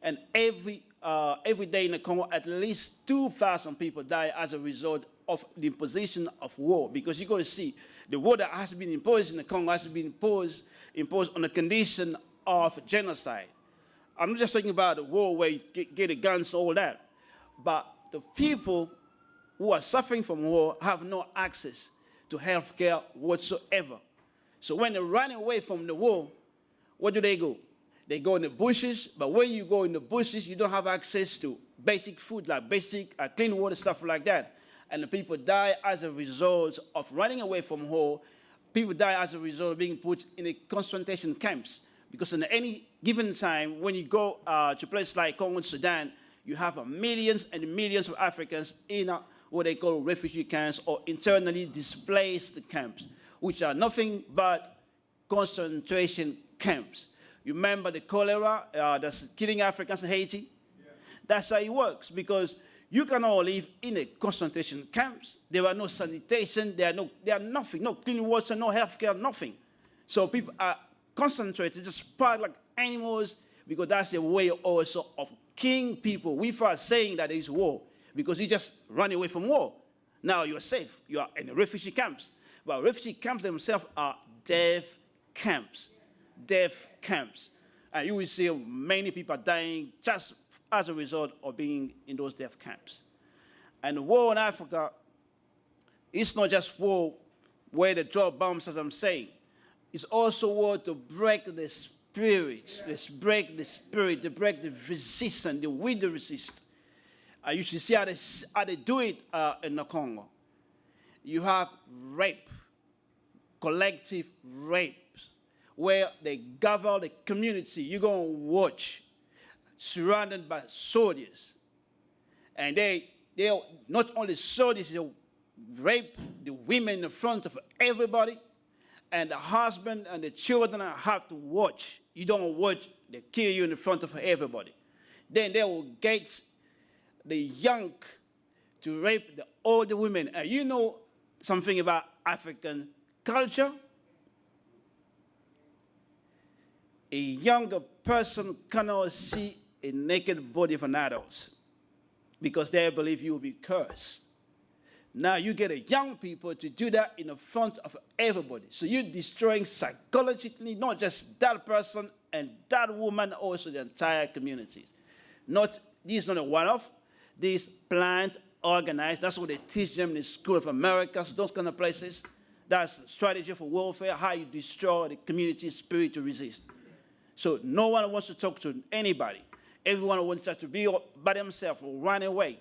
And every day in the Congo, at least 2,000 people die as a result of the imposition of war. Because you're going to see the war that has been imposed in the Congo has been imposed on the condition of genocide. I'm not just talking about the war where you get the guns, all that. But the people who are suffering from war have no access to health care whatsoever. So when they run away from the war, where do they go? They go in the bushes, but when you go in the bushes, you don't have access to basic food, like basic clean water, stuff like that. And the people die as a result of running away from war. People die as a result of being put in the concentration camps. Because in any given time, when you go to places like Congo and Sudan, you have millions and millions of Africans in what they call refugee camps or internally displaced camps, which are nothing but concentration camps. You remember the cholera that's killing Africans in Haiti? Yeah. That's how it works, because you cannot live in a concentration camps. There are no sanitation, there are nothing, no clean water, no healthcare, nothing. So people are concentrated, just part like animals, because that's a way also of killing people without saying that there is war, because you just run away from war. Now you're safe, you are in the refugee camps. But refugee camps themselves are death camps. Death camps. And you will see many people dying just as a result of being in those death camps. And the war in Africa, it's not just war where they drop bombs, as I'm saying. It's also war to break the spirit. Let's break the spirit, to break the resistance, the will to resist. You should see how they do it in the Congo. You have rape, collective rape, where they gather the community. You go and watch, surrounded by soldiers. And they not only soldiers, they rape the women in front of everybody, and the husband and the children have to watch. You don't watch, they kill you in front of everybody. Then they will get the young to rape the older women. And you know something about African culture? A younger person cannot see a naked body of an adult because they believe you will be cursed. Now you get a young people to do that in the front of everybody. So you're destroying psychologically not just that person and that woman, also the entire community. This is not a one-off. This planned, organized. That's what they teach them in the School of Americas, those kind of places. That's strategy for warfare, how you destroy the community spirit to resist. So no one wants to talk to anybody. Everyone wants to be by themselves or run away.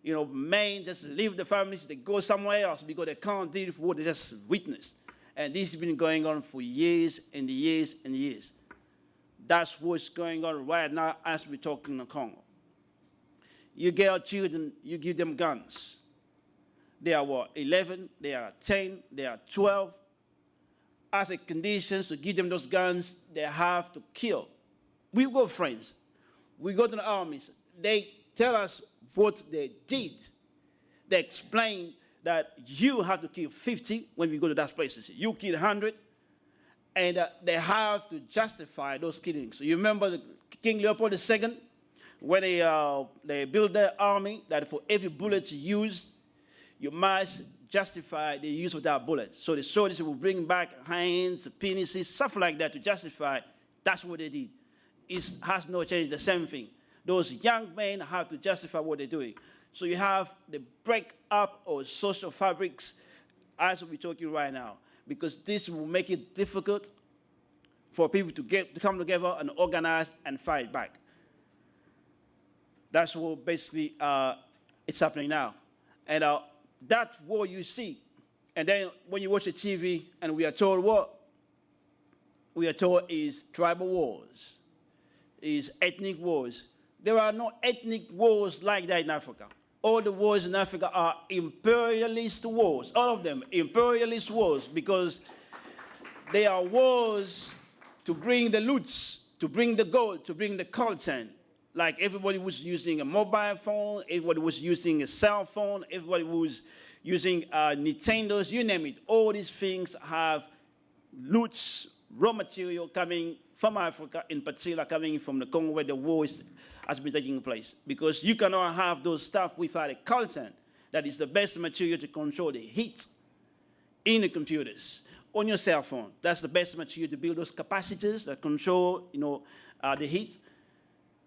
You know, men just leave the families, they go somewhere else because they can't deal with what they just witnessed. And this has been going on for years and years and years. That's what's going on right now as we're talking in the Congo. You get our children, you give them guns. They are what, 11, they are 10, they are 12. As a condition to give them those guns, they have to kill. We've got friends. We go to the armies. They tell us what they did. They explain that you have to kill 50 when we go to those places. You kill 100, and they have to justify those killings. So you remember King Leopold II, when they built their army, that for every bullet you use, you must justify the use of that bullet. So the soldiers will bring back hands, penises, stuff like that to justify. That's what they did. It has no change, the same thing. Those young men have to justify what they're doing. So you have the break up of social fabrics as we're talking right now, because this will make it difficult for people to come together and organize and fight back. That's what basically it's happening now. And that war you see, and then when you watch the TV and we are told what? We are told is tribal wars, is ethnic wars. There are no ethnic wars like that in Africa. All the wars in Africa are imperialist wars, all of them imperialist wars, because they are wars to bring the loots, to bring the gold, to bring the content. Like everybody was using a mobile phone, everybody was using a cell phone, everybody was using Nintendos, you name it. All these things have loots, raw material coming from Africa, in particular coming from the Congo where the war is has been taking place, because you cannot have those stuff without a coltan that is the best material to control the heat in the computers, on your cell phone. That's the best material to build those capacitors that control, the heat,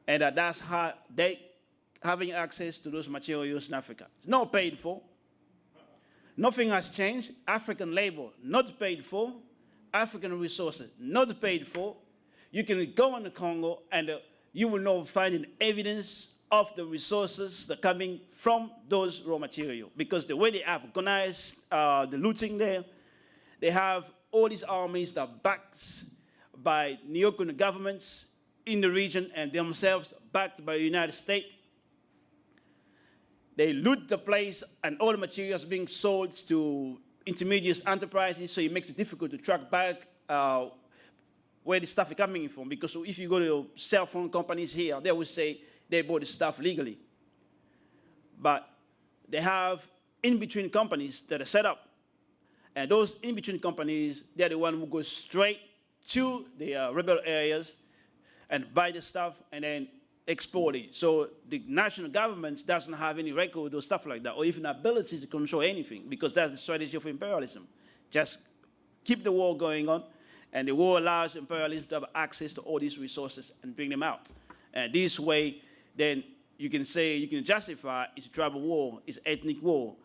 and that's how they having access to those materials in Africa. Not paid for. Nothing has changed. African labor, not paid for. African resources, not paid for. You can go in the Congo and you will not find an evidence of the resources that are coming from those raw materials, because the way they have organized the looting there, they have all these armies that are backed by neocon governments in the region and themselves backed by the United States. They loot the place and all the materials being sold to intermediate enterprises, so it makes it difficult to track back where the stuff is coming from, because if you go to cell phone companies here, they will say they bought the stuff legally. But they have in-between companies that are set up, and those in-between companies, they're the one who go straight to the rebel areas and buy the stuff and then export it. So the national government doesn't have any record or stuff like that, or even ability to control anything, because that's the strategy of imperialism. Just keep the war going on, and the war allows imperialism to have access to all these resources and bring them out. And this way, then you can say, you can justify it's a tribal war, it's ethnic war,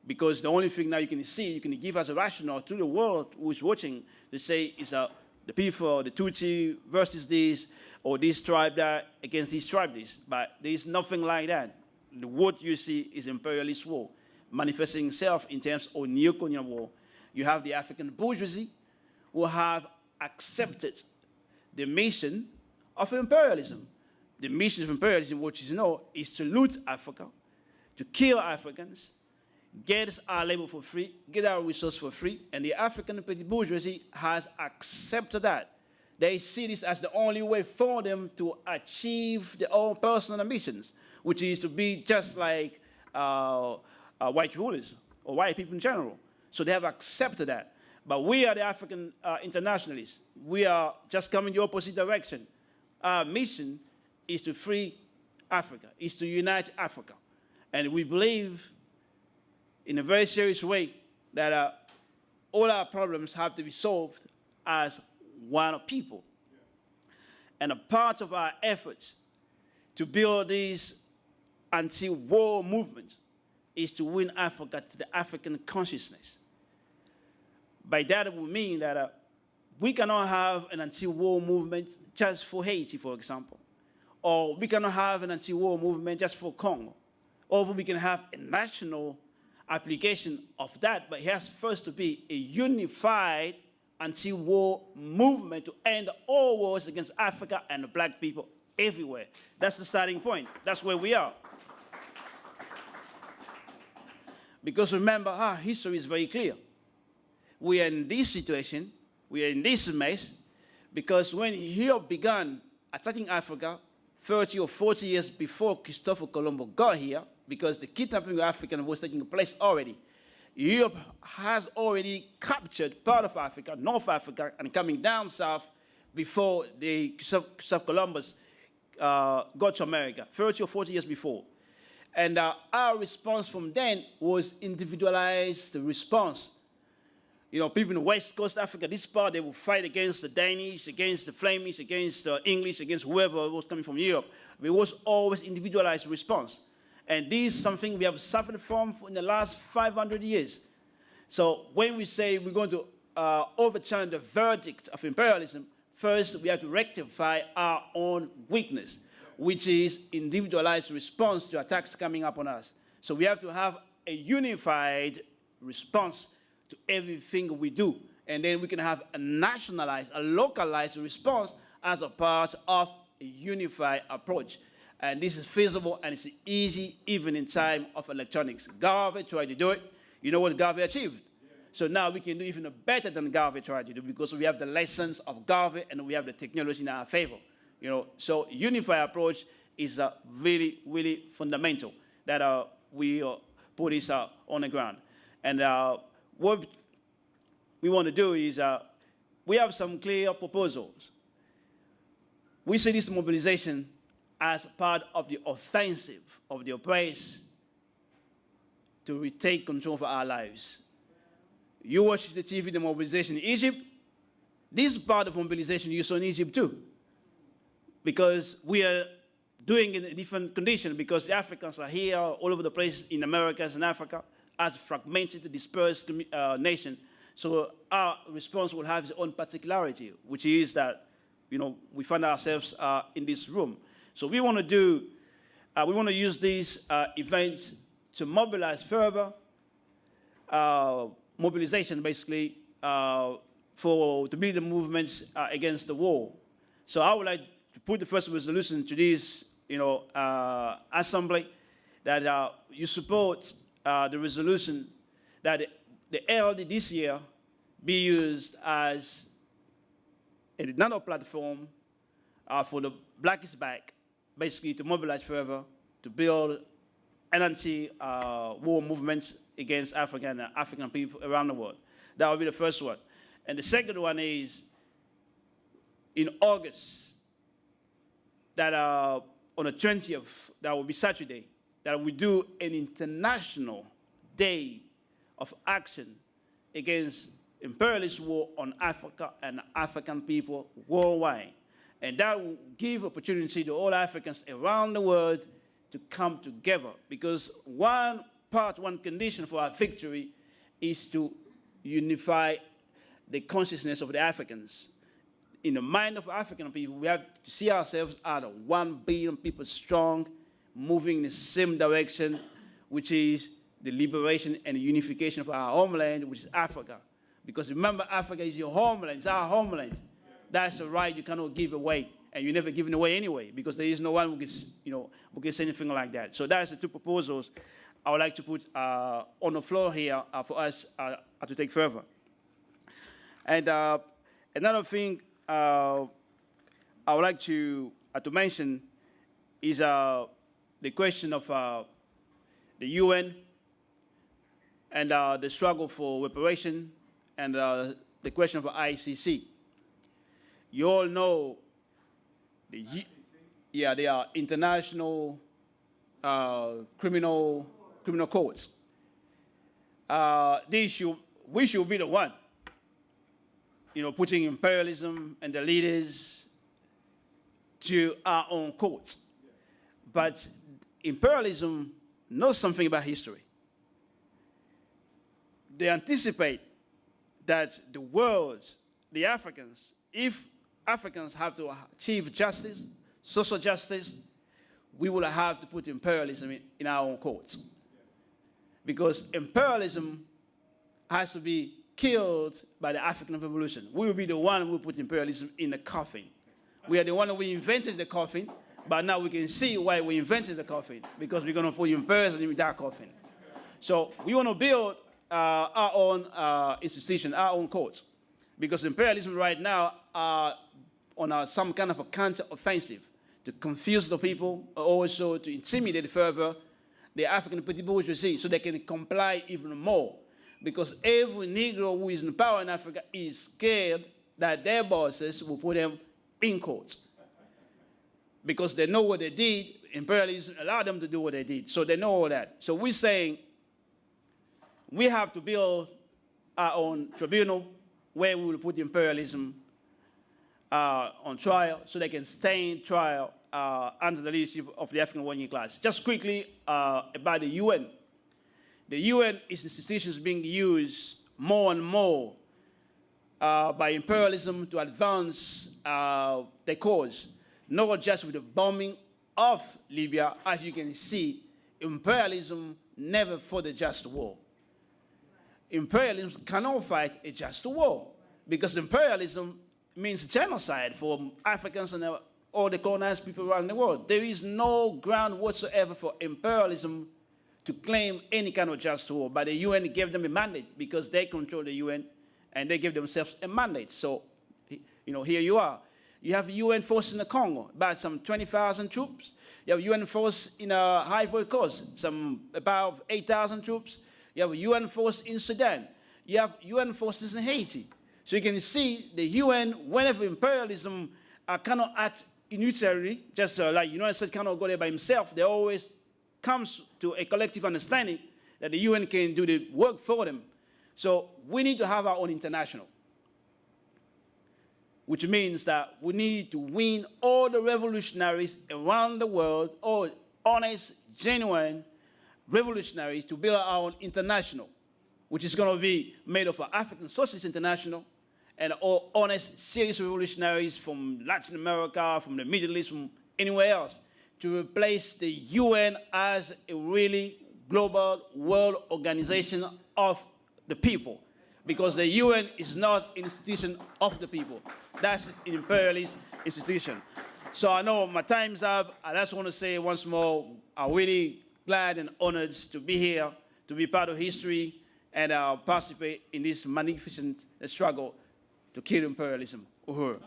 because the only thing now you can see, you can give as a rationale to the world who's watching to say it's the people, the Tutsi versus this, or this tribe that against this tribe this. But there's nothing like that. What you see is imperialist war, manifesting itself in terms of neocolonial war. You have the African bourgeoisie who have accepted the mission of imperialism. The mission of imperialism, which you know, is to loot Africa, to kill Africans, get our labor for free, get our resources for free, and the African petty bourgeoisie has accepted that. They see this as the only way for them to achieve their own personal ambitions, which is to be just like white rulers or white people in general. So they have accepted that. But we are the African internationalists. We are just coming the opposite direction. Our mission is to free Africa, is to unite Africa. And we believe in a very serious way that all our problems have to be solved as one people. And a part of our efforts to build this anti-war movement is to win Africa to the African consciousness. By that we mean that we cannot have an anti-war movement just for Haiti, for example. Or we cannot have an anti-war movement just for Congo. Or we can have a national application of that, but it has first to be a unified anti-war movement to end all wars against Africa and the black people everywhere. That's the starting point. That's where we are. Because remember, our history is very clear. We are in this situation, we are in this mess, because when Europe began attacking Africa 30 or 40 years before Christopher Colombo got here, because the kidnapping of Africans was taking place already, Europe has already captured part of Africa, North Africa, and coming down south before the Christopher Columbus got to America, 30 or 40 years before. And our response from then was individualized response. You know, people in the West Coast Africa, this part, they will fight against the Danish, against the Flemish, against the English, against whoever was coming from Europe. It was always individualized response. And this is something we have suffered from in the last 500 years. So when we say we're going to overturn the verdict of imperialism, first we have to rectify our own weakness, which is individualized response to attacks coming up on us. So we have to have a unified response to everything we do. And then we can have a nationalized, a localized response as a part of a unified approach. And this is feasible and it's easy even in time of electronics. Garvey tried to do it. You know what Garvey achieved? Yeah. So now we can do even better than Garvey tried to do, because we have the lessons of Garvey and we have the technology in our favor. You know, so unified approach is really, really fundamental that we put this on the ground. And what we want to do is we have some clear proposals. We see this mobilization as part of the offensive of the oppressed to retake control of our lives. You watch the TV, the mobilization in Egypt. This part of mobilization you saw in Egypt too, because we are doing it in a different condition, because the Africans are here all over the place in Americas and Africa as a fragmented, dispersed nation. So our response will have its own particularity, which is that, you know, we find ourselves in this room. So we want to do, we want to use these events to mobilize further, mobilization basically, to build the movements against the war. So I would like to put the first resolution to this, you know, assembly, that you support the resolution that the LD this year be used as another platform for the Black is Back, basically to mobilize further, to build an anti-war movement against Africa and African people around the world. That will be the first one. And the second one is in August, that on the 20th, that will be Saturday, that we do an international day of action against imperialist war on Africa and African people worldwide. And that will give opportunity to all Africans around the world to come together, because one condition for our victory is to unify the consciousness of the Africans. In the mind of African people, we have to see ourselves as 1 billion people strong, moving in the same direction, which is the liberation and the unification of our homeland, which is Africa. Because remember, Africa is your homeland, it's our homeland. That's a right you cannot give away, and you're never giving away anyway, because there is no one who can say anything like that. So that's the two proposals I would like to put on the floor here for us to take further. And another thing I would like to mention is the question of the UN and the struggle for reparation, and the question of ICC. You all know they are international criminal courts. We should be the one, you know, putting imperialism and the leaders to our own courts. But imperialism knows something about history. They anticipate that the world, the Africans, if Africans have to achieve justice, social justice, we will have to put imperialism in our own courts. Because imperialism has to be killed by the African Revolution. We will be the one who put imperialism in the coffin. We are the one who invented the coffin, but now we can see why we invented the coffin, because we're going to put imperialism in that coffin. So we want to build our own institution, our own courts, because imperialism right now are on some kind of a counter-offensive to confuse the people, also to intimidate further the African bourgeoisie so they can comply even more. Because every Negro who is in power in Africa is scared that their bosses will put them in court. Because they know what they did, imperialism allowed them to do what they did, so they know all that. So we're saying we have to build our own tribunal where we will put imperialism on trial so they can stay in trial under the leadership of the African working class. Just quickly about the UN. The UN is institutions being used more and more by imperialism to advance their cause, not just with the bombing of Libya. As you can see, imperialism never fought a just war. Imperialism cannot fight a just war, because imperialism means genocide for Africans and all the colonized people around the world. There is no ground whatsoever for imperialism to claim any kind of just war, but the UN gave them a mandate because they control the UN and they give themselves a mandate. So, you know, here you are. You have UN force in the Congo, about some 20,000 troops. You have UN force in Ivory Coast, about 8,000 troops. You have a UN force in Sudan. You have UN forces in Haiti. So you can see the UN, whenever imperialism cannot act unitarily, just like United States cannot go there by himself. They always comes to a collective understanding that the UN can do the work for them. So we need to have our own international, which means that we need to win all the revolutionaries around the world, all honest, genuine revolutionaries, to build our own international, which is going to be made of an African Socialist International and all honest, serious revolutionaries from Latin America, from the Middle East, from anywhere else, to replace the UN as a really global world organization of the people. Because the UN is not an institution of the people. That's an imperialist institution. So I know my time's up. I just want to say once more, I'm really glad and honored to be here, to be part of history, and participate in this magnificent struggle to kill imperialism. Uhuru.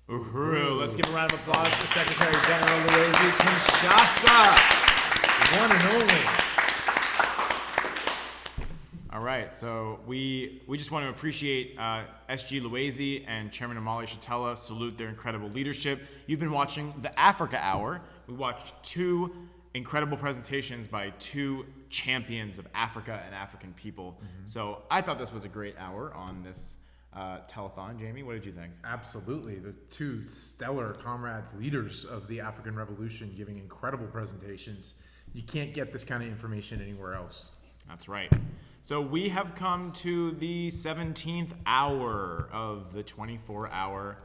Uhuru. Let's give a round of applause for Secretary General Luisi Kinshasa. One and only. All right, so we just want to appreciate SG Luisi and Chairman Omali Shatella, salute their incredible leadership. You've been watching the Africa Hour. We watched two incredible presentations by two champions of Africa and African people. Mm-hmm. So I thought this was a great hour on this telethon. Jamie, what did you think? Absolutely. The two stellar comrades, leaders of the African Revolution, giving incredible presentations. You can't get this kind of information anywhere else. That's right. So we have come to the 17th hour of the 24-hour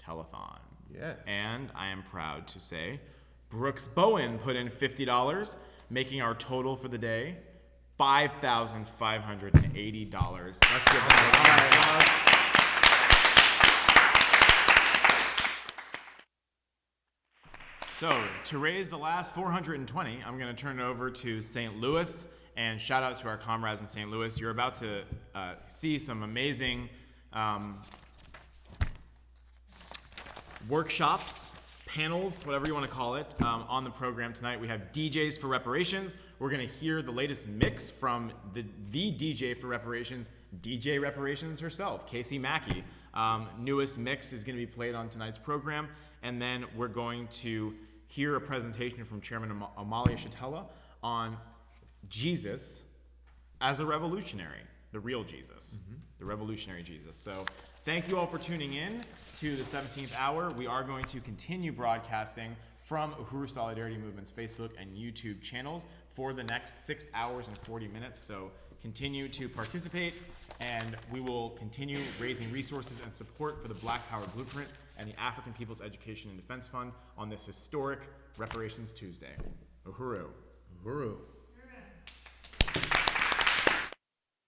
telethon. Yes. And I am proud to say Brooks Bowen put in $50, making our total for the day $5,580. Let's give him a round of applause. So, to raise the last 420, I'm going to turn it over to St. Louis, and shout out to our comrades in St. Louis. You're about to see some amazing workshops, panels, whatever you want to call it, on the program tonight. We have DJs for Reparations. We're going to hear the latest mix from the DJ for Reparations, DJ Reparations herself, Casey Mackey. Newest mix is going to be played on tonight's program. And then we're going to hear a presentation from Chairman Omali Shatella on Jesus as a revolutionary, the real Jesus, the revolutionary Jesus. So thank you all for tuning in to the 17th hour. We are going to continue broadcasting from Uhuru Solidarity Movement's Facebook and YouTube channels for the next 6 hours and 40 minutes. So continue to participate, and we will continue raising resources and support for the Black Power Blueprint and the African People's Education and Defense Fund on this historic Reparations Tuesday. Uhuru. Uhuru.